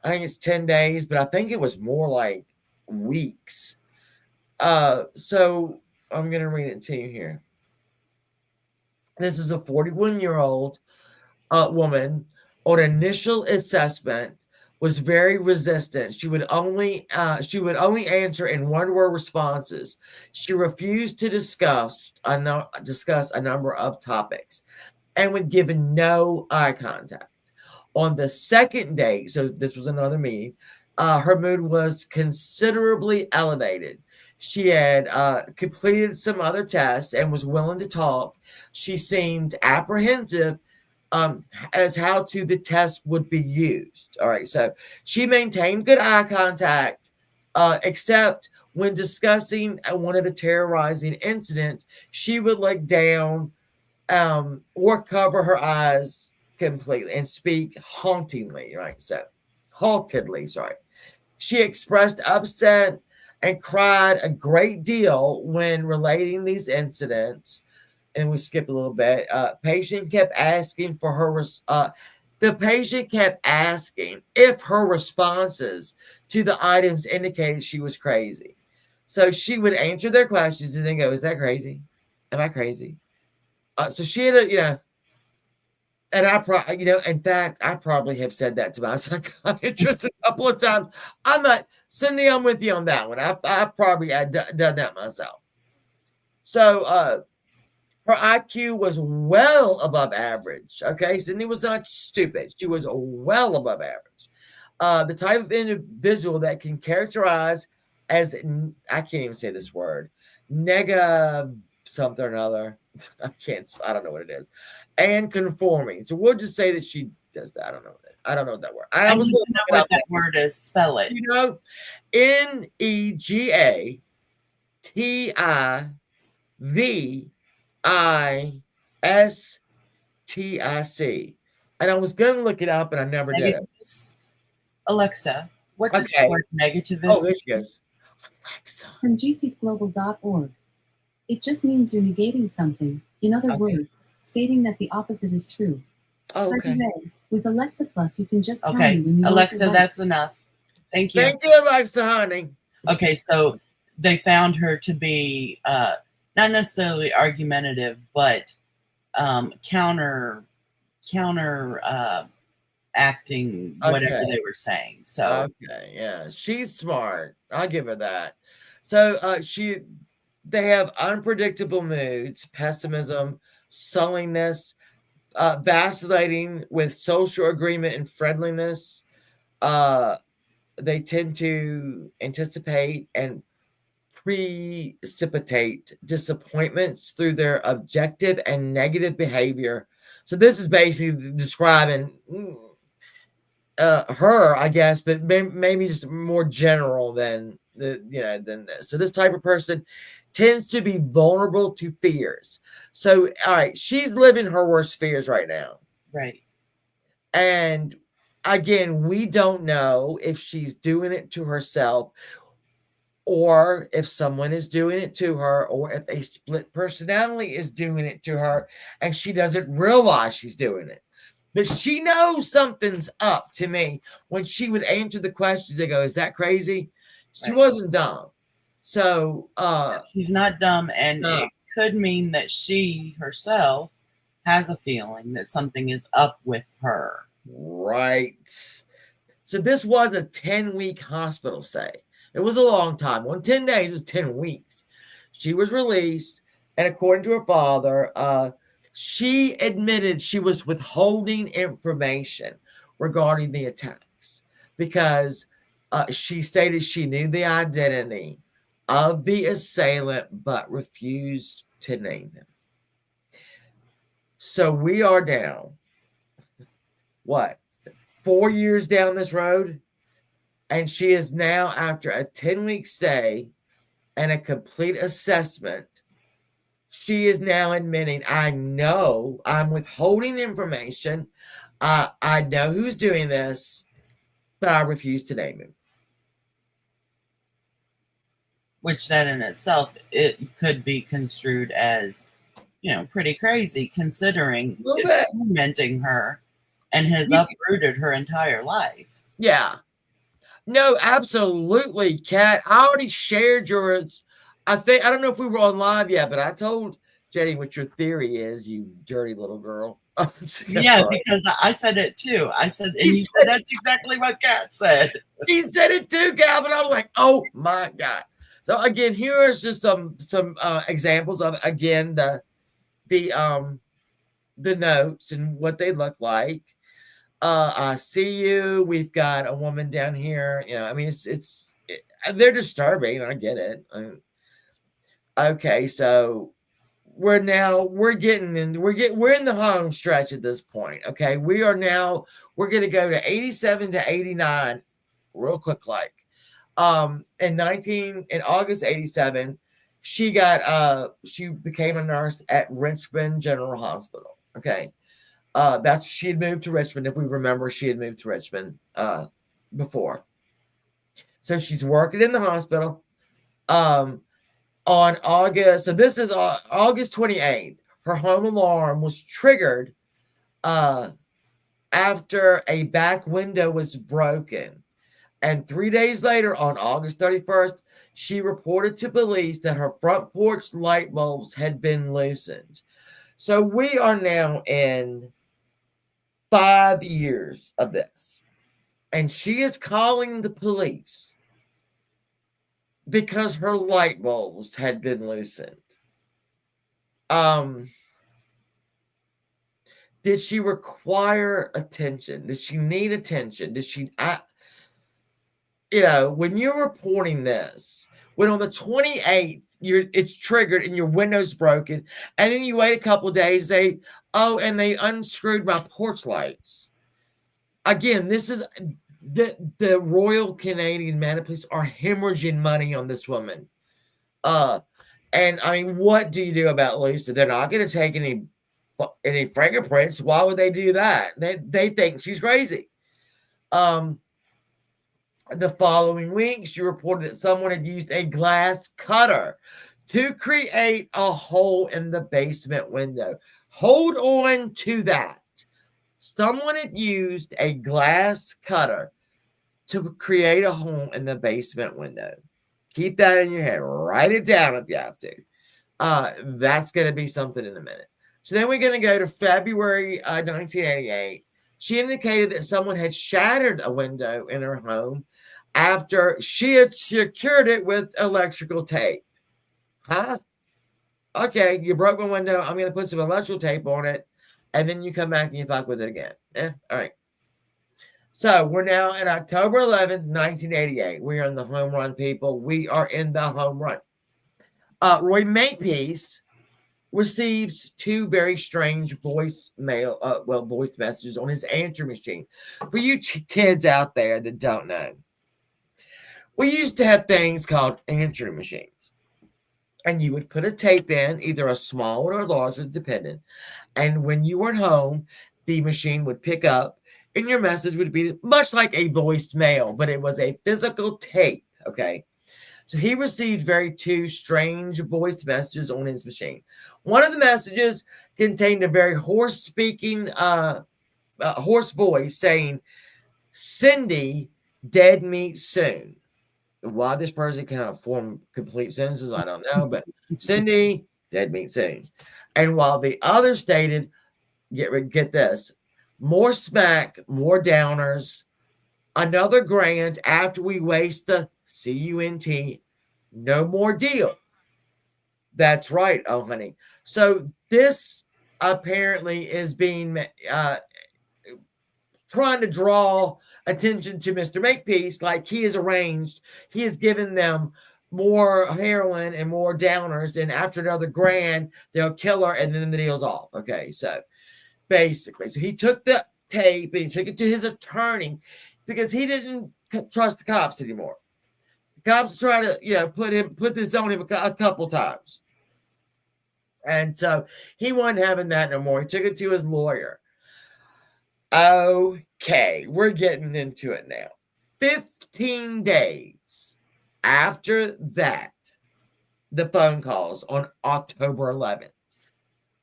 I think it's 10 days, but I think it was more like weeks. So I'm going to read it to you here. This is a 41-year-old woman on initial assessment was very resistant. She would only answer in one-word responses. She refused to discuss a number of topics and would give no eye contact. On the second day, so this was another meeting, her mood was considerably elevated. She had completed some other tests and was willing to talk. She seemed apprehensive as how to the test would be used. All right, so she maintained good eye contact, except when discussing one of the terrorizing incidents, she would look down or cover her eyes completely and speak hauntingly, right? So, haltedly, sorry. She expressed upset and cried a great deal when relating these incidents. And we skip a little bit. Patient kept asking for her. The patient kept asking if her responses to the items indicated she was crazy. So she would answer their questions and then go, "Is that crazy? Am I crazy?" So she had a, and in fact, I probably have said that to my psychiatrist a couple of times. I'm not, Cindy, I'm with you on that one. I probably had done that myself. So, her IQ was well above average. Okay, Sydney was not stupid. She was well above average. The type of individual that can characterize as, I can't even say this word, nega something or another. I don't know what it is. And conforming. So we'll just say that she does that. I don't know what that word. I was looking up what that word is. Spell it. NEGATIVISTIC. And I was going to look it up, and I never did it. Alexa, what does the word negativist? Oh, there she goes. Alexa. From gcglobal.org. It just means you're negating something. In other words, stating that the opposite is true. Oh, okay. With Alexa Plus, you can just tell me when you Alexa, that's enough. Thank you. Thank you, Alexa, honey. Okay, so they found her to be not necessarily argumentative, but counter acting whatever they were saying. So yeah, she's smart. I'll give her that. So they have unpredictable moods, pessimism, sulliness, vacillating with social agreement and friendliness. They tend to anticipate and precipitate disappointments through their objective and negative behavior. So this is basically describing her, I guess, but maybe just more general than than this. So this type of person tends to be vulnerable to fears. So, all right, she's living her worst fears right now. Right. And again, we don't know if she's doing it to herself or if someone is doing it to her or if a split personality is doing it to her and she doesn't realize she's doing it. But she knows something's up to me when she would answer the questions. They go, "Is that crazy?" She wasn't dumb. So she's not dumb, and it could mean that she herself has a feeling that something is up with her. Right. So this was a 10-week hospital stay. It was a long time. 10 days was 10 weeks. She was released, and according to her father, she admitted she was withholding information regarding the attacks because she stated she knew the identity of the assailant but refused to name him. So we are down what, 4 years down this road, and she is now, after a 10-week stay and a complete assessment, she is now admitting, I know I'm withholding information. I know who's doing this, but I refuse to name him. Which that in itself, it could be construed as, pretty crazy, considering it's tormenting her and has uprooted her entire life. Yeah. No, absolutely, Kat. I already shared yours. I don't know if we were on live yet, but I told Jenny what your theory is, you dirty little girl. Yeah, because I said it too. I said, and you said that's exactly what Kat said. He said it too, Calvin. I was like, oh my God. So again, here is just some examples of, again, the notes and what they look like. I see you. We've got a woman down here. I mean, they're disturbing. I get it. Okay, so we're in the home stretch at this point. Okay, we're going to go to 87 to 89 real quick. Like, in August 87, she became a nurse at Richmond General Hospital. Okay. She had moved to Richmond. If we remember, she had moved to Richmond before. So she's working in the hospital. On August 28th, her home alarm was triggered after a back window was broken. And 3 days later, on August 31st, she reported to police that her front porch light bulbs had been loosened. So we are now in 5 years of this. And she is calling the police because her light bulbs had been loosened. Did she require attention? Did she need attention? When you're reporting this, when on the 28th, it's triggered and your window's broken, and then you wait a couple of days, and they unscrewed my porch lights. Again, this is the Royal Canadian Mounted Police are hemorrhaging money on this woman. And I mean, what do you do about Lucy? They're not going to take any fingerprints. Why would they do that? They think she's crazy. The following week, she reported that someone had used a glass cutter to create a hole in the basement window. Hold on to that. Someone had used a glass cutter to create a hole in the basement window. Keep that in your head. Write it down if you have to. That's going to be something in a minute. So then we're going to go to February 1988. She indicated that someone had shattered a window in her home after she had secured it with electrical tape. Huh? Okay, you broke my window. I'm going to put some electrical tape on it. And then you come back and you fuck with it again. All right. So we're now at October 11th, 1988. We are in the home run, people. We are in the home run. Roy Makepeace receives 2 very strange voice messages on his answer machine. For you kids out there that don't know, we used to have things called answering machines. And you would put a tape in, either a small one or a large one, depending. And when you were home, the machine would pick up, and your message would be much like a voicemail, but it was a physical tape, okay? So he received 2 strange voice messages on his machine. One of the messages contained a very hoarse voice saying, "Cindy, dead meat soon." Why this person cannot form complete sentences, I don't know, but Cindy, dead meat soon. And while the other stated, get this, more smack, more downers, another grand after we waste the CUNT, no more deal. That's right, oh honey. So this apparently is being trying to draw attention to Mr. Makepeace, like he has arranged. He has given them more heroin and more downers, and after another grand, they'll kill her, and then the deal's off. Okay, so basically, he took the tape and he took it to his attorney because he didn't trust the cops anymore. The cops tried to, put this on him a couple times. And so he wasn't having that no more. He took it to his lawyer. Okay, we're getting into it now. 15 days after that, the phone calls on October 11th,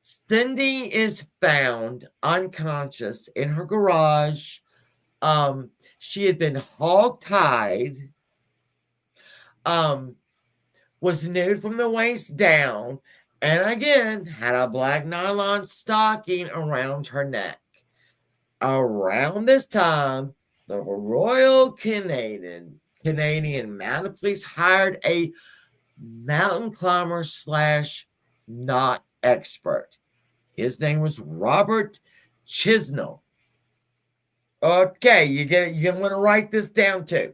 Cindy is found unconscious in her garage. She had been hog-tied, was nude from the waist down, and again had a black nylon stocking around her neck. Around this time, the Royal Canadian Mounted Police hired a mountain climber / knot expert. His name was Robert Chisnell. Okay, you want to write this down too.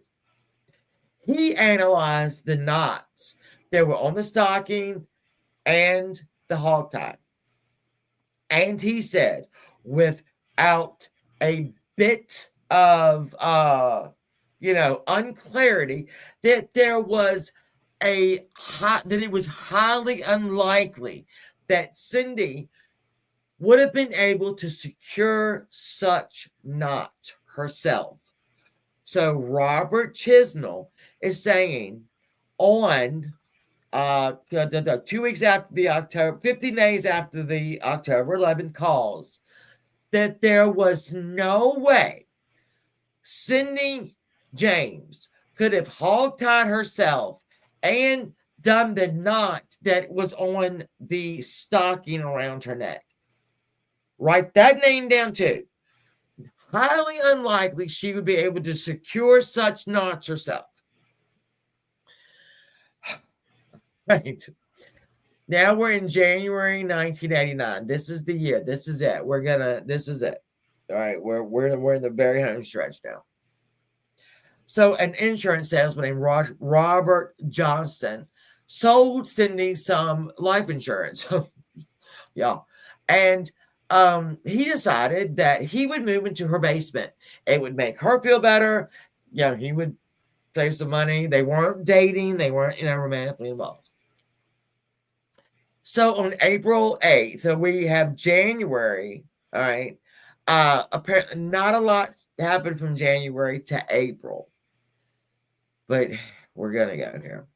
He analyzed the knots that were on the stocking and the hog tie. And he said, without a bit of unclarity, that there was that it was highly unlikely that Cindy would have been able to secure such knot herself. So Robert Chisnell is saying on 2 weeks after the October, 50 days after the October 11th calls, that there was no way Cindy James could have hog-tied herself and done the knot that was on the stocking around her neck. Write that name down too. Highly unlikely she would be able to secure such knots herself. Right. Now we're in January 1989. This is the year. This is it. This is it. All right. We're in the very home stretch now. So an insurance salesman named Robert Johnston sold Cindy some life insurance. Yeah. And he decided that he would move into her basement. It would make her feel better. He would save some money. They weren't dating. They weren't, romantically involved. So on April 8th, so we have January, all right. Apparently not a lot happened from January to April. But we're going to go here.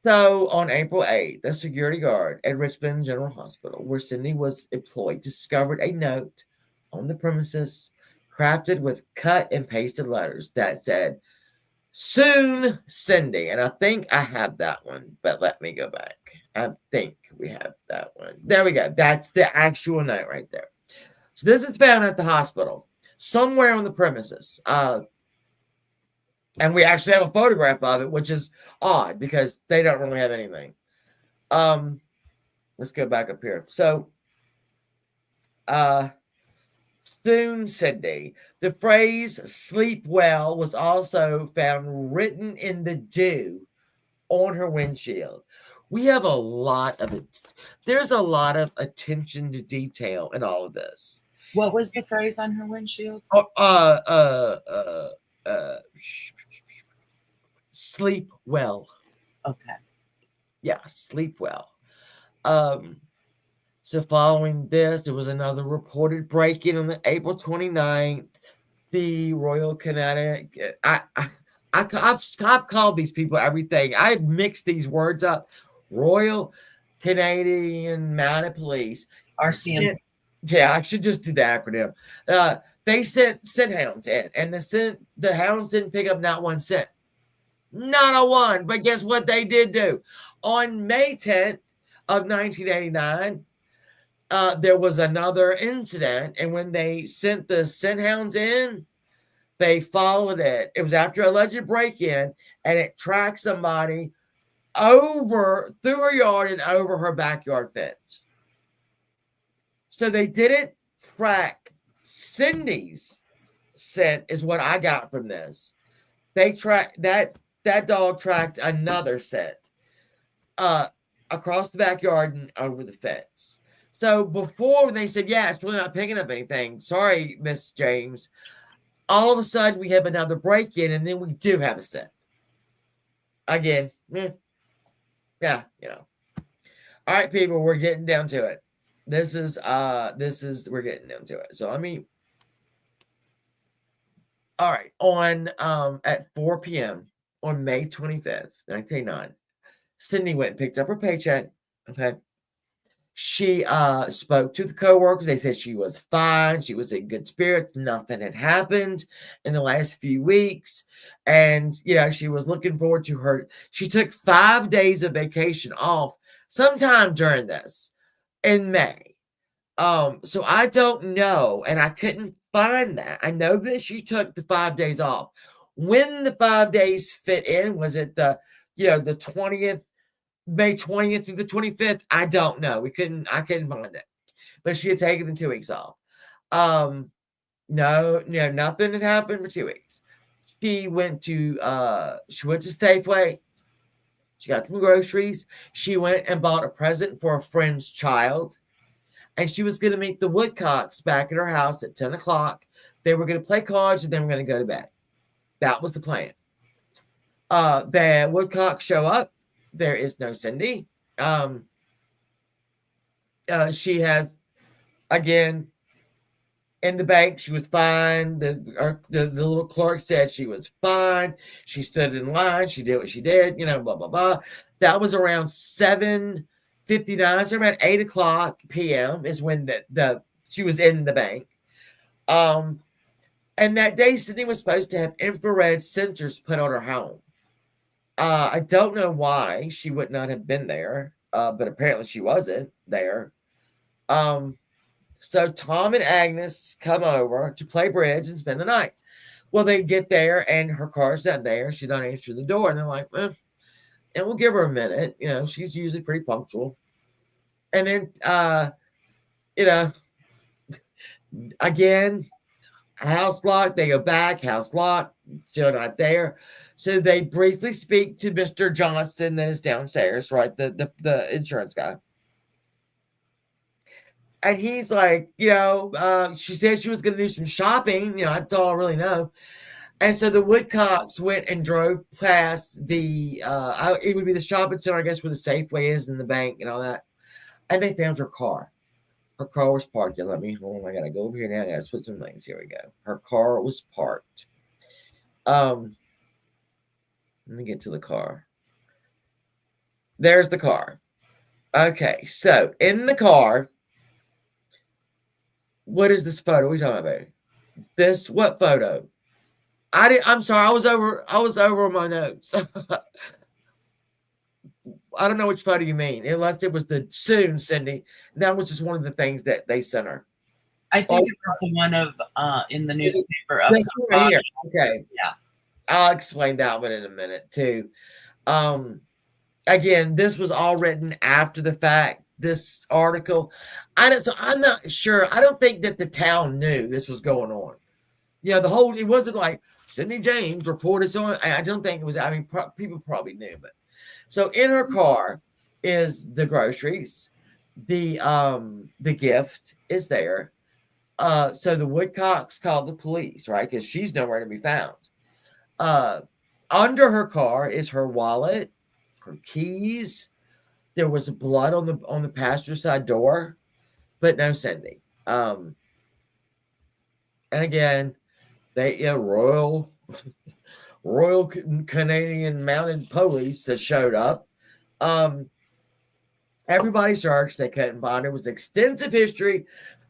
So on April 8th, the security guard at Richmond General Hospital, where Cindy was employed, discovered a note on the premises crafted with cut and pasted letters that said, "Soon, Cindy." And I think I have that one, but let me go back. I think we have that one. There we go. That's the actual note right there. So this is found at the hospital, somewhere on the premises. And we actually have a photograph of it, which is odd because they don't really have anything. Let's go back up here. So, soon, Cindy. The phrase "sleep well" was also found written in the dew on her windshield. We have a lot of it. There's a lot of attention to detail in all of this. What was the phrase on her windshield? Sleep well. Okay. Yeah, sleep well. So following this, there was another reported break-in on the April 29th. The Royal Canadian, I've called these people everything. I've mixed these words up. Royal Canadian Mounted Police. RCM. Yeah, I should just do the acronym. They sent scent hounds in, and the hounds didn't pick up not one scent. Not a one. But guess what they did do? On May 10th of 1989, there was another incident, and when they sent the scent hounds in, they followed it. It was after an alleged break-in, and it tracked somebody through her yard and over her backyard fence. So they didn't track Cindy's scent, is what I got from this. They tracked that dog tracked another scent across the backyard and over the fence. So before when they said, yeah, it's really not picking up anything. Sorry, Miss James. All of a sudden we have another break-in, and then we do have a scent. Again, yeah, you know. All right, people, we're getting down to it. This is we're getting down to it. So I mean, all right, on at 4 p.m. on May 25th, 1989, Cindy went and picked up her paycheck. Okay. She spoke to the coworkers. They said she was fine. She was in good spirits. Nothing had happened in the last few weeks. And, she was looking forward to her. She took 5 days of vacation off sometime during this in May. So I don't know, and I couldn't find that. I know that she took the 5 days off. When the 5 days fit in, was it the 20th, May 20th through the 25th? I don't know. I couldn't find it. But she had taken the 2 weeks off. No, nothing had happened for 2 weeks. She went to Safeway. She got some groceries. She went and bought a present for a friend's child. And she was going to meet the Woodcocks back at her house at 10 o'clock. They were going to play cards and then we're going to go to bed. That was the plan. The Woodcocks show up. There is no Cindy. She has, again, in the bank, she was fine. The little clerk said she was fine. She stood in line. She did what she did, blah, blah, blah. That was around 7:59, so around 8 o'clock p.m. is when she was in the bank. And that day, Cindy was supposed to have infrared sensors put on her home. I don't know why she would not have been there, but apparently she wasn't there. So Tom and Agnes come over to play bridge and spend the night. Well, they get there and her car's not there. She don't answer the door, and they're like, and we'll give her a minute. She's usually pretty punctual. And then, again, house locked. They go back, house locked, still not there. So they briefly speak to Mr. Johnston that is downstairs, right? The insurance guy. And he's like, she said she was going to do some shopping. That's all I really know. And so the Woodcocks went and drove past it would be the shopping center, I guess, where the Safeway is and the bank and all that. And they found her car. Her car was parked. Hold on. I got to go over here now. I got to put some things. Here we go. Her car was parked. Let me get to the car. There's the car. Okay. So in the car, what is this photo we talking about? What photo? I'm sorry. I was over my notes. I don't know which photo you mean, unless it was the soon Cindy. That was just one of the things that they sent her. I think it was the one of in the newspaper. Of right here. Okay. Yeah. I'll explain that one in a minute too. Again, this was all written after the fact. This article, so I'm not sure. I don't think that the town knew this was going on. It wasn't like Cindy James reported so. I don't think it was. I mean, people probably knew, but so in her car is the groceries, the gift is there. So the Woodcocks called the police, right? Because she's nowhere to be found. Under her car is her wallet, her keys. There was blood on the passenger side door, but no Cindy. And again, they Royal Canadian Mounted Police that showed up. Everybody searched. They couldn't find her. It was extensive history.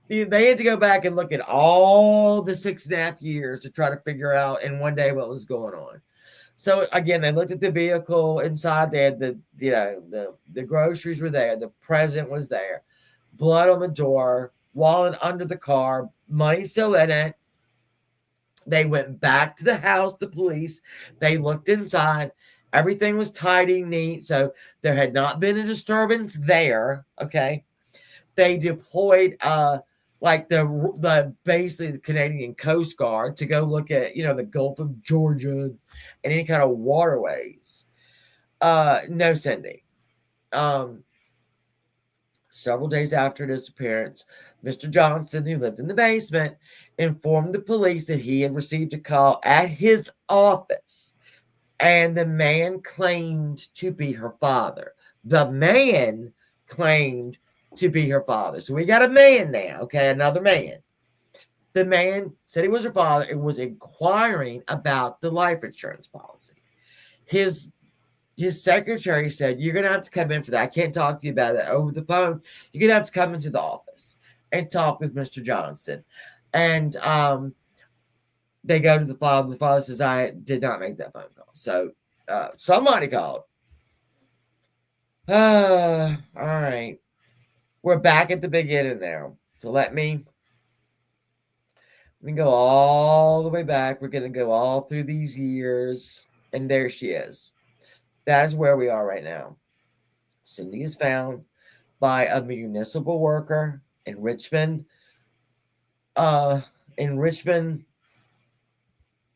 They had to go back and look at all the 6.5 years to try to figure out in one day what was going on. So again, they looked at the vehicle inside. They had the groceries were there. The present was there. Blood on the door. Wallet under the car. Money still in it. They went back to the house, the police. They looked inside. Everything was tidy, neat. So there had not been a disturbance there. Okay. They deployed basically the Canadian Coast Guard to go look at, the Gulf of Georgia and any kind of waterways. No Cindy. Several days after her disappearance, Mr. Johnson, who lived in the basement, informed the police that he had received a call at his office, and the man claimed to be her father. The man claimed to be her father. So we got a man now, okay, another man. The man said he was her father and was inquiring about the life insurance policy. His secretary said, "You're going to have to come in for that. I can't talk to you about that over the phone. You're going to have to come into the office and talk with Mr. Johnson." And they go to the father. The father says, "I did not make that phone call." So somebody called. All right. We're back at the beginning now. So let me go all the way back. We're going to go all through these years. And there she is. That is where we are right now. Cindy is found by a municipal worker in Richmond,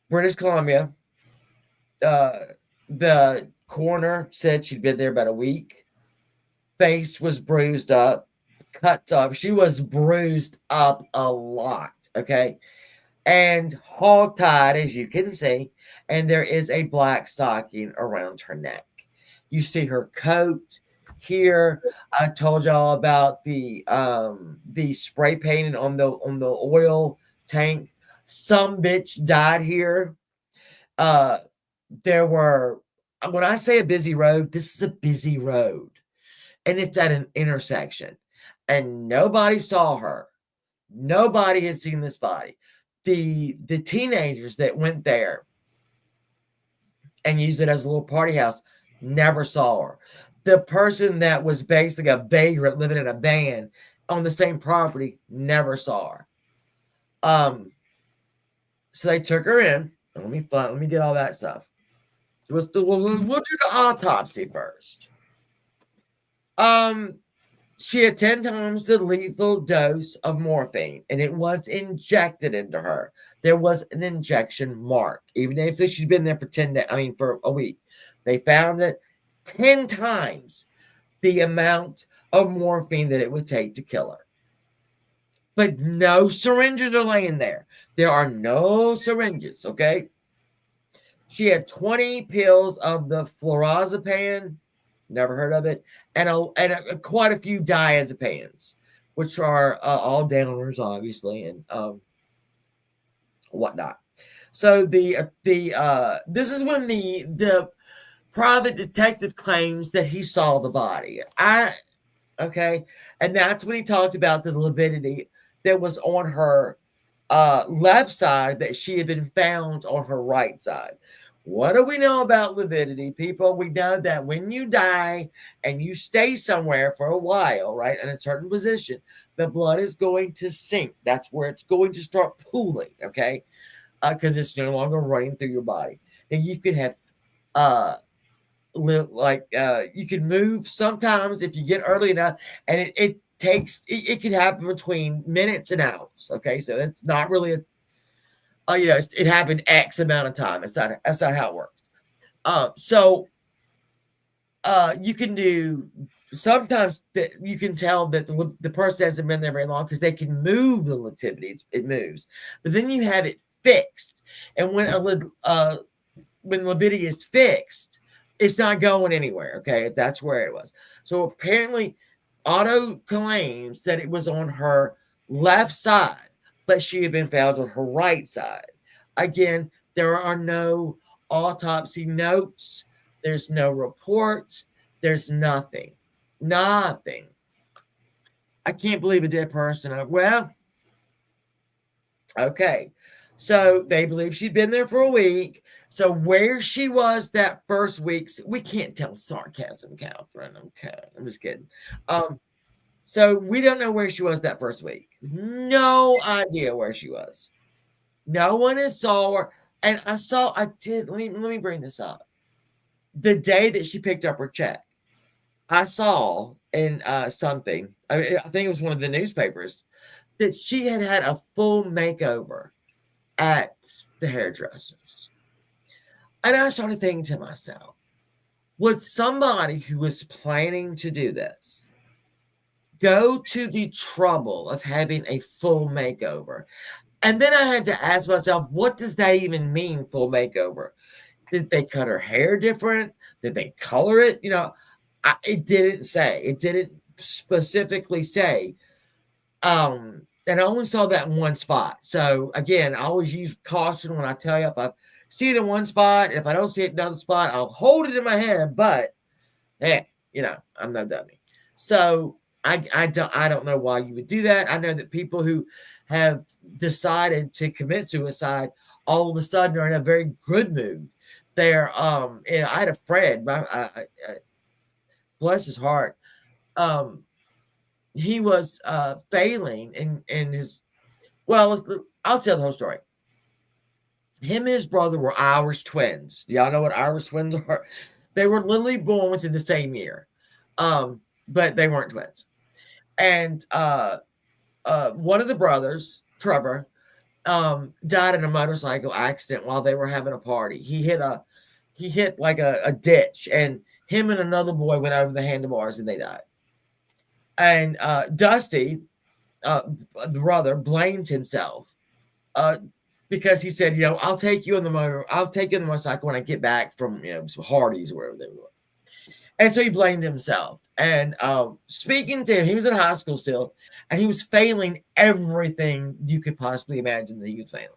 British Columbia. The coroner said she'd been there about a week. Face was bruised up, cuts off. She was bruised up a lot, okay? And hog-tied, as you can see, and there is a black stocking around her neck. You see her coat here. I told y'all about the spray painting on the oil tank. Some bitch died here. There were, when I say a busy road, this is a busy road, and it's at an intersection, and nobody saw her. Nobody had seen this body. The teenagers that went there and used it as a little party house never saw her. The person that was basically a vagrant living in a van on the same property never saw her. So they took her in. Let me get all that stuff. We'll do the autopsy first. She had 10 times the lethal dose of morphine, and it was injected into her. There was an injection mark, even if she'd been there for a week. They found that 10 times the amount of morphine that it would take to kill her. But no syringes are laying there. There are no syringes, okay? She had 20 pills of the flurazepam, never heard of it, and quite a few diazepams, which are all downers, obviously, and whatnot. So this is when the private detective claims that he saw the body. And that's when he talked about the lividity that was on her left side, that she had been found on her right side. What do we know about lividity, people? We know that when you die and you stay somewhere for a while, right, in a certain position, the blood is going to sink. That's where it's going to start pooling, okay, because it's no longer running through your body. And you could have, you can move sometimes if you get early enough, and it can happen between minutes and hours, okay? So it's not really it happened X amount of time. That's not how it works. You can do, sometimes you can tell that the person hasn't been there very long because they can move the lativity. It moves, but then you have it fixed, and when lividity is fixed, it's not going anywhere. Okay, that's where it was. So apparently, Otto claims that it was on her left side, but she had been found on her right side. Again, there are no autopsy notes. There's no reports. There's nothing. Nothing. I can't believe a dead person. Okay. So they believe she'd been there for a week. So where she was that first week, we can't tell sarcasm, Catherine. Okay. I'm just kidding. So we don't know where she was that first week. No idea where she was. No one has saw her. And let me bring this up. The day that she picked up her check, I saw in something, I think it was one of the newspapers, that she had a full makeover at the hairdressers. And I started thinking to myself, would somebody who was planning to do this, go to the trouble of having a full makeover. And then I had to ask myself, what does that even mean, full makeover? Did they cut her hair different? Did they color it? It didn't say. It didn't specifically say. And I only saw that in one spot. So again, I always use caution when I tell you, if I see it in one spot, and if I don't see it in another spot, I'll hold it in my hand. But hey, I'm no dummy. So I don't know why you would do that. I know that people who have decided to commit suicide all of a sudden are in a very good mood. They're and I had a friend, bless his heart, he was failing in his, well, I'll tell the whole story. Him and his brother were Irish twins. Y'all know what Irish twins are? They were literally born within the same year, but they weren't twins. And one of the brothers, Trevor, died in a motorcycle accident while they were having a party. He hit like a ditch, and him and another boy went over the handlebars and they died. And Dusty, the brother, blamed himself because he said, I'll take you on the motorcycle when I get back from some Hardee's or wherever they were. And so he blamed himself. And speaking to him, he was in high school still, and he was failing everything you could possibly imagine that he was failing.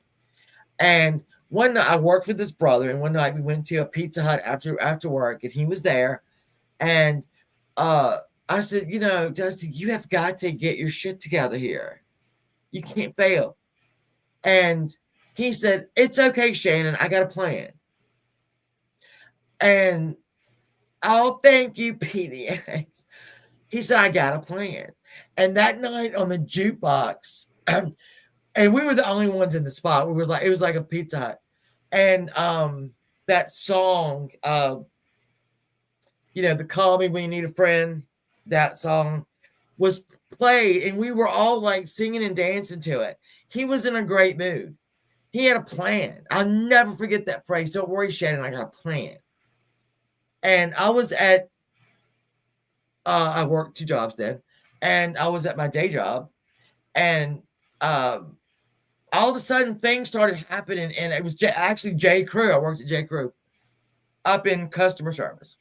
And one night I worked with his brother, and one night we went to a Pizza Hut after work, and he was there. And I said, Dusty, you have got to get your shit together here. You can't fail. And he said, it's okay, Shannon. I got a plan. And oh, thank you, PDX. He said, I got a plan. And that night on the jukebox, and we were the only ones in the spot. It was like a Pizza Hut. And that song, the Call Me When You Need a Friend, that song was played, and we were all like singing and dancing to it. He was in a great mood. He had a plan. I'll never forget that phrase. Don't worry, Shannon, I got a plan. And I was at, I worked 2 jobs then, and I was at my day job, and all of a sudden things started happening, and it was actually J. Crew. I worked at J. Crew up in customer service.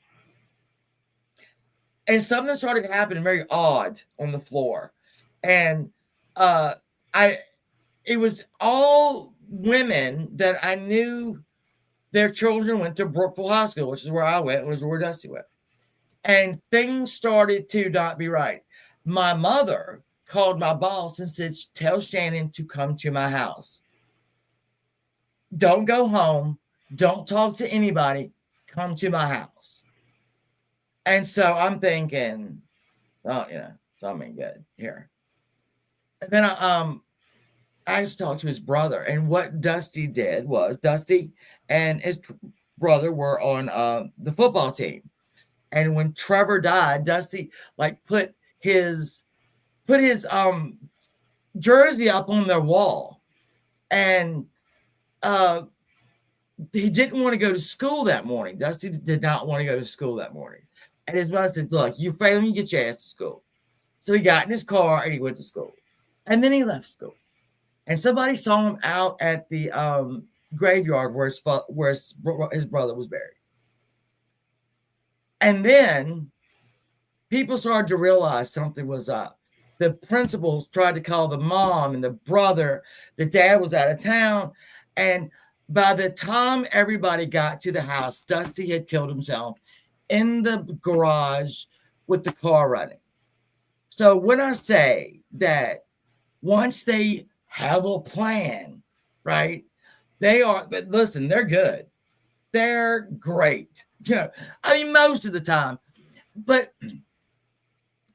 And something started happening very odd on the floor. And it was all women that I knew their children went to Brookville High School, which is where I went, which is where Dusty went. And things started to not be right. My mother called my boss and said, tell Shannon to come to my house. Don't go home. Don't talk to anybody. Come to my house. And so I'm thinking, something good here. And then I just talked to his brother, and what Dusty did was Dusty and his brother were on the football team. And when Trevor died, Dusty put his jersey up on their wall, and he didn't want to go to school that morning. Dusty did not want to go to school that morning. And his mother said, look, you failing, you get your ass to school. So he got in his car and he went to school. And then he left school. And somebody saw him out at the graveyard where his brother was buried. And then people started to realize something was up. The principals tried to call the mom and the brother. The dad was out of town. And by the time everybody got to the house, Dusty had killed himself in the garage with the car running. So when I say that once they have a plan, right, but listen, they're good. They're great. Most of the time. But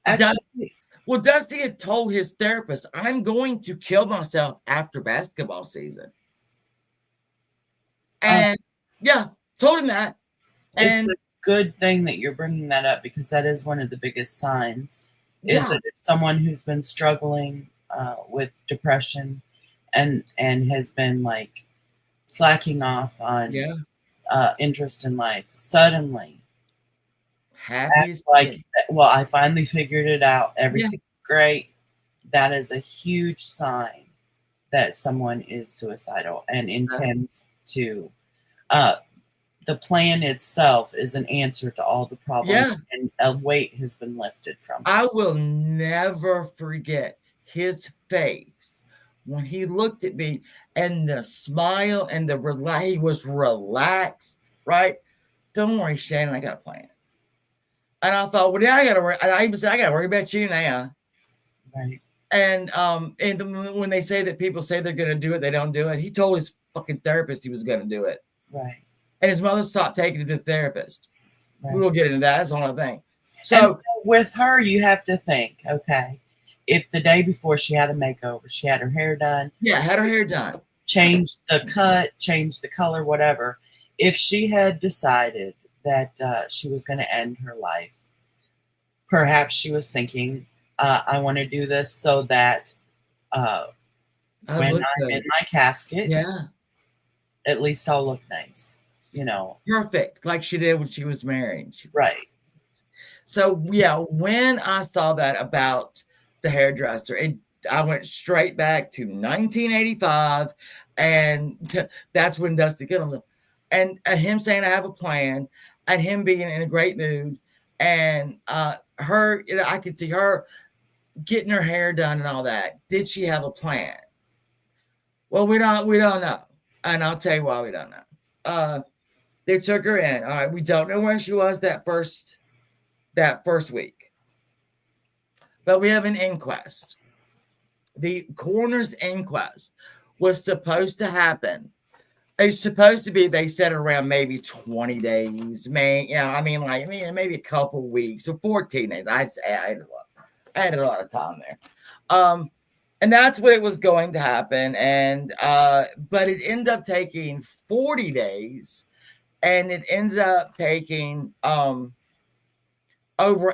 Dusty had told his therapist, I'm going to kill myself after basketball season. And told him that. And it's a good thing that you're bringing that up, because that is one of the biggest signs is that if someone who's been struggling with depression and has been slacking off on interest in life, suddenly happy I finally figured it out. Everything's great. That is a huge sign that someone is suicidal and intends to. The plan itself is an answer to all the problems, and a weight has been lifted from it. I will never forget his face when he looked at me, and the smile and he was relaxed, right? Don't worry, Shannon, I got a plan. And I thought, well, yeah, I even said, I got to worry about you now. Right. And when they say that people say they're going to do it, they don't do it. He told his fucking therapist he was going to do it. Right. And his mother stopped taking it to the therapist. Right. We will get into that. That's another thing. So with her, you have to think, okay, if the day before she had a makeover, she had her hair done. Yeah, had her hair done. Changed the cut, changed the color, whatever. If she had decided that she was going to end her life, perhaps she was thinking, I want to do this so that when I'm in my casket, at least I'll look nice. Perfect, like she did when she was married. Right. So yeah, when I saw that about the hairdresser, I went straight back to 1985, and that's when Dusty killed him. And him saying I have a plan, and him being in a great mood, and her, I could see her getting her hair done and all that. Did she have a plan? Well, we don't know, and I'll tell you why we don't know. They took her in. All right, we don't know where she was that first week, but we have an inquest. The coroner's inquest was supposed to happen. It's supposed to be, they said, around maybe 20 days, maybe a couple weeks, or 14 days. I had a lot of time there. And that's what it was going to happen. And but it ended up taking 40 days. And it ends up taking over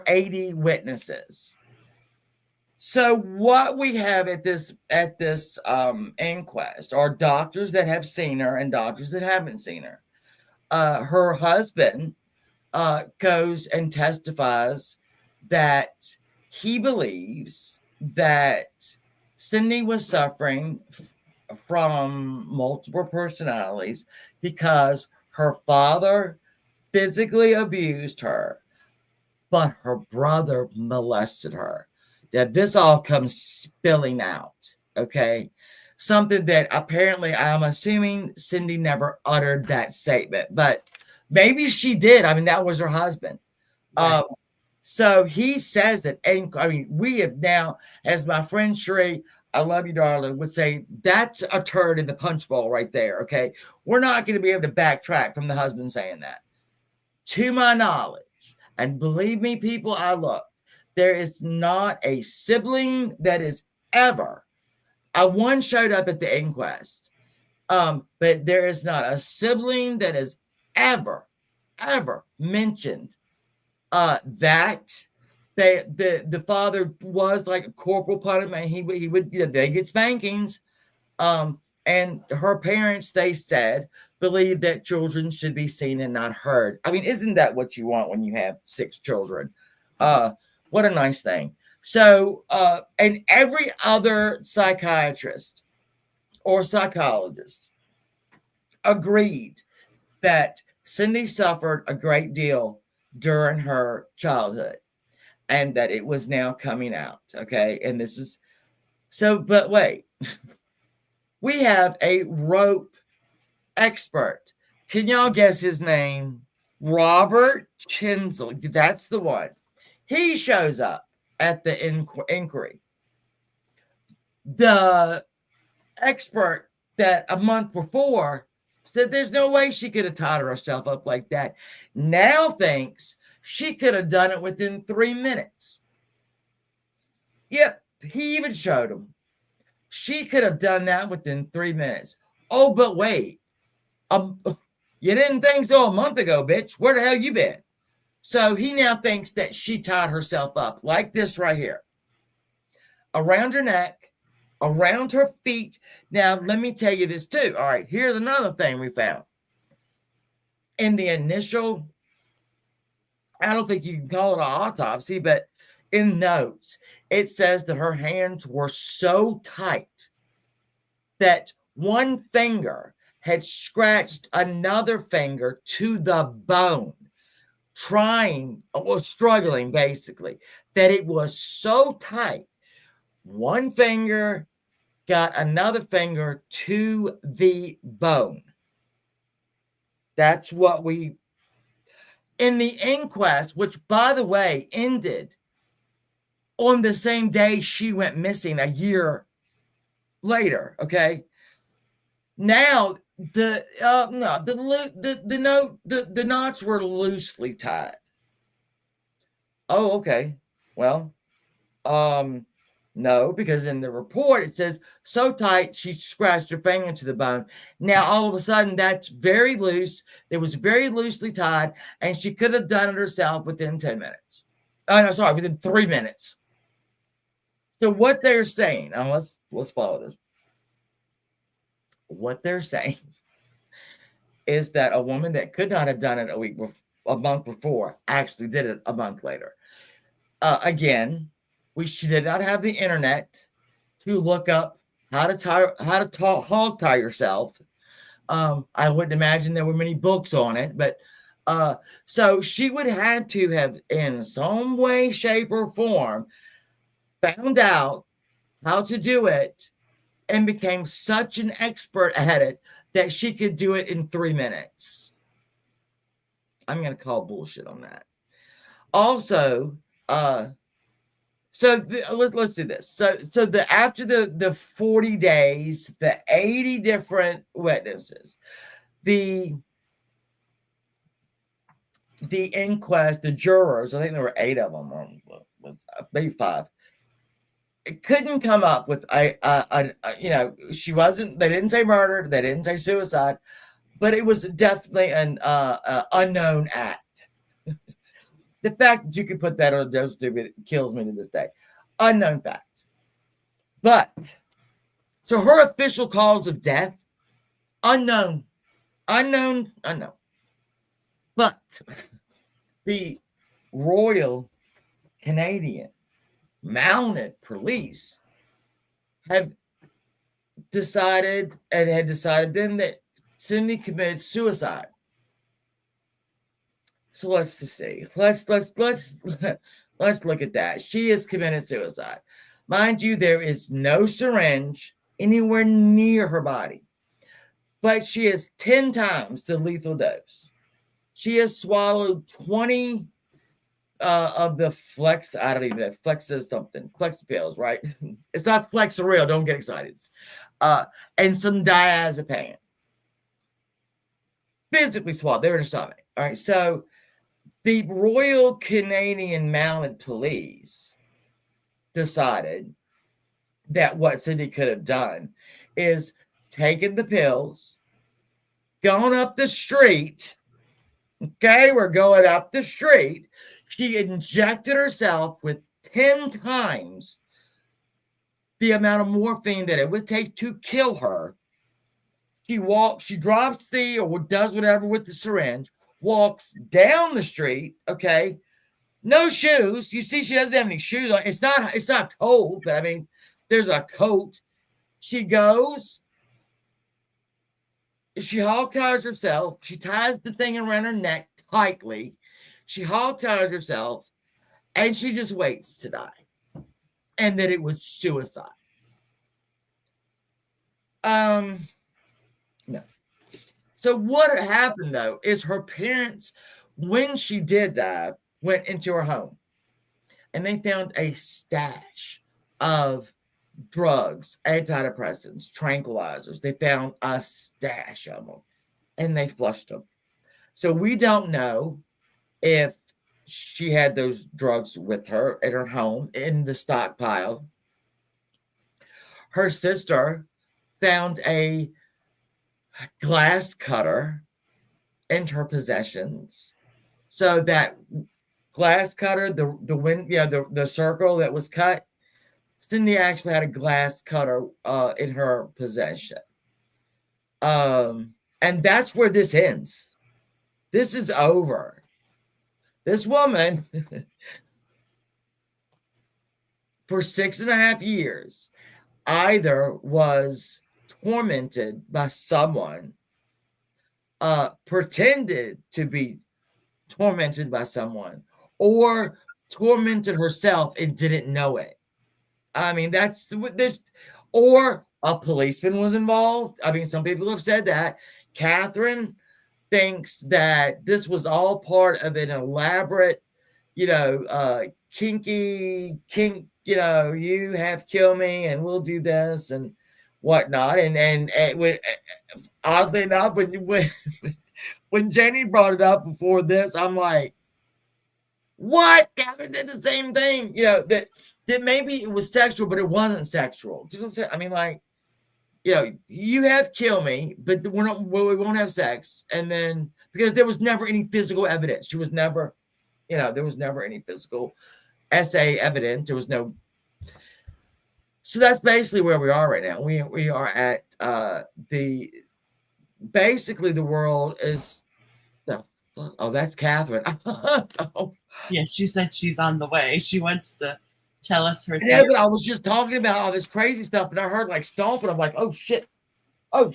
80 witnesses. So what we have at this inquest are doctors that have seen her and doctors that haven't seen her. Her husband goes and testifies that he believes that Cindy was suffering from multiple personalities because her father physically abused her, but her brother molested her. That this all comes spilling out, okay? Something that apparently, I'm assuming Cindy never uttered that statement, but maybe she did. I mean, that was her husband. Right. So he says that, and I mean, we have now, as my friend Sheree, I love you, darling, would say, that's a turd in the punch bowl right there, okay? We're not going to be able to backtrack from the husband saying that. To my knowledge, and believe me, people, I looked, there is not a sibling that is ever, one showed up at the inquest, but there is not a sibling that is ever mentioned that the father was like a corporal punishment. He would they get spankings. And her parents, they said, believe that children should be seen and not heard. I mean, isn't that what you want when you have 6 children? What a nice thing. So, and every other psychiatrist or psychologist agreed that Cindy suffered a great deal during her childhood and that it was now coming out. Okay. And this is so, but wait, we have a rope expert. Can y'all guess his name? Robert Chinsel. That's the one. He shows up at the inquiry. The expert that a month before said there's no way she could have tied herself up like that, now thinks she could have done it within 3 minutes. Yep, he even showed him. She could have done that within 3 minutes. Oh, but wait. You didn't think so a month ago, bitch. Where the hell you been? So he now thinks that she tied herself up like this right here. Around her neck, around her feet. Now, let me tell you this too. All right, here's another thing we found. In the initial, I don't think you can call it an autopsy, but in notes, it says that her hands were so tight that one finger had scratched another finger to the bone, trying or struggling basically, that it was so tight. One finger got another finger to the bone. That's what we, in the inquest, which by the way ended on the same day she went missing a year later. Okay. Now the no the knots were loosely tied. Oh, okay. Well, no, because in the report it says so tight she scratched her finger to the bone. Now all of a sudden that's very loose. It was very loosely tied, and she could have done it herself within 10 minutes. Oh no, sorry, within 3 minutes. So what they're saying, and let's follow this. What they're saying is that a woman that could not have done it a month before actually did it a month later. Again, she did not have the internet to look up how to hog tie yourself. I wouldn't imagine there were many books on it, but so she would have to have, in some way, shape, or form, found out how to do it and became such an expert at it that she could do it in 3 minutes. I'm going to call bullshit on that. Also, let's do this. So after the 40 days, the 80 different witnesses, the inquest, the jurors, I think there were 8 of them, or maybe 5. It couldn't come up with she wasn't. They didn't say murder. They didn't say suicide, but it was definitely an unknown act. The fact that you could put that on a dose ticket kills me to this day. Unknown fact. But so her official cause of death, unknown. But the Royal Canadian Mounted Police had decided then that Cindy committed suicide. So let's just see. Let's look at that. She has committed suicide. Mind you, there is no syringe anywhere near her body, but she has 10 times the lethal dose. She has swallowed 20 of the Flex. I don't even know. Flex is something. Flex pills, right? It's not Flex real. Don't get excited. And some diazepam. Physically swallowed. They're in her stomach. All right. So the Royal Canadian Mounted Police decided that what Cindy could have done is taken the pills, gone up the street. Okay, we're going up the street. She injected herself with 10 times the amount of morphine that it would take to kill her. She drops or does whatever with the syringe, walks down the street, okay? No shoes. You see, she doesn't have any shoes on. It's not cold, but I mean, there's a coat. She goes, she hog ties herself. She ties the thing around her neck tightly. She hog ties herself, and she just waits to die. And that it was suicide. No. So what happened, though, is her parents, when she did die, went into her home. And they found a stash of drugs, antidepressants, tranquilizers. They found a stash of them. And they flushed them. So we don't know if she had those drugs with her at her home in the stockpile. Her sister found a glass cutter in her possessions. So that glass cutter, the circle that was cut, Cindy actually had a glass cutter in her possession. And that's where this ends. This is over. This woman for 6.5 years either was tormented by someone, pretended to be tormented by someone, or tormented herself and didn't know it. I mean, that's what this, or a policeman was involved. I mean, some people have said that. Catherine thinks that this was all part of an elaborate, kinky, you have kill me and we'll do this and whatnot. And oddly enough, when Jenny brought it up before this, I'm like, what? Catherine did the same thing. That maybe it was sexual, but it wasn't sexual. Do you know what I'm saying? I mean, like, you have kill me, but we won't have sex. And then, because there was never any physical evidence. She was never, there was never any physical essay evidence. There was no. So that's basically where we are right now. We are at basically the world is. Oh, that's Catherine. Oh. Yeah, she said she's on the way. She wants to tell us her. Yeah, but I was just talking about all this crazy stuff, and I heard like stomping. I'm like, oh shit, come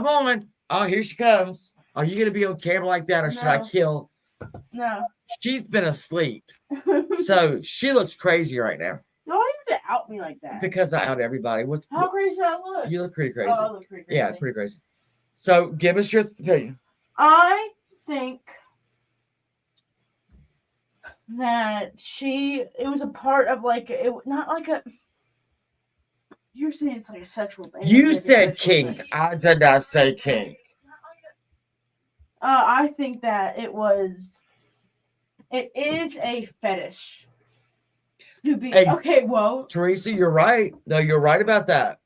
on! Oh, here she comes. Are you gonna be on camera like that, or should I kill? No. She's been asleep, so she looks crazy right now. Why do you have to out me like that? Because I out everybody. How crazy do I look? You look pretty crazy. Oh, I look pretty crazy. Yeah, pretty crazy. So, give us your opinion. I think that it was a part of like it, not like a. You're saying it's like a sexual thing. You said kink. I did not say kink. I think that it is a fetish. To be okay, whoa. Teresa, you're right. No, you're right about that.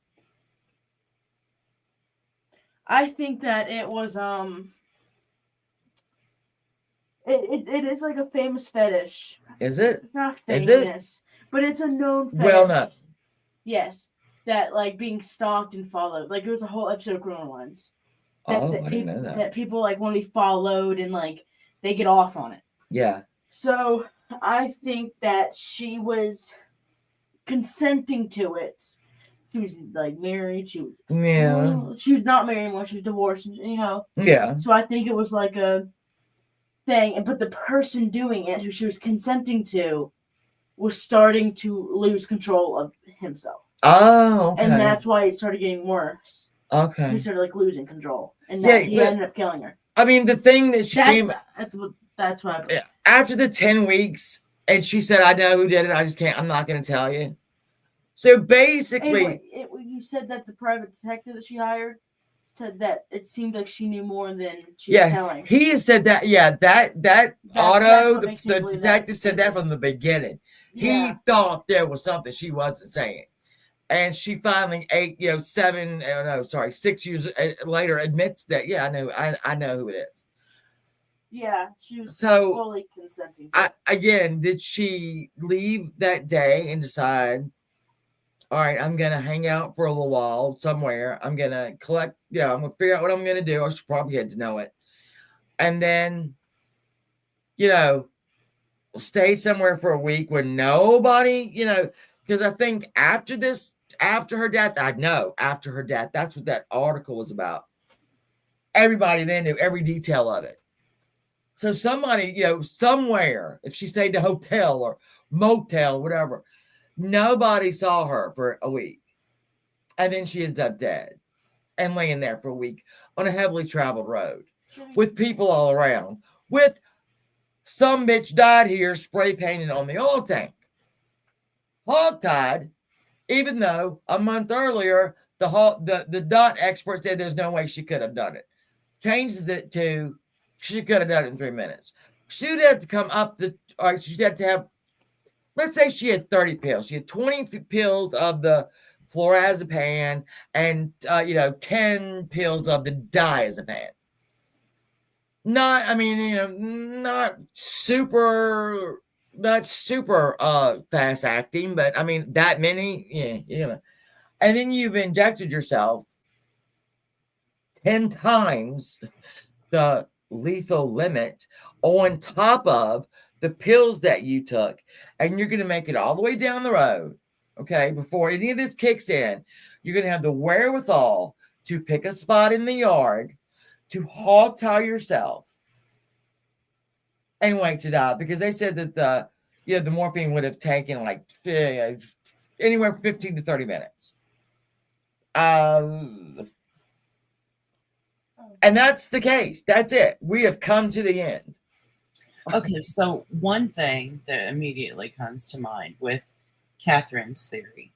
I think that it was it is like a famous fetish. Is it? It's not famous, but it's a known fetish. Well known. Yes. That like being stalked and followed. Like there was a whole episode of Criminal Minds. I didn't know that. That people like want to be followed and like they get off on it. Yeah. So I think that she was consenting to it. She was like married. She was She was not married anymore. She was divorced. Yeah. So I think it was like a thing, but the person doing it, who she was consenting to, was starting to lose control of himself. Oh, okay. And that's why it started getting worse. Okay. He started like losing control, and he ended up killing her. I mean, the thing that she came. That's what. After the 10 weeks, and she said, "I know who did it. I just can't. I'm not going to tell you." So basically, you said that the private detective that she hired said that it seemed like she knew more than she was telling. He has said that. Yeah, that Otto, the detective, said that from the beginning. Yeah. He thought there was something she wasn't saying. And she finally 6 years later admits that, yeah, I know who it is. Yeah, she was fully consenting. Again, did she leave that day and decide, all right, I'm going to hang out for a little while somewhere. I'm going to collect, I'm going to figure out what I'm going to do. I should probably had to know it. And then, stay somewhere for a week where nobody, because I think after her death, that's what that article was about. Everybody then knew every detail of it. So somebody, somewhere, if she stayed at a hotel or motel or whatever, nobody saw her for a week. And then she ends up dead and laying there for a week on a heavily traveled road with people all around, with some bitch died here spray painted on the oil tank. Hogtied, even though a month earlier, the DOT expert said there's no way she could have done it. Changes it to she could have done it in 3 minutes. She'd have to come up she'd have to have, let's say she had 30 pills. She had 20 pills of the fluorazepam and 10 pills of the diazepam. Not super fast acting, but I mean that many, and then you've injected yourself 10 times the lethal limit on top of the pills that you took, and you're going to make it all the way down the road, okay, before any of this kicks in, you're going to have the wherewithal to pick a spot in the yard, to hog tie yourself, and wait to die. Because they said that the morphine would have taken like anywhere from 15 to 30 minutes. And that's the case. That's it. We have come to the end. Okay, so one thing that immediately comes to mind with Catherine's theory.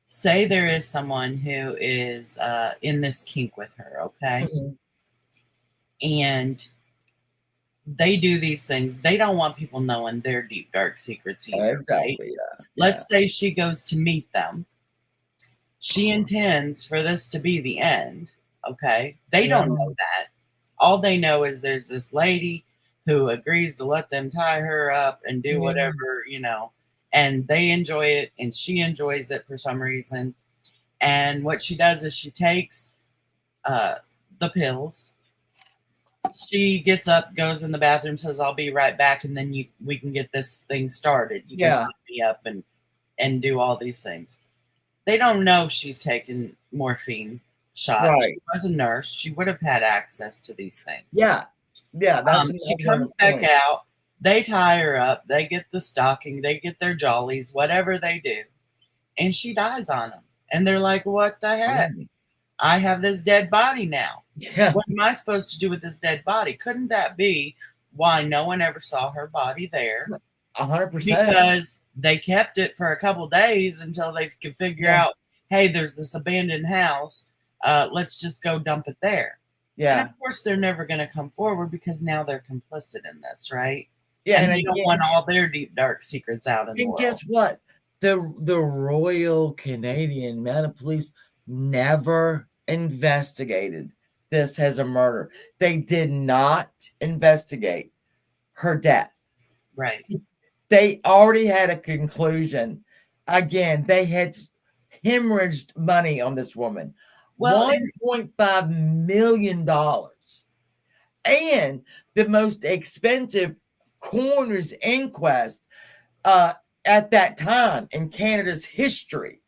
Say there is someone who is in this kink with her, okay? Mhm. And they do these things. They don't want people knowing their deep, dark secrets either, Exactly. right? Yeah. Let's say she goes to meet them. She intends for this to be the end, okay? They don't know that. All they know is there's this lady who agrees to let them tie her up and do whatever, and they enjoy it, and she enjoys it for some reason. And what she does is she takes the pills. She gets up, goes in the bathroom, says, "I'll be right back," and then we can get this thing started. You can tie me up and do all these things. They don't know she's taken morphine shots. Right. She was a nurse. She would have had access to these things. Yeah. That's she comes back out. They tie her up. They get the stocking. They get their jollies, whatever they do, and she dies on them. And they're like, "What the heck? I have this dead body now. Yeah. What am I supposed to do with this dead body?" Couldn't that be why no one ever saw her body there? 100%. Because they kept it for a couple days until they could figure out, hey, there's this abandoned house. Let's just go dump it there. Yeah. And of course, they're never going to come forward because now they're complicit in this, right? Yeah. And they don't want all their deep, dark secrets out in the world. And guess what? The Royal Canadian Mounted Police never investigated this as a murder. They did not investigate her death. Right. They already had a conclusion. Again, they had hemorrhaged money on this woman. Well, $1.5 million. And the most expensive coroner's inquest at that time in Canada's history.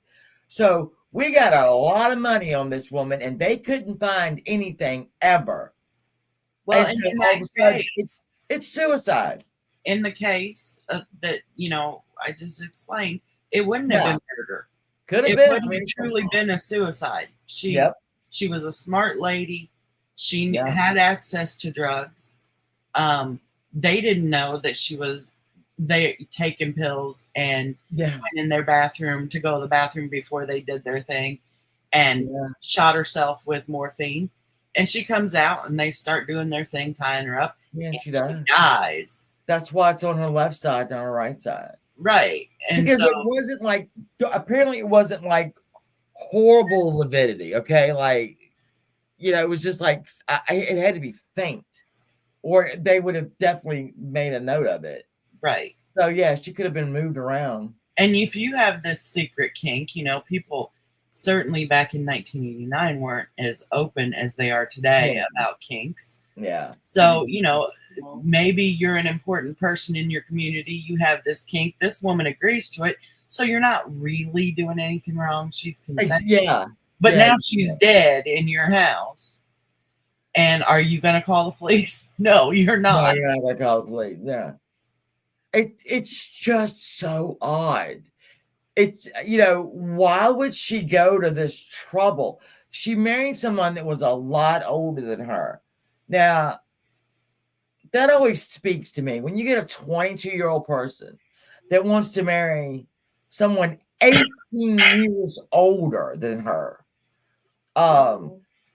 So we got a lot of money on this woman, and they couldn't find anything ever. Well, and so in all of a sudden, it's suicide. In the case that I just explained, it wouldn't have been murder. Could have it been. Wouldn't have truly been a suicide. She was a smart lady. She had access to drugs. They didn't know that she was taking pills and went in their bathroom to go to the bathroom before they did their thing and shot herself with morphine. And she comes out and they start doing their thing, tying her up. Yeah, she dies. That's why it's on her left side, not her right side. Right. And because it wasn't apparently it wasn't like horrible lividity. Okay. Like, it was just like, it had to be faint or they would have definitely made a note of it. Right. So yeah, she could have been moved around. And if you have this secret kink, people certainly back in 1989 weren't as open as they are today about kinks. Yeah. So, maybe you're an important person in your community. You have this kink. This woman agrees to it. So you're not really doing anything wrong. She's consenting. Yeah. But now she's dead in your house. And are you going to call the police? No, you're not. No, you're not going to call the police. Yeah. It's just so odd. It's, why would she go to this trouble? She married someone that was a lot older than her. Now, that always speaks to me. When you get a 22-year-old person that wants to marry someone 18 years older than her,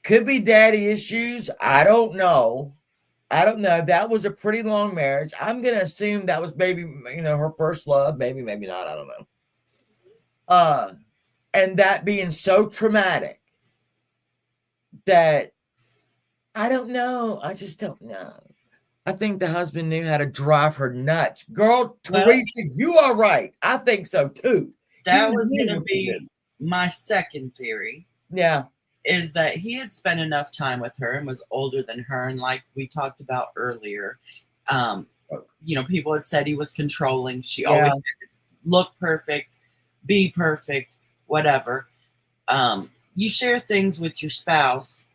could be daddy issues. I don't know. That was a pretty long marriage. I'm going to assume that was maybe, her first love. Maybe not. I don't know. And that being so traumatic that I don't know. I just don't know. I think the husband knew how to drive her nuts. Girl, Teresa, you are right. I think so too. That was going to be my second theory. Yeah. Is that he had spent enough time with her and was older than her. And like we talked about earlier, people had said he was controlling. She Yeah. always had to look perfect, be perfect, whatever. You share things with your spouse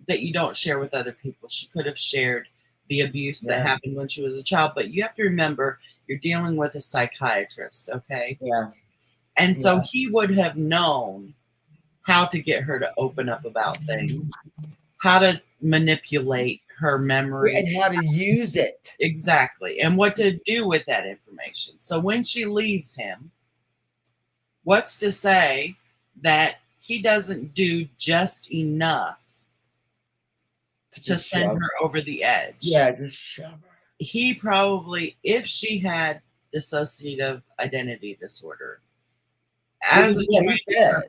that you don't share with other people. She could have shared the abuse that Yeah. happened when she was a child, but you have to remember you're dealing with a psychiatrist, okay? Yeah. And so Yeah. he would have known how to get her to open up about things, how to manipulate her memory. And how to use it. Exactly. And what to do with that information. So when she leaves him, what's to say that he doesn't do just enough to Just send shove her over the edge? Yeah, just shove her. He probably, if she had dissociative identity disorder, as a trained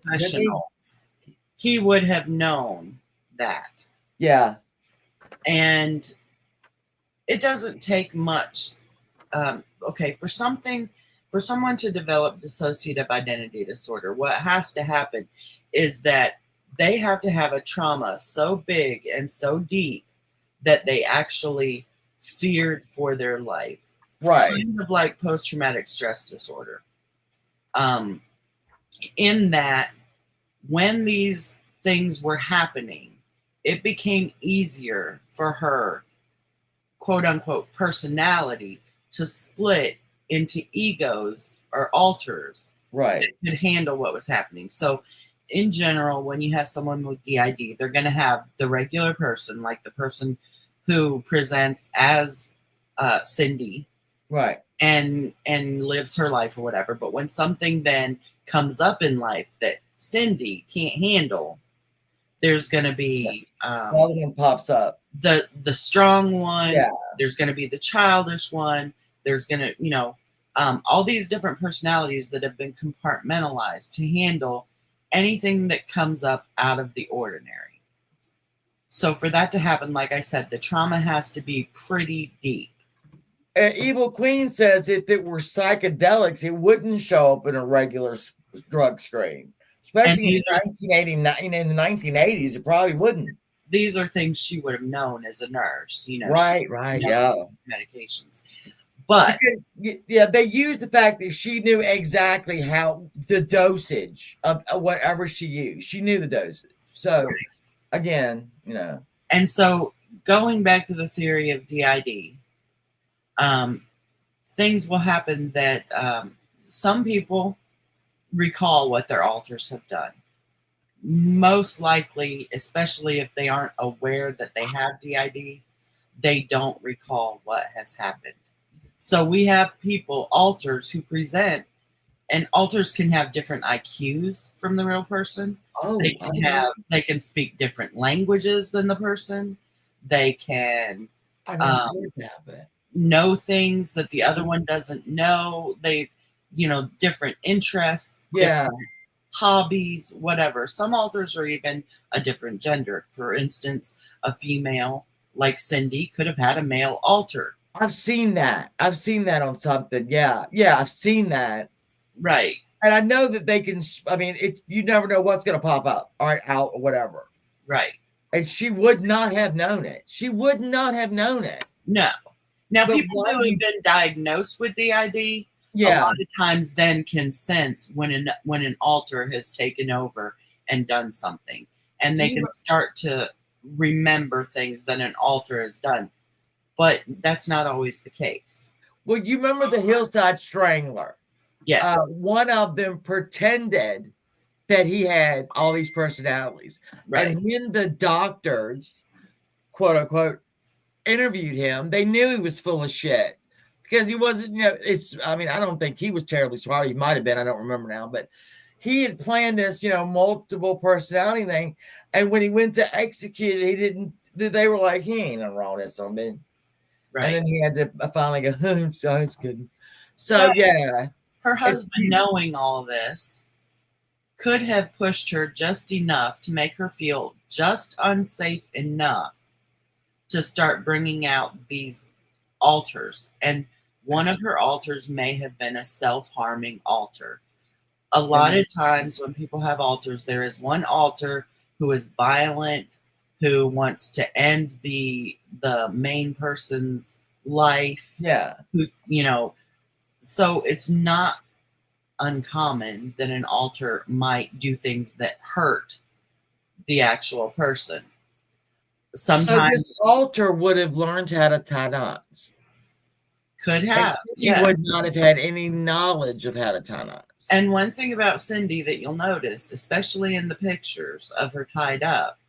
professional, he would have known that. Yeah. And it doesn't take much. Okay, for someone to develop dissociative identity disorder, what has to happen is that they have to have a trauma so big and so deep that they actually feared for their life. Right. Kind of like post-traumatic stress disorder. In that, when these things were happening, it became easier for her, quote unquote, personality to split into egos or alters Right. that could handle what was happening. So in general, when you have someone with DID, they're going to have the regular person, like the person who presents as Cindy, Right. and lives her life or whatever. But when something then comes up in life that Cindy can't handle, there's going to be Another one pops up. The strong one. Yeah. There's going to be the childish one. There's going to, all these different personalities that have been compartmentalized to handle anything that comes up out of the ordinary. So for that to happen, like I said, the trauma has to be pretty deep. Evil Queen says if it were psychedelics, it wouldn't show up in a regular drug screen. Especially in 1989, in the 1980s, it probably wouldn't. These are things she would have known as a nurse, Right, yeah. Medications. But because, they used the fact that she knew exactly how the dosage of whatever she used. She knew the dosage. So, again, And so going back to the theory of DID, things will happen that some people recall what their alters have done. Most likely, especially if they aren't aware that they have DID, they don't recall what has happened. So we have people, alters, who present, and alters can have different IQs from the real person. Oh, they can speak different languages than the person. They can know things that the other one doesn't know. They, different interests, different hobbies, whatever. Some alters are even a different gender. For instance, a female like Cindy could have had a male alter. I've seen that on something. Yeah, I've seen that. Right. And I know that they can, you never know what's going to pop up or out or whatever. Right. And she would not have known it. She would not have known it. No. Now, people who have been diagnosed with DID, a lot of times then can sense when an alter has taken over and done something. And they can start to remember things that an alter has done. But that's not always the case. Well, you remember the Hillside Strangler? Yes. One of them pretended that he had all these personalities. Right. And when the doctors, quote unquote, interviewed him, they knew he was full of shit because he wasn't, I don't think he was terribly smart. He might have been, I don't remember now, but he had planned this, multiple personality thing. And when he went to execute it, they were like, he ain't nothing wrong with something. Right. And then he had to finally go, I'm sorry, it's good. So, yeah. Her husband, knowing all this, could have pushed her just enough to make her feel just unsafe enough to start bringing out these alters. And one of her alters may have been a self-harming alter. A lot of times when people have alters, there is one alter who is violent, who wants to end the main person's life. Yeah. Who, so it's not uncommon that an alter might do things that hurt the actual person. So Sometimes this alter would have learned how to tie knots. could have. He would not have had any knowledge of how to tie knots. And one thing about Cindy that you'll notice, especially in the pictures of her tied up,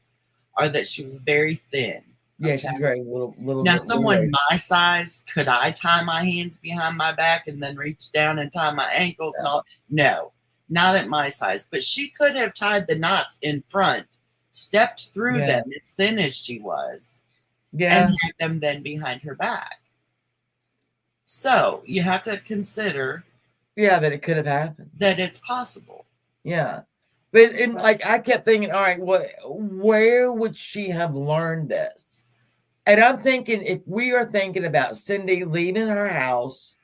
are that she was very thin. Yeah, she's very little. Now, someone my size, could I tie my hands behind my back and then reach down and tie my ankles and all? No, not at my size. But she could have tied the knots in front, stepped through them as thin as she was, and had them then behind her back. So you have to consider, that it could have happened. That it's possible. Yeah, but I kept thinking, all right, where would she have learned this? And I'm thinking, if we are thinking about Cindy leaving her house,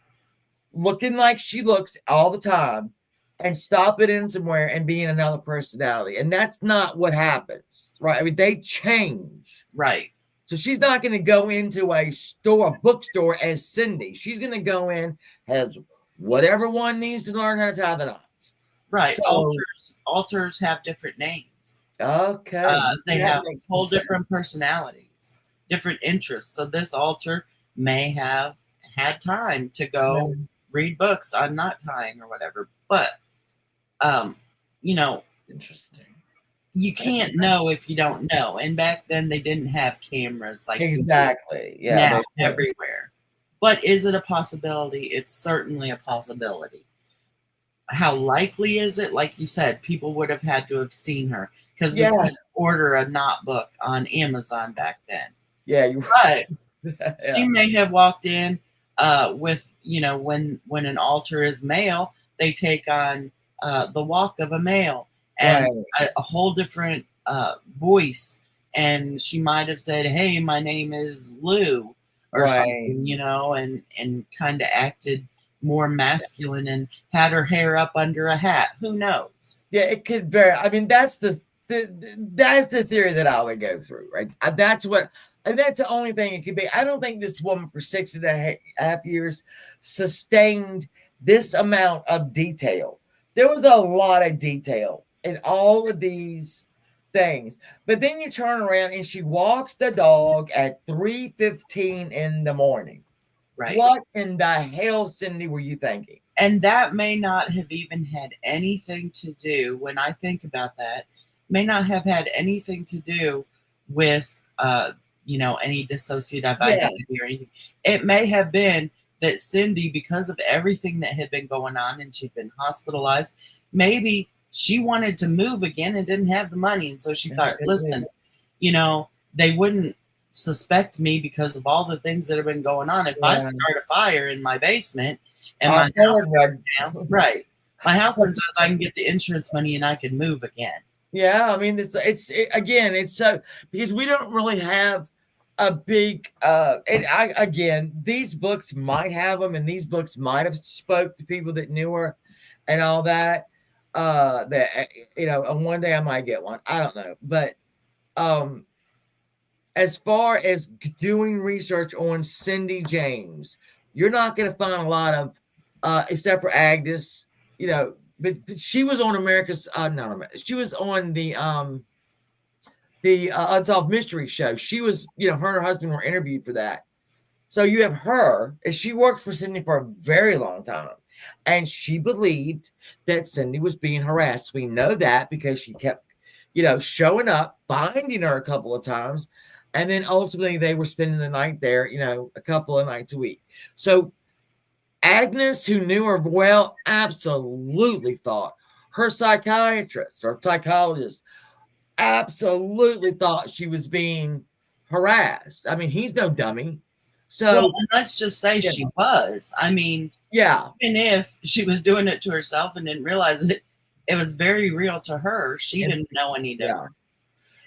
looking like she looks all the time, and stopping in somewhere and being another personality, and that's not what happens, right? I mean, they change, right? So she's not going to go into a bookstore as Cindy. She's going to go in as whatever one needs to learn how to tie the knots. Right. So, alters have different names. Okay. They have whole different personalities, different interests. So this alter may have had time to go read books on knot tying or whatever. But, interesting. You can't know if you don't know. And back then they didn't have cameras like exactly. Now everywhere. But is it a possibility? It's certainly a possibility. How likely is it? Like you said, people would have had to have seen her, because we couldn't order a knot book on Amazon back then. Yeah, you're right. She may have walked in with, when an alter is male, they take on the walk of a male. And a whole different voice, and she might have said, "Hey, my name is Lou," or something, and kind of acted more masculine and had her hair up under a hat. Who knows? Yeah, it could vary. I mean, that's the theory that I would go through, right? That's the only thing it could be. I don't think this woman for 6.5 years sustained this amount of detail. There was a lot of detail in all of these things. But then you turn around and she walks the dog at 3:15 in the morning. Right. What in the hell, Cindy, were you thinking? And that may not have even had anything to do, when I think about that, may not have had anything to do with, any dissociative identity or anything. It may have been that Cindy, because of everything that had been going on and she'd been hospitalized, maybe she wanted to move again and didn't have the money. And so she thought, listen, they wouldn't suspect me because of all the things that have been going on. If I start a fire in my basement and my house burns down, my house burns down, I can get the insurance money and I can move again. Yeah, I mean, it's so, because we don't really have a big, these books might have them, and these books might have spoke to people that knew her and all that. And one day I might get one. I don't know. But as far as doing research on Cindy James, you're not going to find a lot of, except for Agnes, but she was on America's, she was on the Unsolved Mystery show. She was, her and her husband were interviewed for that. So you have her, and she worked for Cindy for a very long time. And she believed that Cindy was being harassed. We know that because she kept, showing up, finding her a couple of times. And then ultimately they were spending the night there, a couple of nights a week. So Agnes, who knew her well, absolutely thought, her psychiatrist or psychologist absolutely thought she was being harassed. I mean, he's no dummy. So let's just say she was. I mean, even if she was doing it to herself and didn't realize it, it was very real to her. She didn't know any different.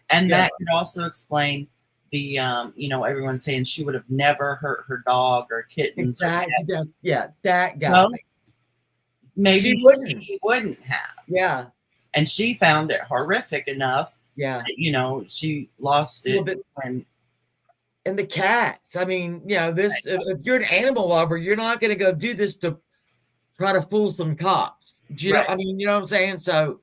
And that could also explain the, everyone saying she would have never hurt her dog or kittens. Exactly. That got me. Maybe she wouldn't have. Yeah. And she found it horrific enough. Yeah. That, she lost it when and the cats. I mean, this if you're an animal lover, you're not going to go do this to try to fool some cops. Do you know? I mean, you know what I'm saying? So,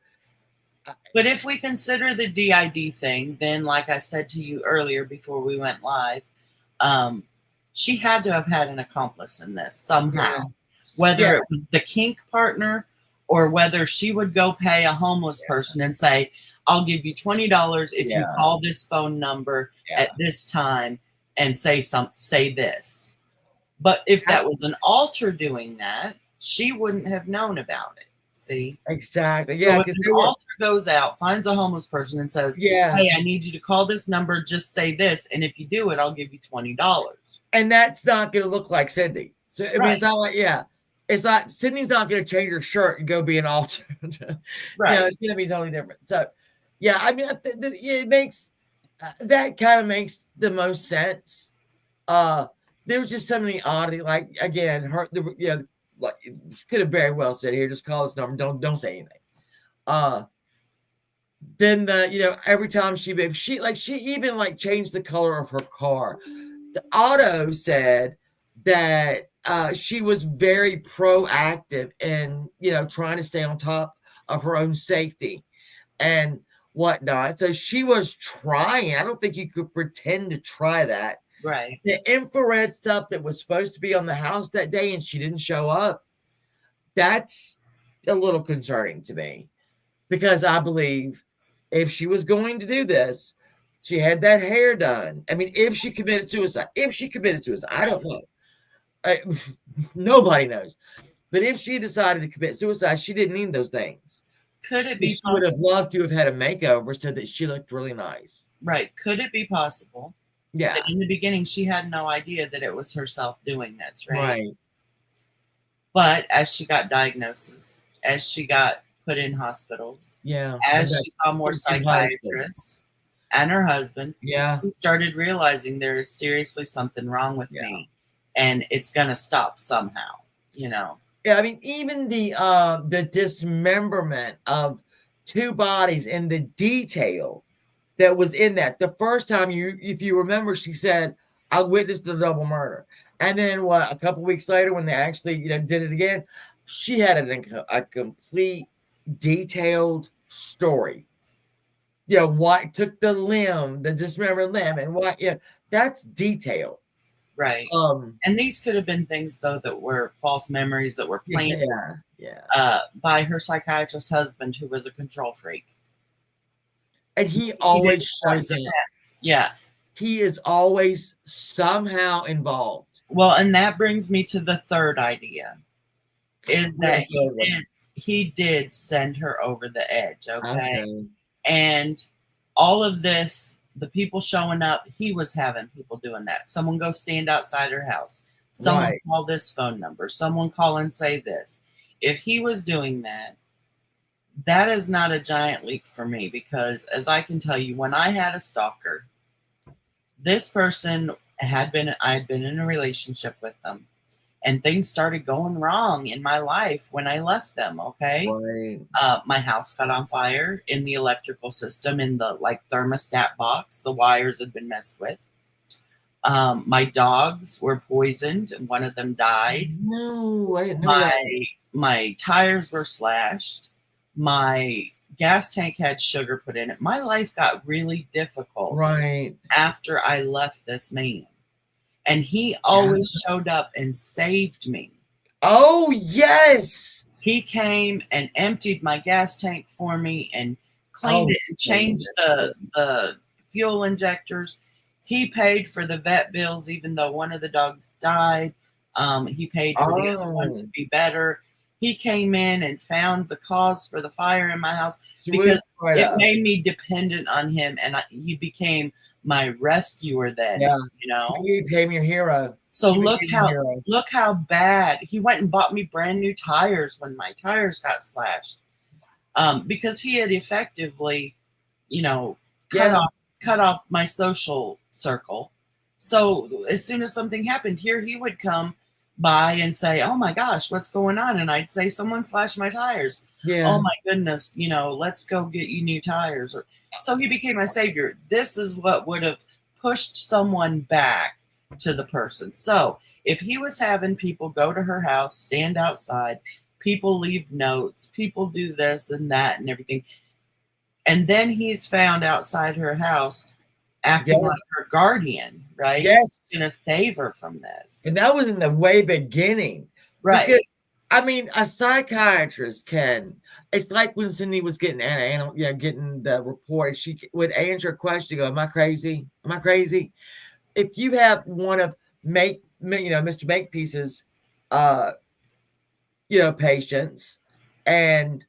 but if we consider the DID thing, then like I said to you earlier before we went live, she had to have had an accomplice in this somehow, whether it was the kink partner or whether she would go pay a homeless person and say, I'll give you $20 if you call this phone number at this time and say this. But if that was an alter doing that, she wouldn't have known about it. See? Exactly. Yeah. So if an alter goes out, finds a homeless person and says, hey, I need you to call this number, just say this. And if you do it, I'll give you $20. And that's not going to look like Cindy. So, I mean, it's not like, it's not, Sydney's not going to change her shirt and go be an alter. Right. It's going to be totally different. So, I mean, it makes, that kind of makes the most sense. There was just so many oddity, like, again, like, could have very well said, here, just call this number. Don't say anything. Then every time she even like changed the color of her car. The Otto said that she was very proactive in trying to stay on top of her own safety and whatnot. So she was trying. I don't think you could pretend to try that. Right. The infrared stuff that was supposed to be on the house that day and she didn't show up, that's a little concerning to me, because I believe if she was going to do this, she had that hair done. I mean, if she committed suicide, I don't know. Nobody knows. But if she decided to commit suicide, she didn't need those things. Could it be She would have loved to have had a makeover so that she looked really nice. Right. Could it be possible? Yeah. In the beginning, she had no idea that it was herself doing this, right? Right. But as she got diagnoses, as she got put in hospitals, as she saw more psychiatrists and her husband, she started realizing there is seriously something wrong with me, and it's gonna stop somehow, Yeah, I mean, even the dismemberment of two bodies and the detail that was in that. The first time, if you remember, she said, I witnessed a double murder. And then a couple weeks later, when they actually did it again, she had a complete detailed story. What took the dismembered limb, and what that's detailed. Right. And these could have been things though that were false memories that were planted by her psychiatrist husband, who was a control freak. And he always shows up. Yeah. He is always somehow involved. Well, and that brings me to the third idea, is that he did send her over the edge, okay? And all of this, the people showing up, he was having people doing that. Someone go stand outside her house. Someone call this phone number. Someone call and say this. If he was doing that, that is not a giant leap for me, because as I can tell you, when I had a stalker, this person I had been in a relationship with them, and things started going wrong in my life when I left them. Okay. Right. My house caught on fire in the electrical system, in the thermostat box. The wires had been messed with. My dogs were poisoned, and one of them died. No, I didn't know that. My tires were slashed. My gas tank had sugar put in it. My life got really difficult after I left this man. And he always showed up and saved me. Oh, yes. He came and emptied my gas tank for me and cleaned it and changed the fuel injectors. He paid for the vet bills, even though one of the dogs died. He paid for the other one to be better. He came in and found the cause for the fire in my house, because it made me dependent on him, and he became my rescuer then. He became your hero. So look how bad he went and bought me brand new tires when my tires got slashed, because he had effectively cut off my social circle. So as soon as something happened here, he would come by and say, oh my gosh, what's going on? And I'd say, someone slashed my tires. Oh my goodness, let's go get you new tires. So he became my savior. This is what would have pushed someone back to the person. So if he was having people go to her house, stand outside, people leave notes, people do this and that and everything, and then he's found outside her house acting like her guardian, right? Yes. He's going to save her from this. And that was in the way beginning. Right. Because, I mean, a psychiatrist can. It's like when Cindy was getting getting the report. She would answer a question. Go, am I crazy? Am I crazy? If you have one of Mr. Makepeace's, patients, and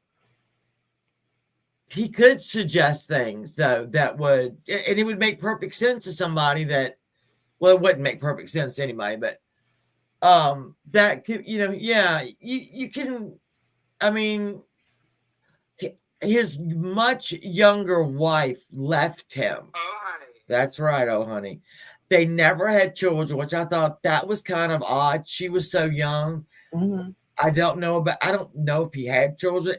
he could suggest things though that would, and it would make perfect sense to somebody that, well, it wouldn't make perfect sense to anybody, but that could, you can, I mean, his much younger wife left him. Oh, honey. That's right. Oh, honey. They never had children, which I thought that was kind of odd. She was so young. Mm-hmm. I don't know if he had children.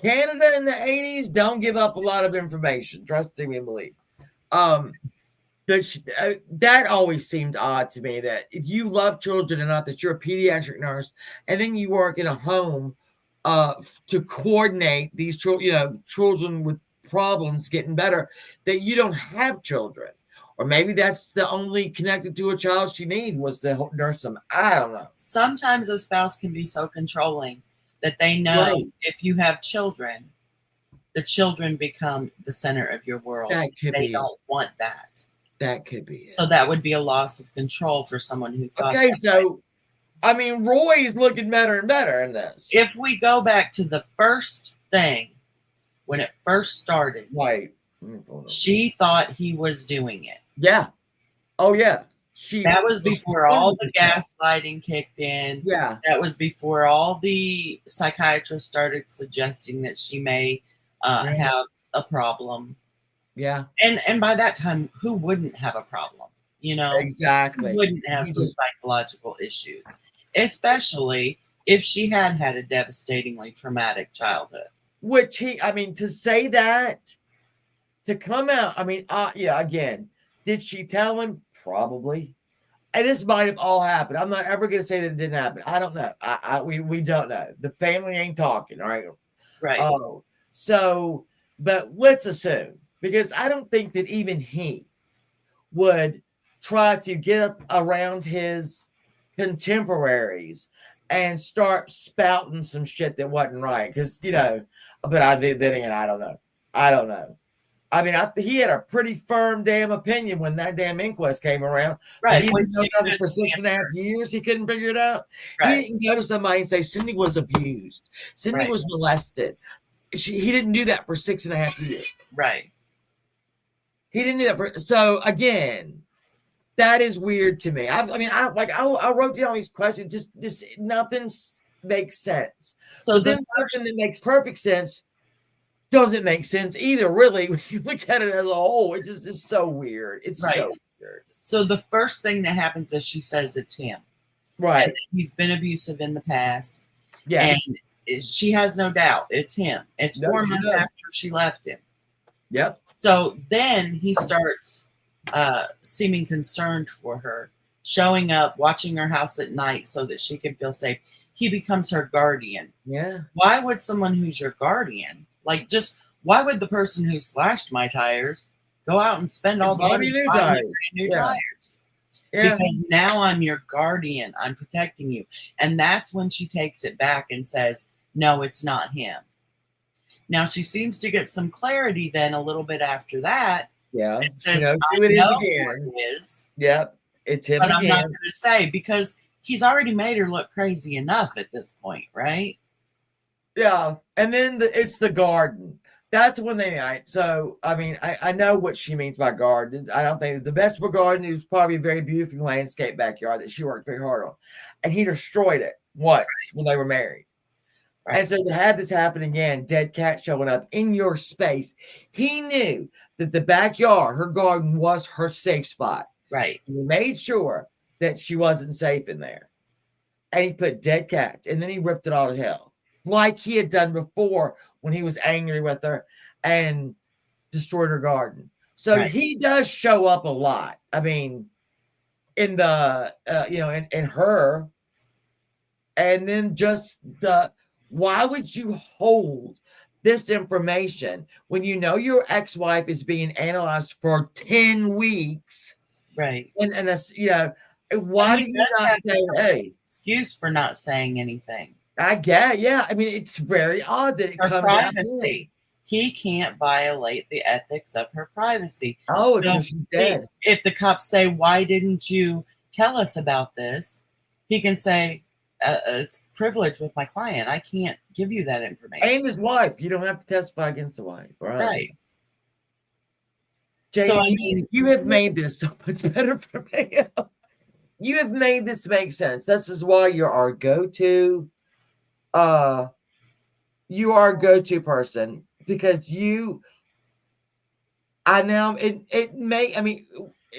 Canada in the 80s, don't give up a lot of information. Trust me and believe. But that always seemed odd to me, that if you love children enough that you're a pediatric nurse and then you work in a home to coordinate these children with problems getting better, that you don't have children. Or maybe that's the only connected to a child she needed was to nurse them. I don't know. Sometimes a spouse can be so controlling that they know if you have children, the children become the center of your world. They don't want that. That could be it. So that would be a loss of control for someone who thought. Okay, so I mean, Roy's looking better and better in this. If we go back to the first thing, when it first started, right, she thought he was doing it. Yeah. Oh yeah. That was before all the gaslighting kicked in. Yeah. That was before all the psychiatrists started suggesting that she may have a problem. Yeah. And by that time, who wouldn't have a problem? Exactly. Who wouldn't have some psychological issues, especially if she had a devastatingly traumatic childhood. Which to say that, to come out, again, did she tell him? Probably. And this might have all happened. I'm not ever going to say that it didn't happen. I don't know. We don't know. The family ain't talking, all right? Right. Oh, so, but let's assume, because I don't think that even he would try to get up around his contemporaries and start spouting some shit that wasn't right. Because, but I don't know. I don't know. I mean, he had a pretty firm damn opinion when that damn inquest came around. Right. He didn't know nothing for 6.5 years. He couldn't figure it out. Right. He didn't go to somebody and say, Cindy was abused. Cindy was molested. He didn't do that for 6.5 years. Right. He didn't do that so again, that is weird to me. I wrote down all these questions. Just nothing makes sense. So then something that makes perfect sense doesn't make sense either, really. When you look at it as a whole, it just is so weird. It's so weird. So the first thing that happens is she says it's him. Right. And he's been abusive in the past. Yes. And she has no doubt it's him. It's 4 months after she left him. Yep. So then he starts seeming concerned for her, showing up, watching her house at night so that she can feel safe. He becomes her guardian. Yeah. Why would someone who's your guardian, why would the person who slashed my tires go out and spend all the money buying new tires? Yeah. Because now I'm your guardian. I'm protecting you. And that's when she takes it back and says, no, it's not him. Now she seems to get some clarity then a little bit after that. Yeah. It says, I know who it is. Yep. It's him but again. I'm not going to say, because he's already made her look crazy enough at this point, right? Yeah. And then it's the garden. That's when so, I know what she means by garden. I don't think it's a vegetable garden. It was probably a very beautiful landscape backyard that she worked very hard on. And he destroyed it once when they were married. Right. And so to have this happen again, dead cat showing up in your space, he knew that the backyard, her garden, was her safe spot. Right. He made sure that she wasn't safe in there. And he put dead cats, and then he ripped it all to hell, like he had done before when he was angry with her and destroyed her garden. So Right. he does show up a lot. I mean, in the in her, and then just why would you hold this information when you know your ex-wife is being analyzed for 10 weeks? Right. And that's, why do you not say, hey, excuse for not saying anything? I get, yeah. I mean, it's very odd that it Her comes out. privacy. He can't violate the ethics of her privacy. Oh, until she's dead. If the cops say, why didn't you tell us about this? He can say, it's privilege with my client. I can't give you that information. And his wife. You don't have to testify against the wife. Right. Jay, so, I mean, you have made this so much better for me. You have made this make sense. This is why you're our go-to. You are a go-to person because I know it may, I mean,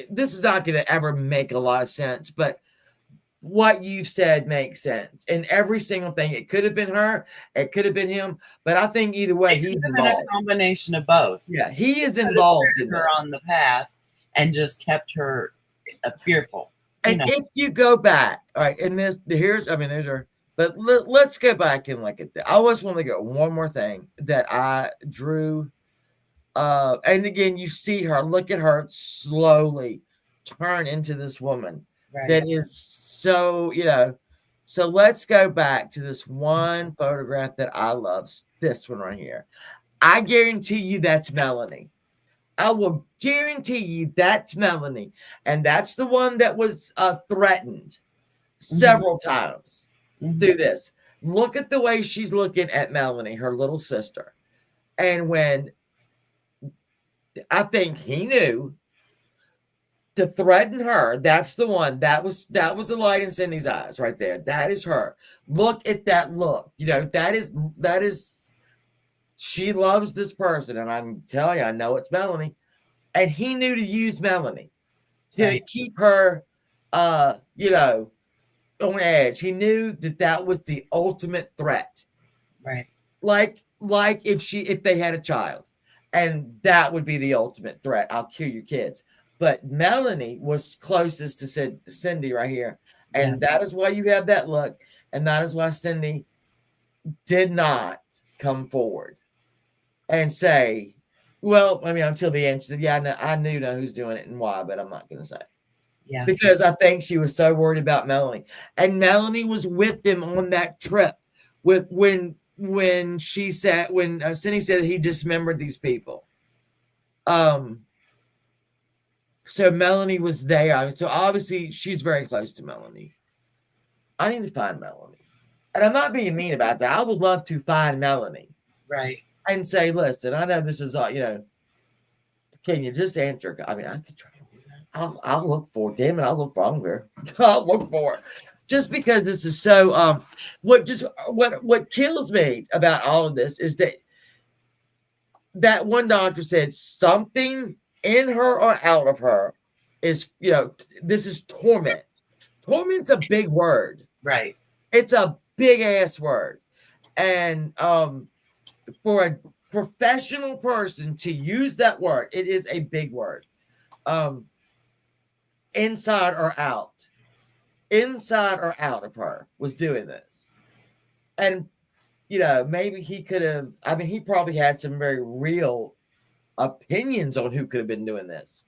this is not going to ever make a lot of sense, but what you've said makes sense. And every single thing, it could have been her, it could have been him, but I think either way, he's involved. A combination of both. Yeah, he is involved in her on the path and just kept her fearful. And if you go back, all right, and there's her, but let's go back and look at that. I always want to go one more thing that I drew. And again, you see her, look at her slowly turn into this woman that is so, so let's go back to this one photograph that I love. This one right here. I guarantee you that's Melanie. I will guarantee you that's Melanie. And that's the one that was threatened several times through this. Look at the way she's looking at Melanie, her little sister. And when I think he knew to threaten her, that's the one. That was the light in Cindy's eyes right there. That is her. Look at that look. That is she loves this person, and I'm telling you, I know it's Melanie. And he knew to use Melanie to keep her, on edge. He knew that was the ultimate threat. Right. Like if they had a child, and that would be the ultimate threat. I'll kill your kids. But Melanie was closest to Cindy right here. And that is why you have that look. And that is why Cindy did not come forward and say, well, I mean, until the end, she said, I knew who's doing it and why, but I'm not going to say. Yeah. Because I think she was so worried about Melanie. And Melanie was with them on that trip when Cindy said he dismembered these people. So Melanie was there. So obviously she's very close to Melanie. I need to find Melanie. And I'm not being mean about that. I would love to find Melanie. Right. And say, listen, I know this is, can you just answer? I mean, I could try to do that. I'll look for it. Damn it, I'll look for it. I'll look for it. Just because this is so, what kills me about all of this is that one doctor said something in her or out of her is, this is torment. Torment's a big word. Right. It's a big ass word. And, for a professional person to use that word, it is a big word. Inside or out of her was doing this. And, maybe he could have, he probably had some very real opinions on who could have been doing this.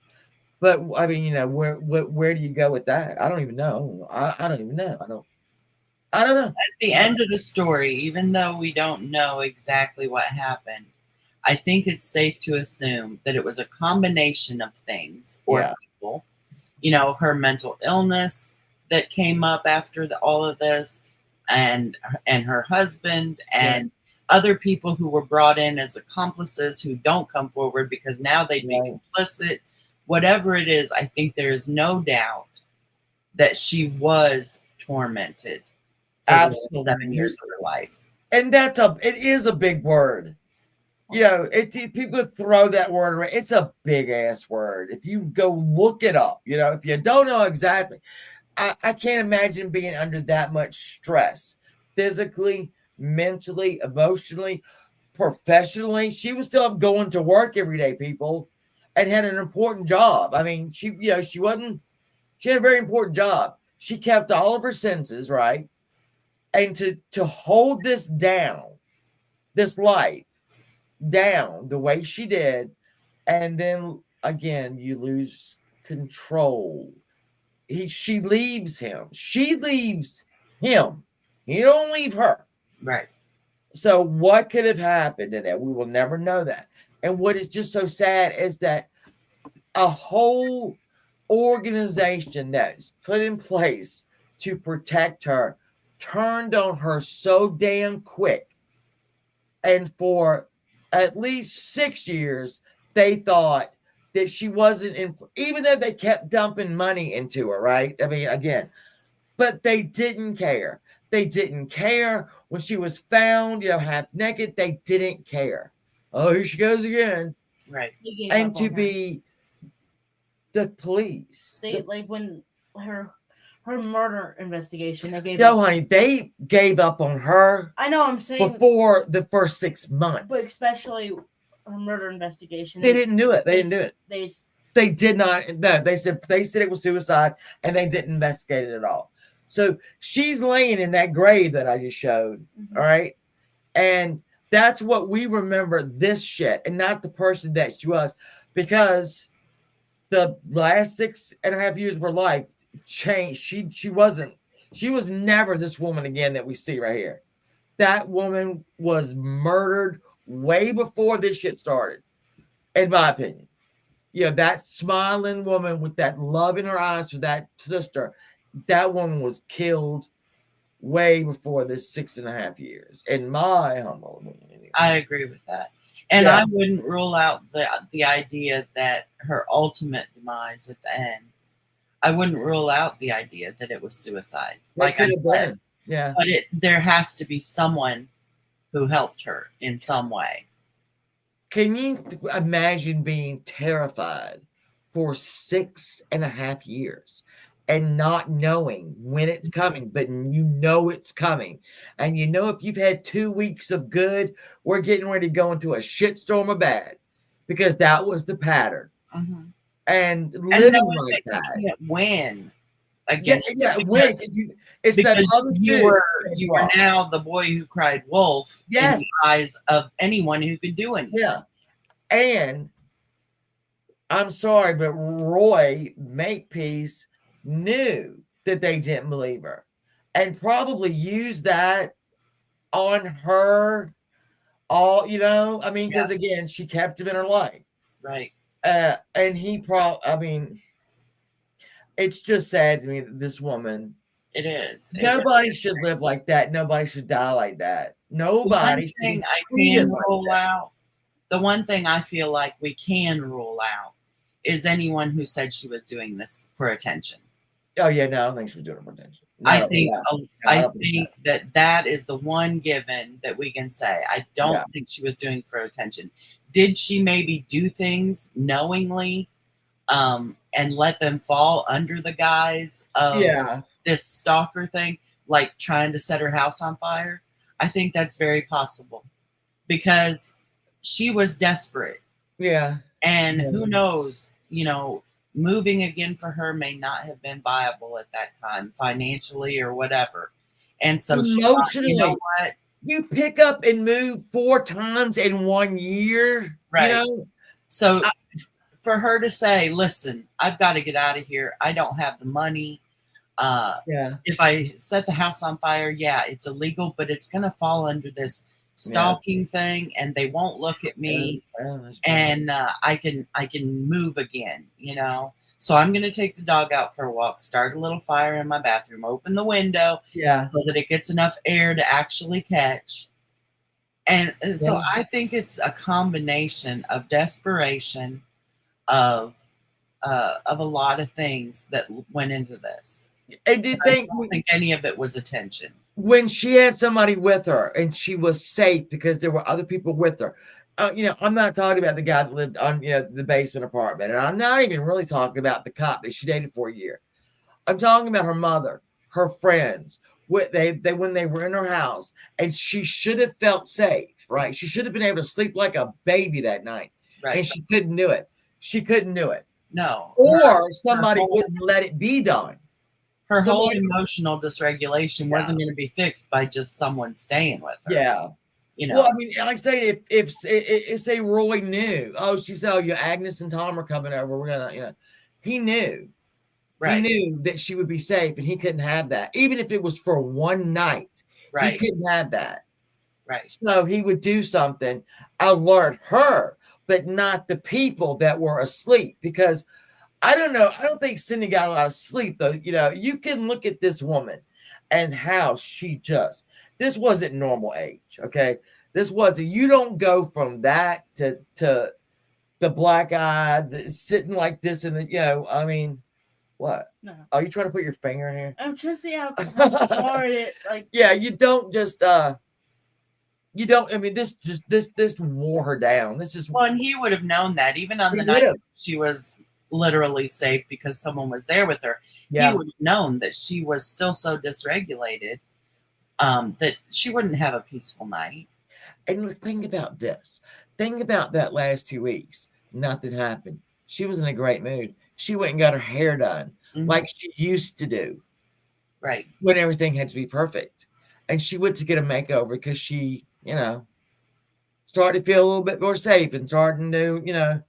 But, where do you go with that? I don't even know. I don't even know. I don't know. At the end of the story, even though we don't know exactly what happened, I think it's safe to assume that it was a combination of things or people. Her mental illness that came up after all of this, and her husband, and other people who were brought in as accomplices who don't come forward because now they'd be complicit. Whatever it is, I think there is no doubt that she was tormented. Absolutely. 7 years of her life. And it is a big word. People throw that word around. It's a big ass word. If you go look it up, if you don't know exactly, I can't imagine being under that much stress, physically, mentally, emotionally, professionally. She was still going to work every day, people. and had an important job. I mean, she had a very important job. She kept all of her senses, right? And to hold this life down the way she did, and then again you lose control. She leaves him. She leaves him. He don't leave her. Right. So what could have happened to that? We will never know that. And what is just so sad is that a whole organization that's put in place to protect her turned on her so damn quick. And for at least 6 years, they thought that she wasn't in, even though they kept dumping money into her, right? I mean, again, but they didn't care. They didn't care when she was found, half naked. They didn't care. Oh, here she goes again. Right. And to be the police. Like when her murder investigation, they gave up. Honey, they gave up on her. I know, I'm saying before the first 6 months. But especially her murder investigation. They didn't do it. They didn't do it. They did not. No, they said it was suicide, and they didn't investigate it at all. So she's laying in that grave that I just showed. Mm-hmm. All right. And that's what we remember this shit, and not the person that she was, because the last 6.5 years of her life changed. She was never this woman again that we see right here. That woman was murdered way before this shit started, in my opinion. That smiling woman with that love in her eyes for that sister, that woman was killed way before this 6.5 years, in my humble opinion. I agree with that. And I wouldn't rule out the idea that her ultimate demise at the end, I wouldn't rule out the idea that it was suicide. Like I said. Yeah. But there has to be someone who helped her in some way. Can you imagine being terrified for 6.5 years and not knowing when it's coming, but it's coming? And if you've had 2 weeks of good, we're getting ready to go into a shitstorm of bad, because that was the pattern. Mm-hmm. And living like that. You can't win against win. It's that other you were now the boy who cried wolf in the eyes of anyone who could do anything. Yeah. And I'm sorry, but Roy Makepeace knew that they didn't believe her, and probably used that on her because again, she kept him in her life. Right. And he it's just sad to me that this woman, it is. Nobody should live like that. Nobody should die like that. Nobody should be treated like that. The one thing I feel like we can rule out is anyone who said she was doing this for attention. Oh yeah, no, I don't think she was doing it for attention. I think that is the one given that we can say. I don't think she was doing for attention. Did she maybe do things knowingly and let them fall under the guise of this stalker thing, like trying to set her house on fire? I think that's very possible, because she was desperate. Yeah. And who knows, moving again for her may not have been viable at that time, financially or whatever. And so emotionally, you know what? You pick up and move 4 times in 1 year. Right. So for her to say, listen, I've got to get out of here. I don't have the money. If I set the house on fire, it's illegal, but it's going to fall under this stalking thing, and they won't look at me, and I can move again, So I'm going to take the dog out for a walk, start a little fire in my bathroom, open the window so that it gets enough air to actually catch. And so I think it's a combination of desperation, of a lot of things that went into this. I don't think any of it was attention. When she had somebody with her and she was safe because there were other people with her. I'm not talking about the guy that lived on, the basement apartment. And I'm not even really talking about the cop that she dated for a year. I'm talking about her mother, her friends, when they were in her house, and she should have felt safe, right? She should have been able to sleep like a baby that night. Right. And she couldn't do it. she couldn't do it. No. Or somebody wouldn't let it be done. Her whole Somebody- emotional dysregulation wasn't going to be fixed by just someone staying with her. Yeah. You know. Well, I mean, like I say, if say Roy knew, oh, she said, oh, you Agnes and Tom are coming over. We're gonna, he knew. Right. He knew that she would be safe, and he couldn't have that. Even if it was for one night, Right. he couldn't have that. Right. So he would do something, alert her, but not the people that were asleep. Because I don't know. I don't think Cindy got a lot of sleep, though. You can look at this woman and how she this wasn't normal age. Okay. This wasn't, you don't go from that to the black eye, sitting like this. And I mean, what? No. Are you trying to put your finger in here? I'm trying to see how hard it like. Yeah, you don't just you don't. I mean, this wore her down. This is Well, and he would have known that even on the night she was literally safe because someone was there with her. Yeah. He would have known that she was still so dysregulated that she wouldn't have a peaceful night. And think about this. Think about that last 2 weeks. Nothing happened. She was in a great mood. She went and got her hair done like she used to do. Right. When everything had to be perfect. And she went to get a makeover because she, started to feel a little bit more safe and starting to,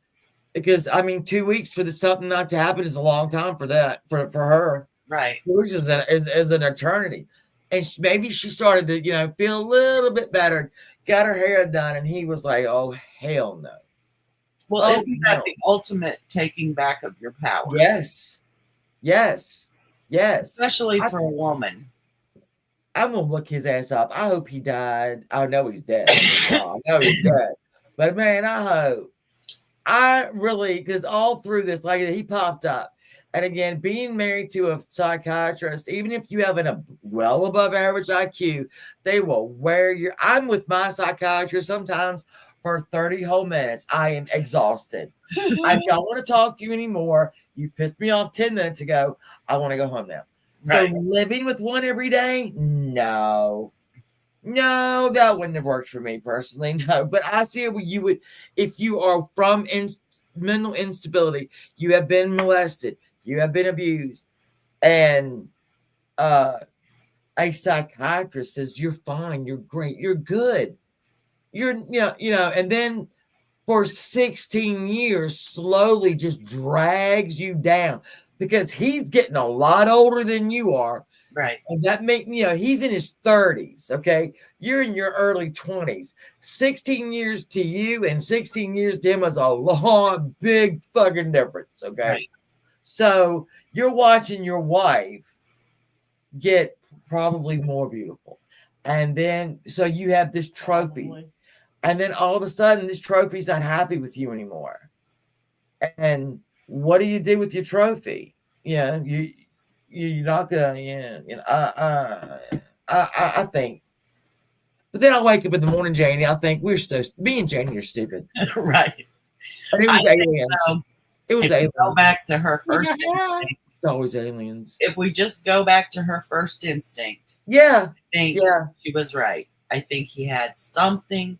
because I mean, 2 weeks for something not to happen is a long time for that, for her. Right. 2 weeks is an eternity. And maybe she started to, feel a little bit better, got her hair done, and he was like, oh, hell no. Well, isn't that the ultimate taking back of your power? Yes. Yes. Yes. Especially for a woman. I'm going to look his ass up. I hope he died. I know he's dead. I know he's dead. But, man, I hope. I really, because all through this, like he popped up. And again, being married to a psychiatrist, even if you have a well above average IQ, they will wear I'm with my psychiatrist sometimes for 30 whole minutes. I am exhausted. I don't want to talk to you anymore. You pissed me off 10 minutes ago. I want to go home now. Right. So living with one every day? No, that wouldn't have worked for me personally. No, but I see what you would, if you are from mental instability, you have been molested, you have been abused, and a psychiatrist says you're fine, you're great, you're good, and then for 16 years slowly just drags you down because he's getting a lot older than you are. Right. And that he's in his 30s. Okay. You're in your early 20s. 16 years to you and 16 years to him is a long, big fucking difference. Okay. Right. So you're watching your wife get probably more beautiful. And then, so you have this trophy. Probably. And then all of a sudden, this trophy's not happy with you anymore. And what do you do with your trophy? You're not gonna, I think. But then I wake up in the morning, Janie. I think me and Janie are stupid, right? And it was aliens. It was aliens. Go back to her first instinct. It's always aliens. If we just go back to her first instinct, I think she was right. I think he had something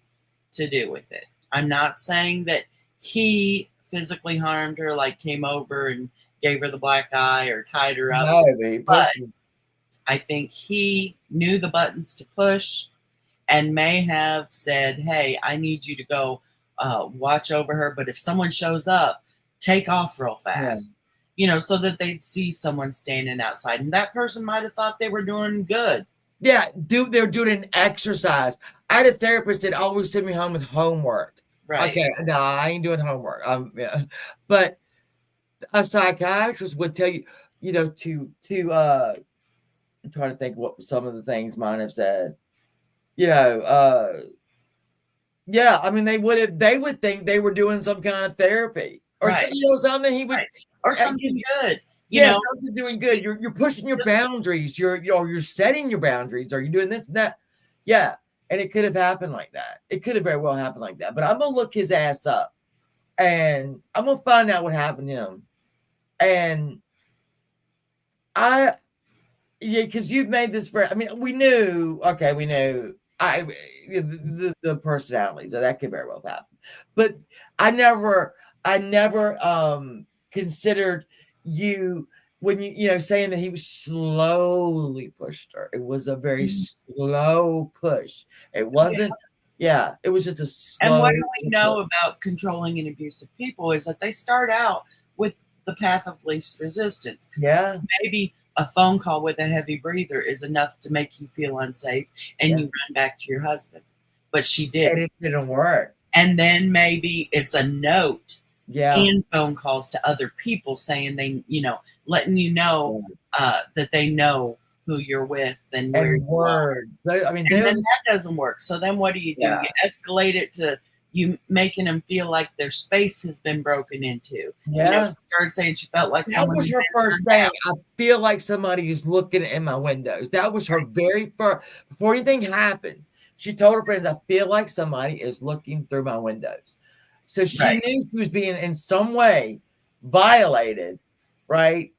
to do with it. I'm not saying that he physically harmed her, like came over and gave her the black eye or tied her up. No, but I think he knew the buttons to push and may have said, hey, I need you to go watch over her. But if someone shows up, take off real fast, so that they'd see someone standing outside. And that person might have thought they were doing good. Yeah, they're doing an exercise. I had a therapist that always sent me home with homework. Right. Okay, no, I ain't doing homework. But a psychiatrist would tell you, to I'm trying to think what some of the things might have said. I mean, they would think they were doing some kind of therapy or something. He would or something good. Something doing good. You're pushing your boundaries. You're setting your boundaries. Are you doing this and that? Yeah. And it could have happened like that. It could have very well happened like that. But I'm going to look his ass up and I'm going to find out what happened to him. And because you've made this I mean, we knew the personality, so that could very well happen. But I never I never considered you when you saying that he was slowly pushed her. It was a very slow push. It wasn't. Yeah, it was just a slow. And what do we know about controlling and abusive people is that they start out with the path of least resistance. Yeah. So maybe a phone call with a heavy breather is enough to make you feel unsafe and you run back to your husband. But she did. And it didn't work. And then maybe it's a note Yeah. and phone calls to other people saying they, letting you know that they know who you're with and where And you words. are. I mean, and then that doesn't work. So then what do? Yeah. You escalate it to you making them feel like their space has been broken into. Yeah. She started saying she felt like that someone was her first thing. I feel like somebody is looking in my windows. That was her very first. Before anything happened, she told her friends, "I feel like somebody is looking through my windows." So she knew she was being in some way violated, right?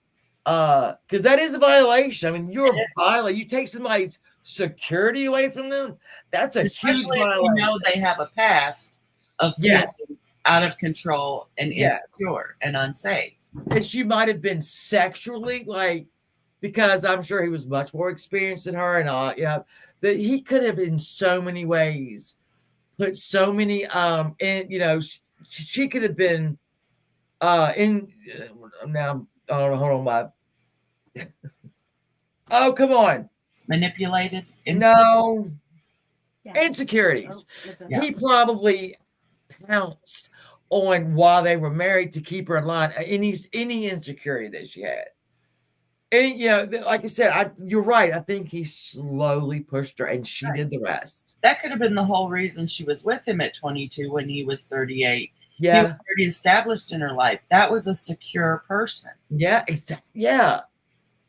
Because that is a violation. I mean, you're violating. You take somebody's security away from them. That's a huge violation. If you know they have a past of feeling out of control and insecure and unsafe. And she might have been sexually because I'm sure he was much more experienced than her and all. Yeah, that he could have in so many ways put so many in. She could have been in now. Oh, hold on, my. Oh, come on. Manipulated? No. Insecurities. Yeah. He probably pounced on while they were married to keep her in line. Any insecurity that she had. And, like I said, you're right. I think he slowly pushed her and she did the rest. That could have been the whole reason she was with him at 22 when he was 38. Yeah. He was already established in her life. That was a secure person. Yeah, exactly. Yeah.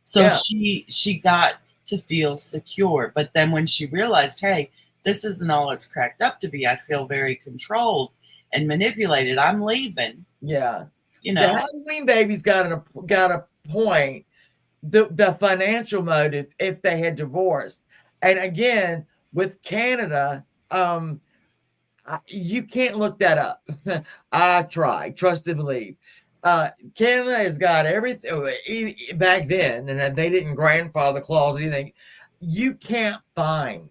So she got to feel secure. But then when she realized, hey, this isn't all it's cracked up to be. I feel very controlled and manipulated. I'm leaving. Yeah. The Halloween baby's got a point. The financial motive if they had divorced. And again, with Canada, you can't look that up. I tried. Trust and believe. Canada has got everything back then, and they didn't grandfather clause anything. You can't find.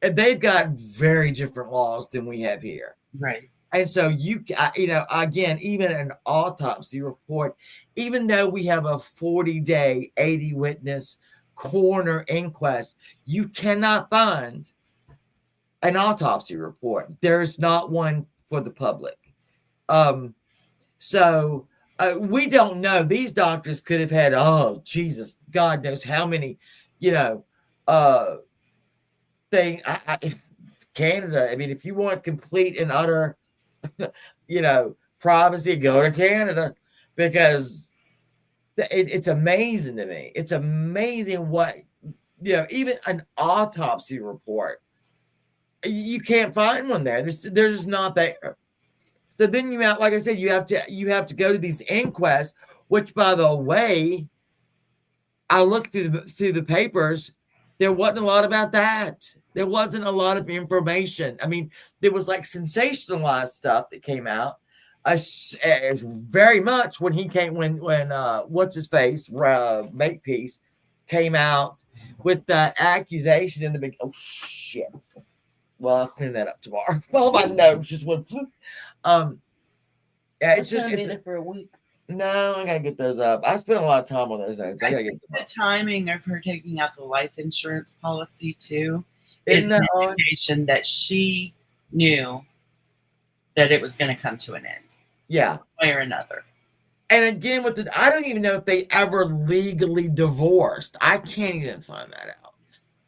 And they've got very different laws than we have here. Right. And so again, even an autopsy report, even though we have a 40-day, 80 witness coroner inquest, you cannot find an autopsy report. There's not one for the public. So we don't know. These doctors could have had, Jesus, God knows how many, thing. Canada. I mean, if you want complete and utter, privacy, go to Canada because it's amazing to me. It's amazing what, even an autopsy report, you can't find one there. They're just not there. So then like I said, you have to go to these inquests, which, by the way, I looked through the papers. There wasn't a lot about that. There wasn't a lot of information. I mean, there was sensationalized stuff that came out. Very much when what's his face, Makepeace, came out with the accusation in the big. Oh shit! Well, I'll clean that up tomorrow. Well, my nose just went. It's gonna be there for a week. No, I gotta get those up. I spent a lot of time on those notes. I gotta get them the timing of her taking out the life insurance policy too is an indication that she knew that it was going to come to an end. Yeah, one way or another. And again, I don't even know if they ever legally divorced. I can't even find that out.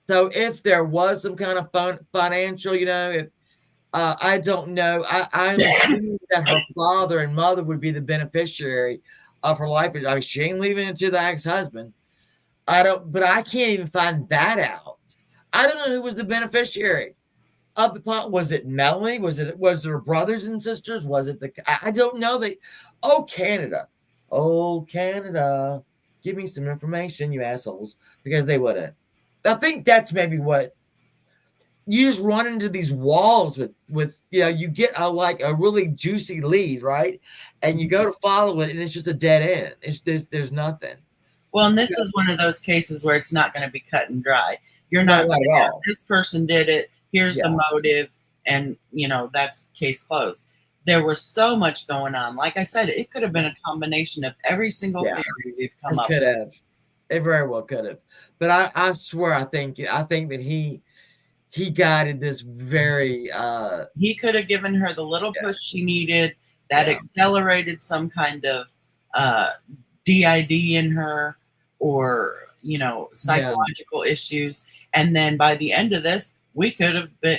So if there was some kind of financial, I don't know. I'm assuming that her father and mother would be the beneficiary of her life. I mean, she ain't leaving it to the ex-husband. But I can't even find that out. I don't know who was the beneficiary of the pot. Was it Melanie? Was it her brothers and sisters? Was it I don't know. Canada. Oh, Canada. Give me some information, you assholes, because they wouldn't. I think that's maybe what you just run into these walls with you get a really juicy lead, right? And you go to follow it, and it's just a dead end. There's nothing. Well, and this is one of those cases where it's not going to be cut and dry. You're No, not not going at to have all. this person did it. Here's the motive, and that's case closed. There was so much going on. Like I said, it could have been a combination of every single theory we've come up with. Could have. It very well could have. But I swear, I think that he guided this very. He could have given her the little push she needed that accelerated some kind of DID in her, or psychological issues. And then by the end of this, we could have been,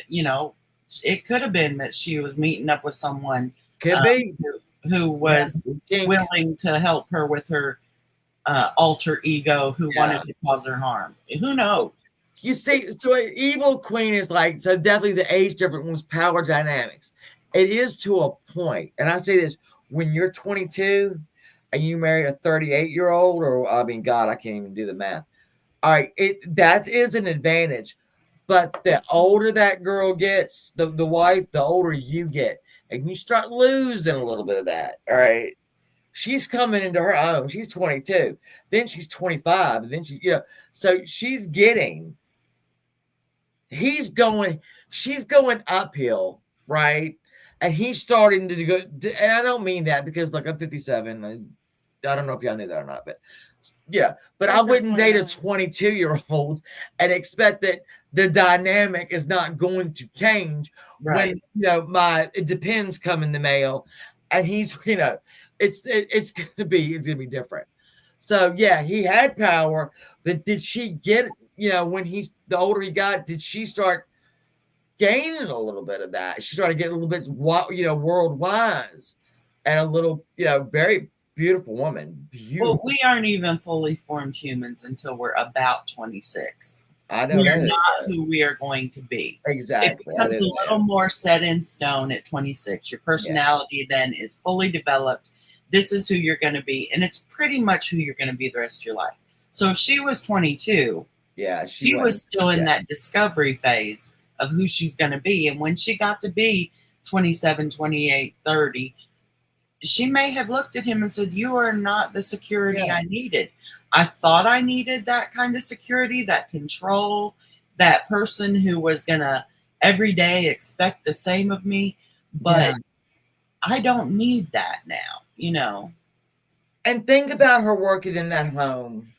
it could have been that she was meeting up with someone who was willing to help her with her alter ego, who wanted to cause her harm. Who knows? You see, so an evil queen is like, so definitely the age difference was power dynamics. It is to a point. And I say this, when you're 22 and you marry a 38-year-old, or I mean, God, I can't even do the math. All right, that is an advantage. But the older that girl gets, the wife, the older you get. And you start losing a little bit of that. All right. She's coming into her own. She's 22. Then she's 25. And then so she's getting. She's going uphill, right? And he's starting to go. And I don't mean that because, look, I'm 57. I don't know if y'all knew that or not, but yeah. But I wouldn't date a 22-year-old and expect that the dynamic is not going to change when it depends come in the mail, and he's it's gonna be different. So yeah, he had power, but did she get when the older he got, did she start gaining a little bit of that? She started getting a little bit world wise, and a little very beautiful woman. Beautiful. Well, we aren't even fully formed humans until we're about 26. I know we're not who we are going to be. Exactly. It becomes a little more set in stone at 26. Your personality then is fully developed. This is who you're going to be, and it's pretty much who you're going to be the rest of your life. So if she was 22, she was still in that discovery phase of who she's going to be. And when she got to be 27, 28, 30, she may have looked at him and said, you are not the security I needed. I thought I needed that kind of security, that control, that person who was going to every day expect the same of me. But I don't need that now, And think about her working in that home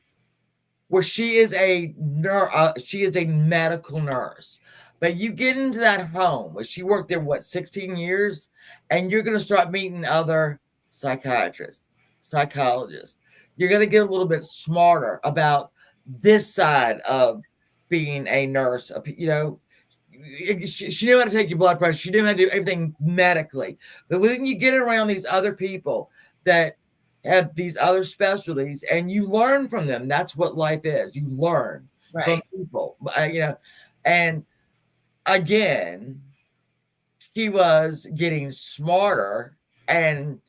where she is a medical nurse. But you get into that home where she worked there, 16 years? And you're going to start meeting other psychiatrists, psychologists. You're going to get a little bit smarter about this side of being a nurse. She knew how to take your blood pressure. She knew how to do everything medically. But when you get around these other people that have these other specialties, and you learn from them, that's what life is. You learn from people, and again, she was getting smarter and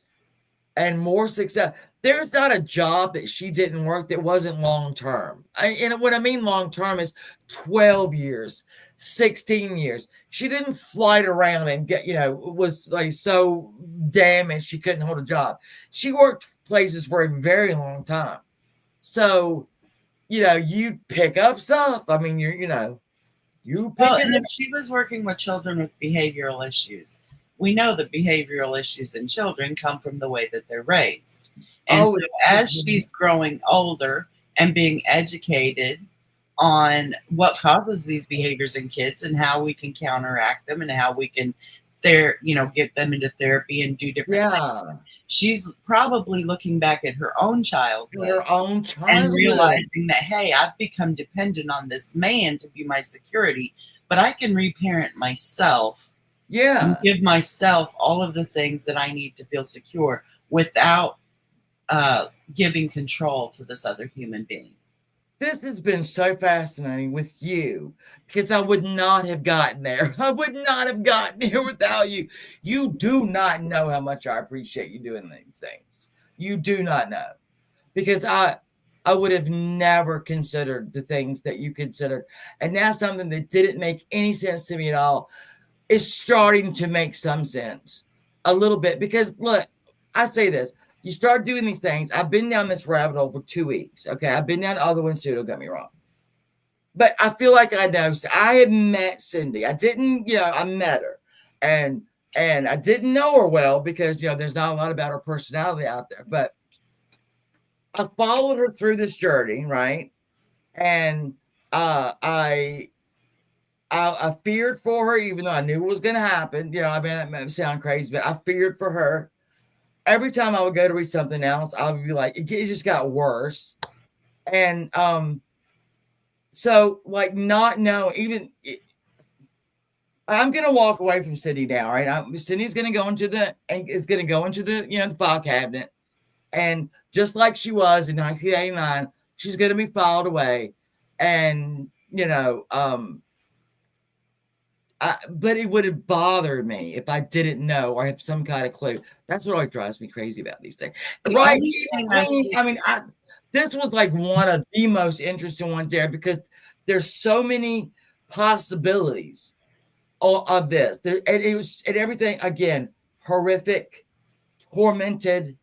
more success. There's not a job that she didn't work that wasn't long term. And what I mean long term is 12 years, 16 years. She didn't flight around and get, was like so damaged she couldn't hold a job. She worked places for a very long time. So, you pick up stuff. I mean, and if she was working with children with behavioral issues, we know that behavioral issues in children come from the way that they're raised. And so as she's growing older and being educated on what causes these behaviors in kids and how we can counteract them and how we can get them into therapy and do different things, she's probably looking back at her own childhood and realizing that, hey, I've become dependent on this man to be my security, but I can reparent myself. And give myself all of the things that I need to feel secure without giving control to this other human being. This has been so fascinating with you because I would not have gotten there. I would not have gotten here without you. You do not know how much I appreciate you doing these things. You do not know, because I would have never considered the things that you considered. And now something that didn't make any sense to me at all is starting to make some sense a little bit. Because look, I say this, you start doing these things. I've been down this rabbit hole for 2 weeks. Okay. I've been down other ones too, don't get me wrong. But I feel like I know. I had met Cindy. I didn't, I met her. And I didn't know her well because, there's not a lot about her personality out there. But I followed her through this journey, right? And I feared for her, even though I knew it was going to happen. I mean, that might sound crazy, but I feared for her. Every time I would go to read something else, I would be like, it just got worse. And so, like, not knowing, even I'm going to walk away from Cindy now, right? Cindy's going to go into the file cabinet. And just like she was in 1989, she's going to be filed away. And, but it would have bothered me if I didn't know or have some kind of clue. That's what always drives me crazy about these things. Right? This was like one of the most interesting ones there because there's so many possibilities of this. And it was, and everything, again, horrific, tormented,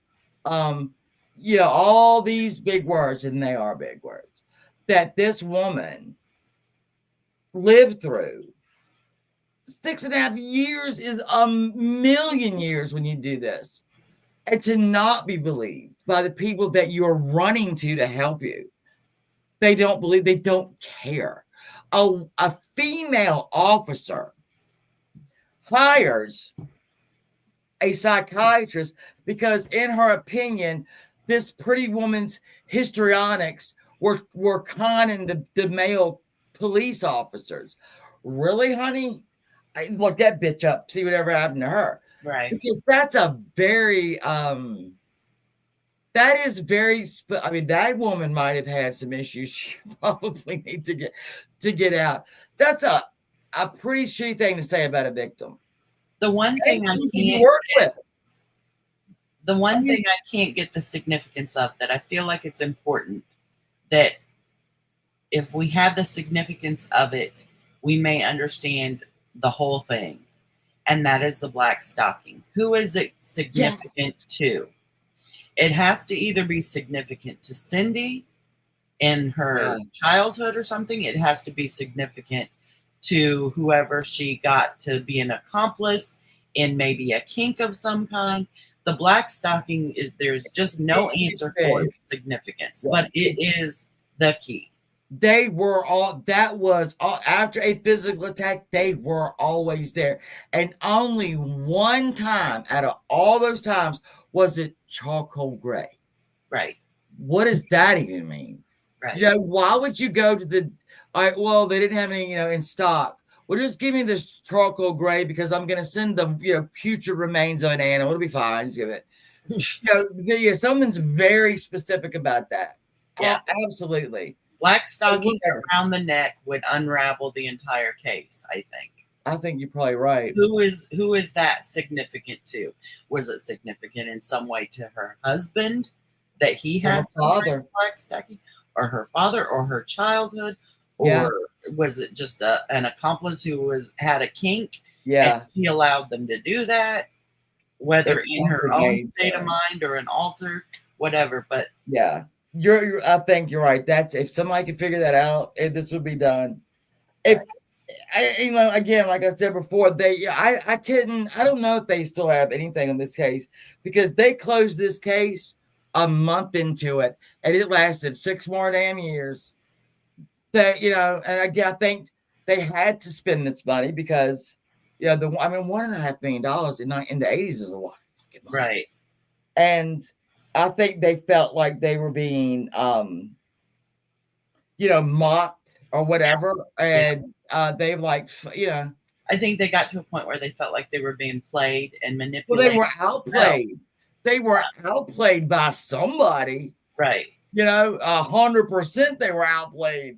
all these big words, and they are big words, that this woman lived through. 6.5 years is a million years when you do this. And to not be believed by the people that you're running to help you. They don't believe, they don't care. A female officer hires a psychiatrist because, in her opinion, this pretty woman's histrionics were conning the male police officers. Really, honey? Look that bitch up, see whatever happened to her. Right. Because that's a very, that woman might have had some issues she probably need to get out. That's a pretty shitty thing to say about a victim. The one thing I can't get the significance of, that I feel like it's important that if we have the significance of it, we may understand the whole thing. And that is the black stocking. Who is it significant to? It has to either be significant to Cindy in her childhood or something. It has to be significant to whoever she got to be an accomplice in maybe a kink of some kind. The black stocking there's just no answer for its significance, but it is the key. They were after a physical attack, they were always there. And only one time out of all those times was it charcoal gray. Right. What does that even mean? Right. Why would you go to they didn't have any, in stock. Well, just give me this charcoal gray because I'm going to send them, putrid remains of an animal. It'll be fine. Just give it. Someone's very specific about that. Yeah, absolutely. Black stocking around the neck would unravel the entire case, I think. I think you're probably right. Who is that significant to? Was it significant in some way to her husband that he had father black stocking, or her father, or her childhood, or was it just an accomplice who had a kink? Yeah, and she allowed them to do that, whether in her own state of mind or an alter, whatever. But yeah. I think you're right. That's if somebody could figure that out, this would be done. If again, like I said before, I don't know if they still have anything on this case because they closed this case a month into it, and it lasted 6 more damn years. That and again, I think they had to spend this money because $1.5 million in the 80s is a lot of fucking money. Right. And I think they felt like they were being, mocked or whatever. And they've I think they got to a point where they felt like they were being played and manipulated. Well, they were outplayed. No. They were outplayed by somebody. Right. 100% they were outplayed.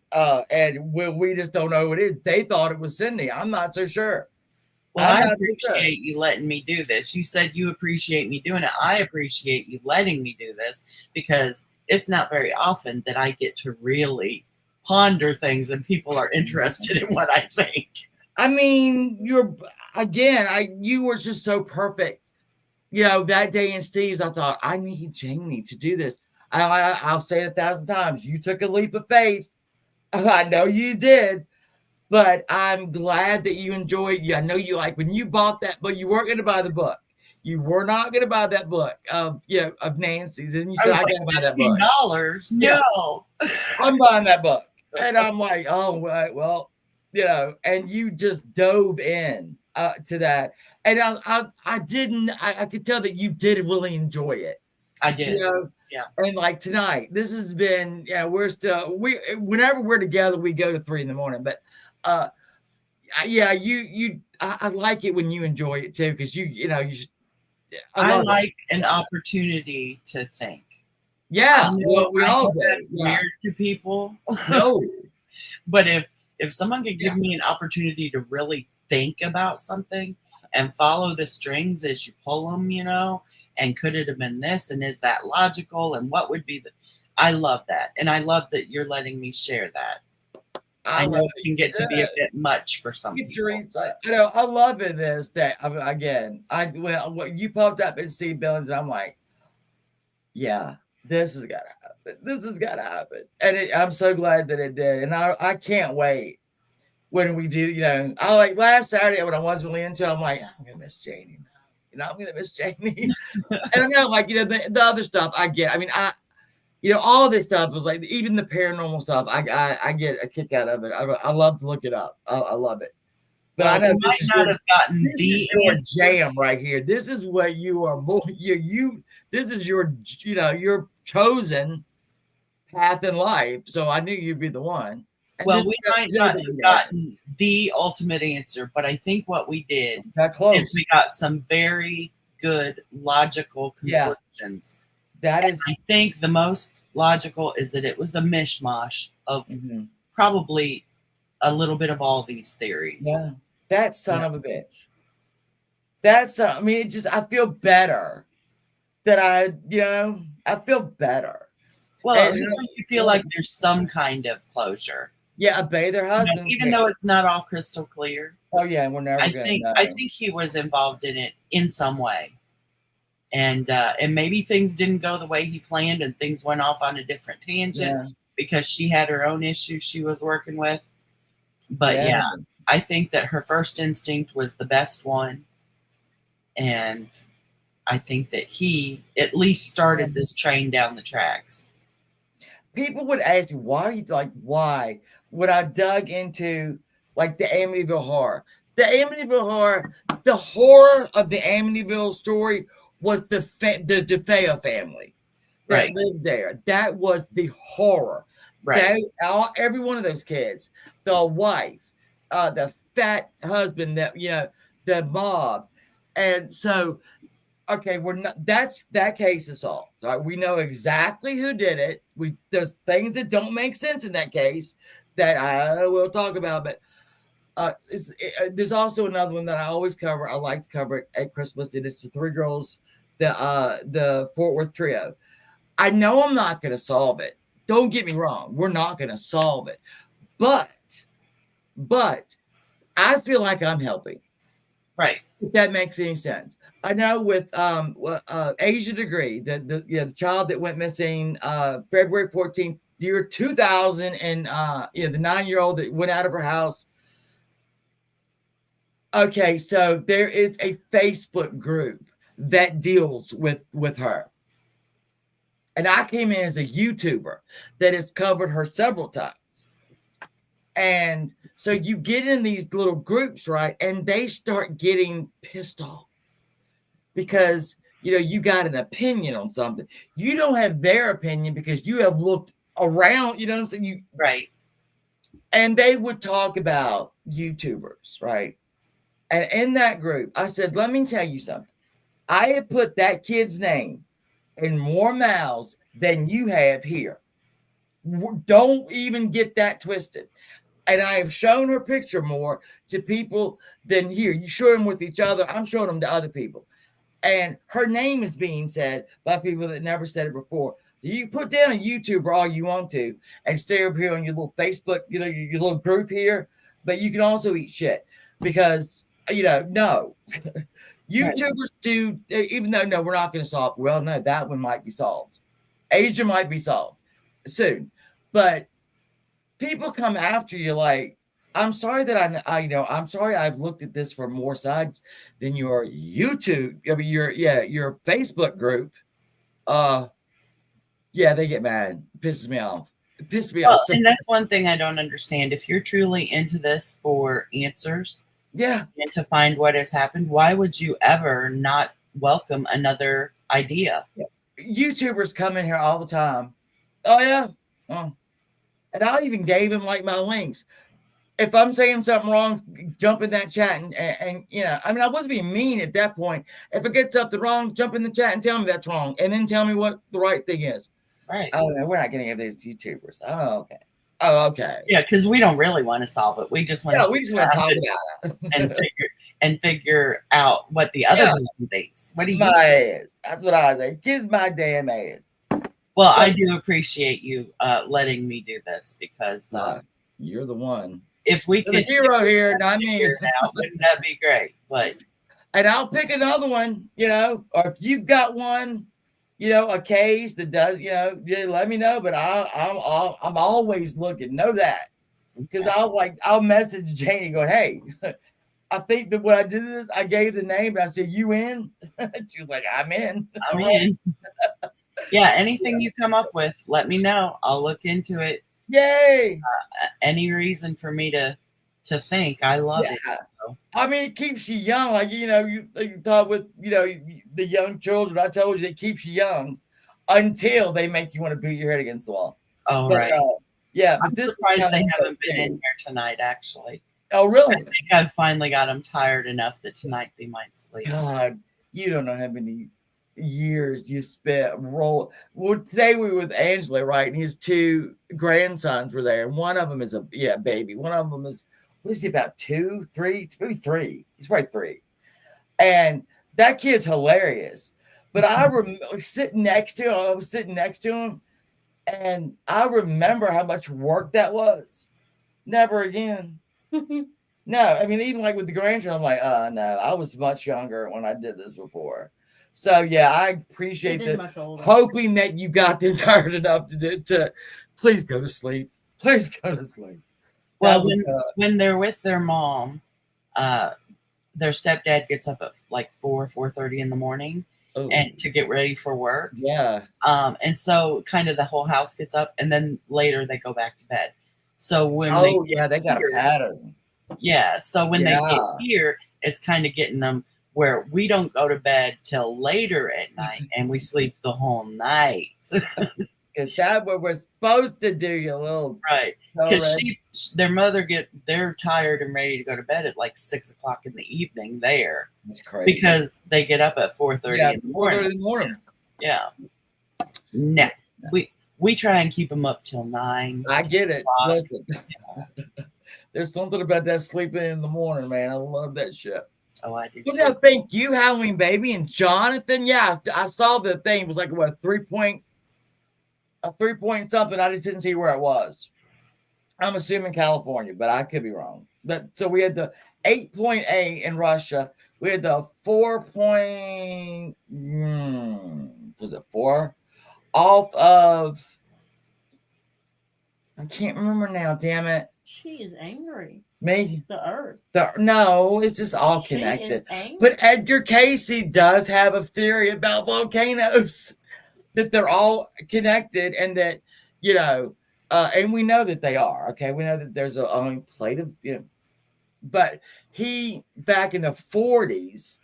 And we just don't know who it is. They thought it was Cindy. I'm not so sure. Well, I appreciate you letting me do this. You said you appreciate me doing it. I appreciate you letting me do this because it's not very often that I get to really ponder things and people are interested in what I think. I mean, you were just so perfect. That day in Steve's, I thought, I need Jamie to do this. I'll say it 1,000 times. You took a leap of faith. I know you did, but I'm glad that you enjoyed. I know you like when you bought that, but you weren't going to buy the book. You were not going to buy that book of Nancy's, and you said, I got to buy that book. $15? No, I'm buying that book, and I'm like, oh well, and you just dove in to that, and I could tell that you did really enjoy it. I did. Yeah. And like tonight, this has been, whenever we're together, we go to 3 a.m. But I like it when you enjoy it too, because I like an opportunity to think. Yeah, we all do. That's weird to people. No, but if someone could give me an opportunity to really think about something and follow the strings as you pull them, and could it have been this, and is that logical, and what would be I love that, and I love that you're letting me share that. I know it can get to be a bit much for some people. I love it is that, when you popped up in Steve Billings, I'm like, yeah, this has got to happen. This has got to happen. And I'm so glad that it did. And I can't wait when we do, I like last Saturday when I wasn't really into it, I'm like, I'm going to miss Janie now. I'm going to miss Janie. And I know, the other stuff I get. I mean, all this stuff was like, even the paranormal stuff, I get a kick out of it. I love to look it up. I love it. But I know this is your jam right here. This is what you are more. This is your chosen path in life. So I knew you'd be the one. And well, we might not have gotten the ultimate answer, but I think what we did is we got some very good logical conclusions. I think the most logical is that it was a mishmash of probably a little bit of all these theories. Yeah, that son of a bitch. I feel better that I feel better. Well, you feel like there's some kind of closure. Yeah, obey their husband. Even though it's not all crystal clear. Oh yeah, we're never going to know. I think he was involved in it in some way. And maybe things didn't go the way he planned and things went off on a different tangent because she had her own issues she was working with. But I think that her first instinct was the best one. And I think that he at least started this train down the tracks. People would ask me, why? When I dug into the Amityville horror. The Amityville horror, the horror of the Amityville story was the DeFeo family that lived there. That was the horror. Right. Every one of those kids, the wife, the fat husband, the mob. And so, that case is solved. Right? We know exactly who did it. There's things that don't make sense in that case that I will talk about, but there's also another one that I always cover. I like to cover it at Christmas, and it's the Three Girls, the Fort Worth Trio. I know I'm not going to solve it. Don't get me wrong. We're not going to solve it, but I feel like I'm helping. Right. If that makes any sense. I know with Asia Degree, the child that went missing February 14th, year 2000, and the 9-year-old that went out of her house. Okay, so there is a Facebook group that deals with her. And I came in as a YouTuber that has covered her several times. And so you get in these little groups, right? And they start getting pissed off because, you got an opinion on something. You don't have their opinion because you have looked around, you know what I'm saying? Right. And they would talk about YouTubers, right? And in that group, I said, let me tell you something. I have put that kid's name in more mouths than you have here. Don't even get that twisted. And I have shown her picture more to people than here. You show them with each other. I'm showing them to other people. And her name is being said by people that never said it before. You put down a YouTuber all you want to and stay over here on your little Facebook, your little group here, but you can also eat shit because, no. YouTubers do, even though, no, we're not going to solve, well, no, that one might be solved. Asia might be solved soon. But people come after you like, I'm sorry that I'm sorry I've looked at this from more sides than your YouTube, your Facebook group. Yeah, they get mad. It pisses me off. It pisses me off. And that's one thing I don't understand. If you're truly into this for answers, and to find what has happened, why would you ever not welcome another idea? YouTubers come in here all the time. Oh yeah. Oh. And I even gave him like my links. If I'm saying something wrong, jump in that chat and I mean, I wasn't being mean at that point. If it gets something wrong, jump in the chat and tell me that's wrong, and then tell me what the right thing is. Right. Oh no, we're not getting any of these YouTubers. Oh, okay. Yeah, because we don't really want to solve it. We just want to talk about it and figure out what the other person thinks. What do you think? That's what I say. Kiss my damn ass. Well, I do appreciate you letting me do this because you're the one. If we could, the hero here, not me. Wouldn't that be great? And I'll pick another one, or if you've got one, a case that does, let me know. But I'm always looking. Know that, because I'll message Janie, go, hey, I think that what I did is I gave the name, and I said, you in? She was like, I'm in. I'm in. Yeah, anything you come up with, let me know. I'll look into it. Yay! Any reason for me to think, I love it. So. I mean, it keeps you young. Like, you talk with, the young children. I told you, it keeps you young until they make you want to beat your head against the wall. Oh, right. But I'm surprised they haven't been in here tonight, actually. Oh, really? I think I've finally got them tired enough that tonight they might sleep. God, you don't know how many years you spent Well, today we were with Angela, right? And his two grandsons were there. And one of them is a baby. One of them is, what is he, about 2, 3? Maybe 3. He's probably 3. And that kid's hilarious. But I remember sitting next to him. I was sitting next to him, and I remember how much work that was. Never again. No, I mean, even like with the grandchildren, I'm like, no, I was much younger when I did this before. So yeah, I appreciate that. Hoping that you got them tired enough to please go to sleep. Please go to sleep. Well, when they're with their mom, their stepdad gets up at like 4:30 in the morning and to get ready for work. Yeah. And so kind of the whole house gets up, and then later they go back to bed. So when they got a pattern. Yeah. So when they get here, it's kind of getting them where we don't go to bed till later at night and we sleep the whole night. Because that's what we're supposed to do, you little. Right. Because their mother they're tired and ready to go to bed at like 6 o'clock in the evening there. That's crazy. Because they get up at 4:30 in the morning. 4:30 in the morning. Yeah. No. We try and keep them up till 9. I get it. Listen. There's something about that sleeping in the morning, man. I love that shit. Oh, I do. Thank you, Halloween Baby and Jonathan. Yeah, I saw the thing. It was like what, a 3-point something. I just didn't see where it was. I'm assuming California, but I could be wrong. But so we had the 8.8 in Russia. We had the 4. Was it 4? Off of. I can't remember now. Damn it. She is angry. Me? The Earth. No, it's just all connected. But Edgar Casey does have a theory about volcanoes, that they're all connected, and that, and we know that they are. Okay, we know that there's a only plate of, but he back in the 40s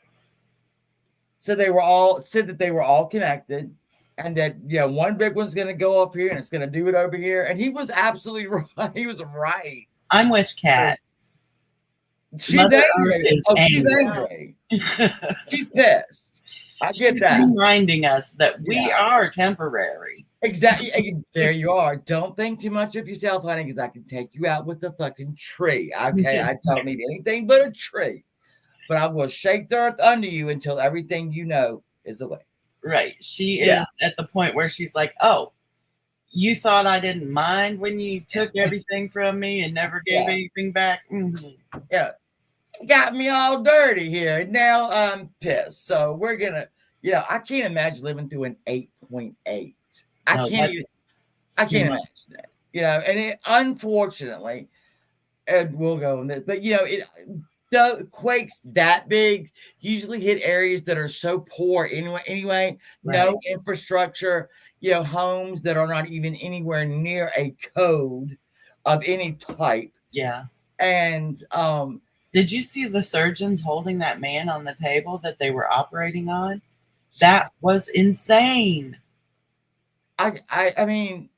said that they were all connected, and that one big one's going to go up here and it's going to do it over here, and he was absolutely right. He was right. I'm with Kat. She's angry. She's angry. She's pissed. I get that. She's reminding us that we are temporary. Exactly. There you are. Don't think too much of yourself, honey, because I can take you out with a fucking tree. Okay, I don't need anything but a tree. But I will shake the earth under you until everything you know is away. Right. She is at the point where she's like, oh, you thought I didn't mind when you took everything from me and never gave anything back? Mm-hmm. Yeah. Got me all dirty here. Now I'm pissed. So we're going to, I can't imagine living through an 8.8. I can't imagine that. And it, unfortunately, and we'll go on this, but the quakes that big usually hit areas that are so poor anyway, no infrastructure, homes that are not even anywhere near a code of any type. Yeah. And did you see the surgeons holding that man on the table that they were operating on? That was insane. I mean,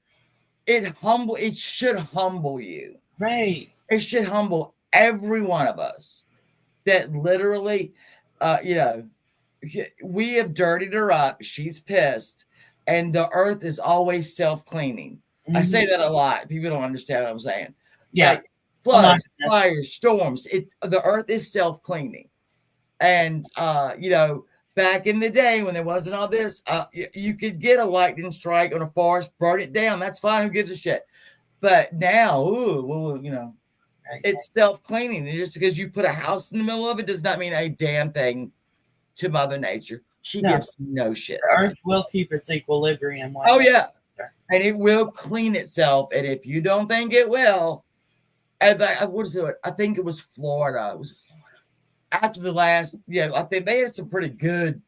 it should humble you. Right. It should humble every one of us that literally, we have dirtied her up. She's pissed. And the earth is always self-cleaning. Mm-hmm. I say that a lot. People don't understand what I'm saying. Yeah. Like floods, fires, storms. The earth is self-cleaning. And, back in the day when there wasn't all this, you could get a lightning strike on a forest, burn it down. That's fine. Who gives a shit? But now, it's self-cleaning. And just because you put a house in the middle of it does not mean a damn thing to Mother Nature. She gives no shit. The earth will keep its equilibrium. Oh, yeah. And it will clean itself. And if you don't think it will, what is it? I think it was Florida. It was Florida. After the last, I think they had some pretty good,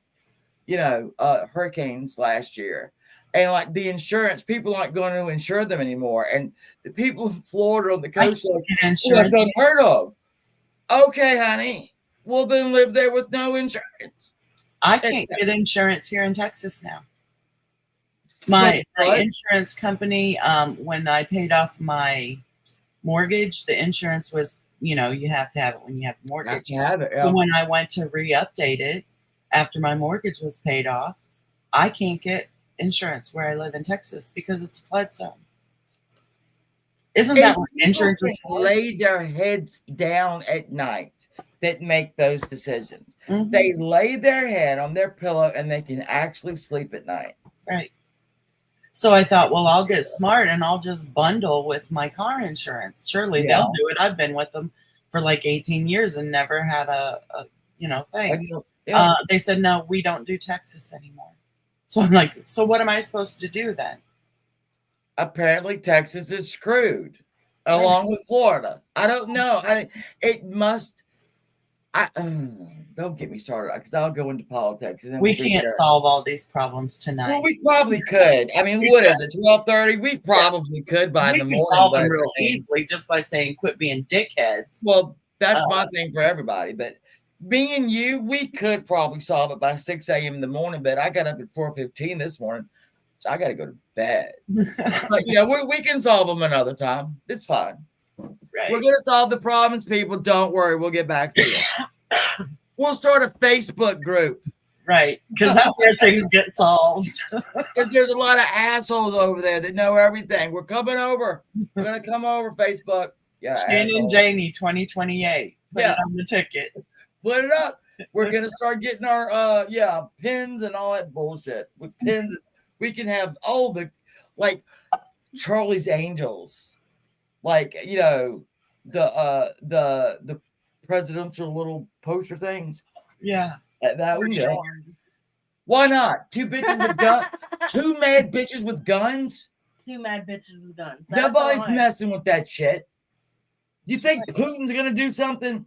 hurricanes last year. And like the insurance, people aren't going to insure them anymore. And the people in Florida on the coast are like, that's unheard of. Okay, honey. Well, then live there with no insurance. I can't get insurance here in Texas now. My insurance company, when I paid off my mortgage, the insurance was, you have to have it when you have a mortgage. You have to have it, But when I went to re-update it after my mortgage was paid off, I can't get insurance where I live in Texas because it's a flood zone. Isn't that what insurance is for? Lay their heads down at night that make those decisions. Mm-hmm. They lay their head on their pillow and they can actually sleep at night. Right. So I thought, well, I'll get smart and I'll just bundle with my car insurance. Surely they'll do it. I've been with them for like 18 years and never had a thing. They said, no, we don't do Texas anymore. So I'm like, so what am I supposed to do then? Apparently Texas is screwed along with Florida. I don't know. Don't get me started because I'll go into politics. And then we can't solve all these problems tonight. Well, we probably could. I mean, what is it, 12:30? We probably could by the morning. We can solve them real easily just by saying quit being dickheads. Well, that's my thing for everybody. But me and you, we could probably solve it by 6 a.m. in the morning. But I got up at 4:15 this morning. So I got to go to bed. But, we can solve them another time. It's fine. Right. We're going to solve the problems, people. Don't worry. We'll get back to you. We'll start a Facebook group. Right. Because that's where things get solved. Because there's a lot of assholes over there that know everything. We're coming over. We're going to come over, Facebook. Yeah. Shannon Janey 2028. Put it on the ticket. Put it up. We're going to start getting our, pins and all that bullshit. With pins, we can have all the, like, Charlie's Angels. Like, the presidential little poster things. Yeah. That we know. Why not? Two bitches with guns. Two mad bitches with guns. Two mad bitches with guns. Nobody's messing with that shit. You think Putin's gonna do something?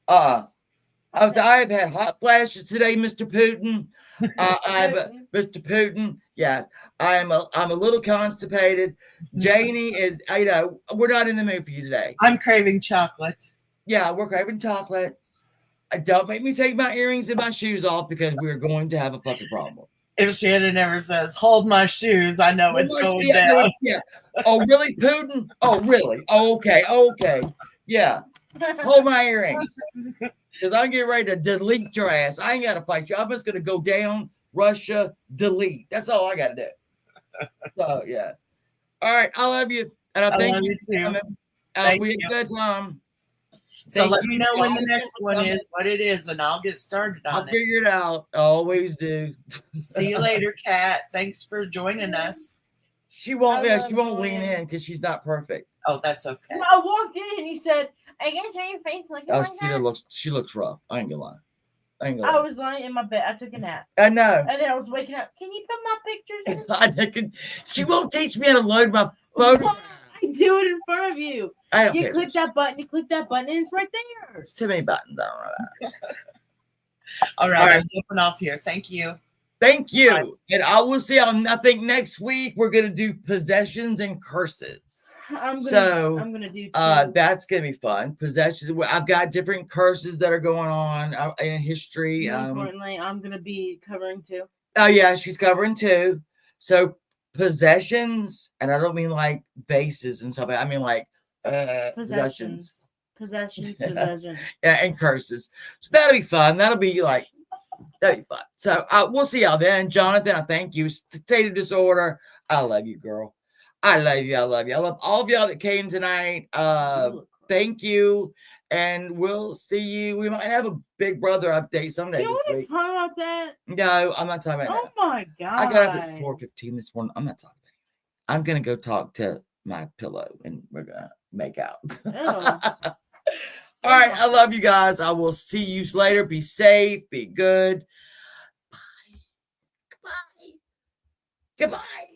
I've had hot flashes today, Mr. Putin. Mr. Putin. Yes, I'm a little constipated. Janie is. We're not in the mood for you today. I'm craving chocolate. Yeah, we're craving chocolates. Don't make me take my earrings and my shoes off because we're going to have a fucking problem. If Shannon ever says, hold my shoes, I know it's going down. Yeah. Oh, really, Putin? Oh, really? Oh, okay. Yeah. Hold my earrings. Because I'm getting ready to delete your ass. I ain't got to fight you. I'm just going to go down, Russia, delete. That's all I got to do. So, yeah. All right. I love you. And I thank you for coming. We had a good time. So Thank let you me know when the guys next for one coming. is, what it is, and I'll get started I'll on it. figure it out. I always do. See you later, Kat. Thanks for joining us. She won't. I Yeah, love she won't lean Ryan. in because she's not perfect. Oh, that's okay. I walked in and he said, "I can show your face looking Oh, like that." she looks rough. I ain't gonna lie. I was lying in my bed. I took a nap, I know. and then I was waking up. Can you put my pictures in? She won't teach me how to load my photo. I do it in front of you. I don't You care. click that button. You click that button, and it's right there. There's too many buttons. I don't know that. All right, I'm jumping off here. Thank you. Thank you. Bye. And I will see y'all. I think next week we're gonna do possessions and curses. I'm gonna do. That's gonna be fun. Possessions. I've got different curses that are going on in history. More importantly, I'm gonna be covering 2. Oh yeah, she's covering 2. So possessions, and I don't mean like vases and stuff. I mean like possessions. Possessions. Yeah, and curses. So that'll be fun. That'll be fun. So we'll see y'all then. Jonathan, I thank you. State of Disorder. I love you, girl. I love you. I love you. I love all of y'all that came tonight. Thank you. And we'll see you. We might have a Big Brother update someday. You want to talk about that? No, I'm not talking about that. Oh my God. I got up at 4:15 this morning. I'm not talking about anything. I'm going to go talk to my pillow and we're going to make out. All right. I love you guys. I will see you later. Be safe. Be good. Bye. Goodbye. Goodbye.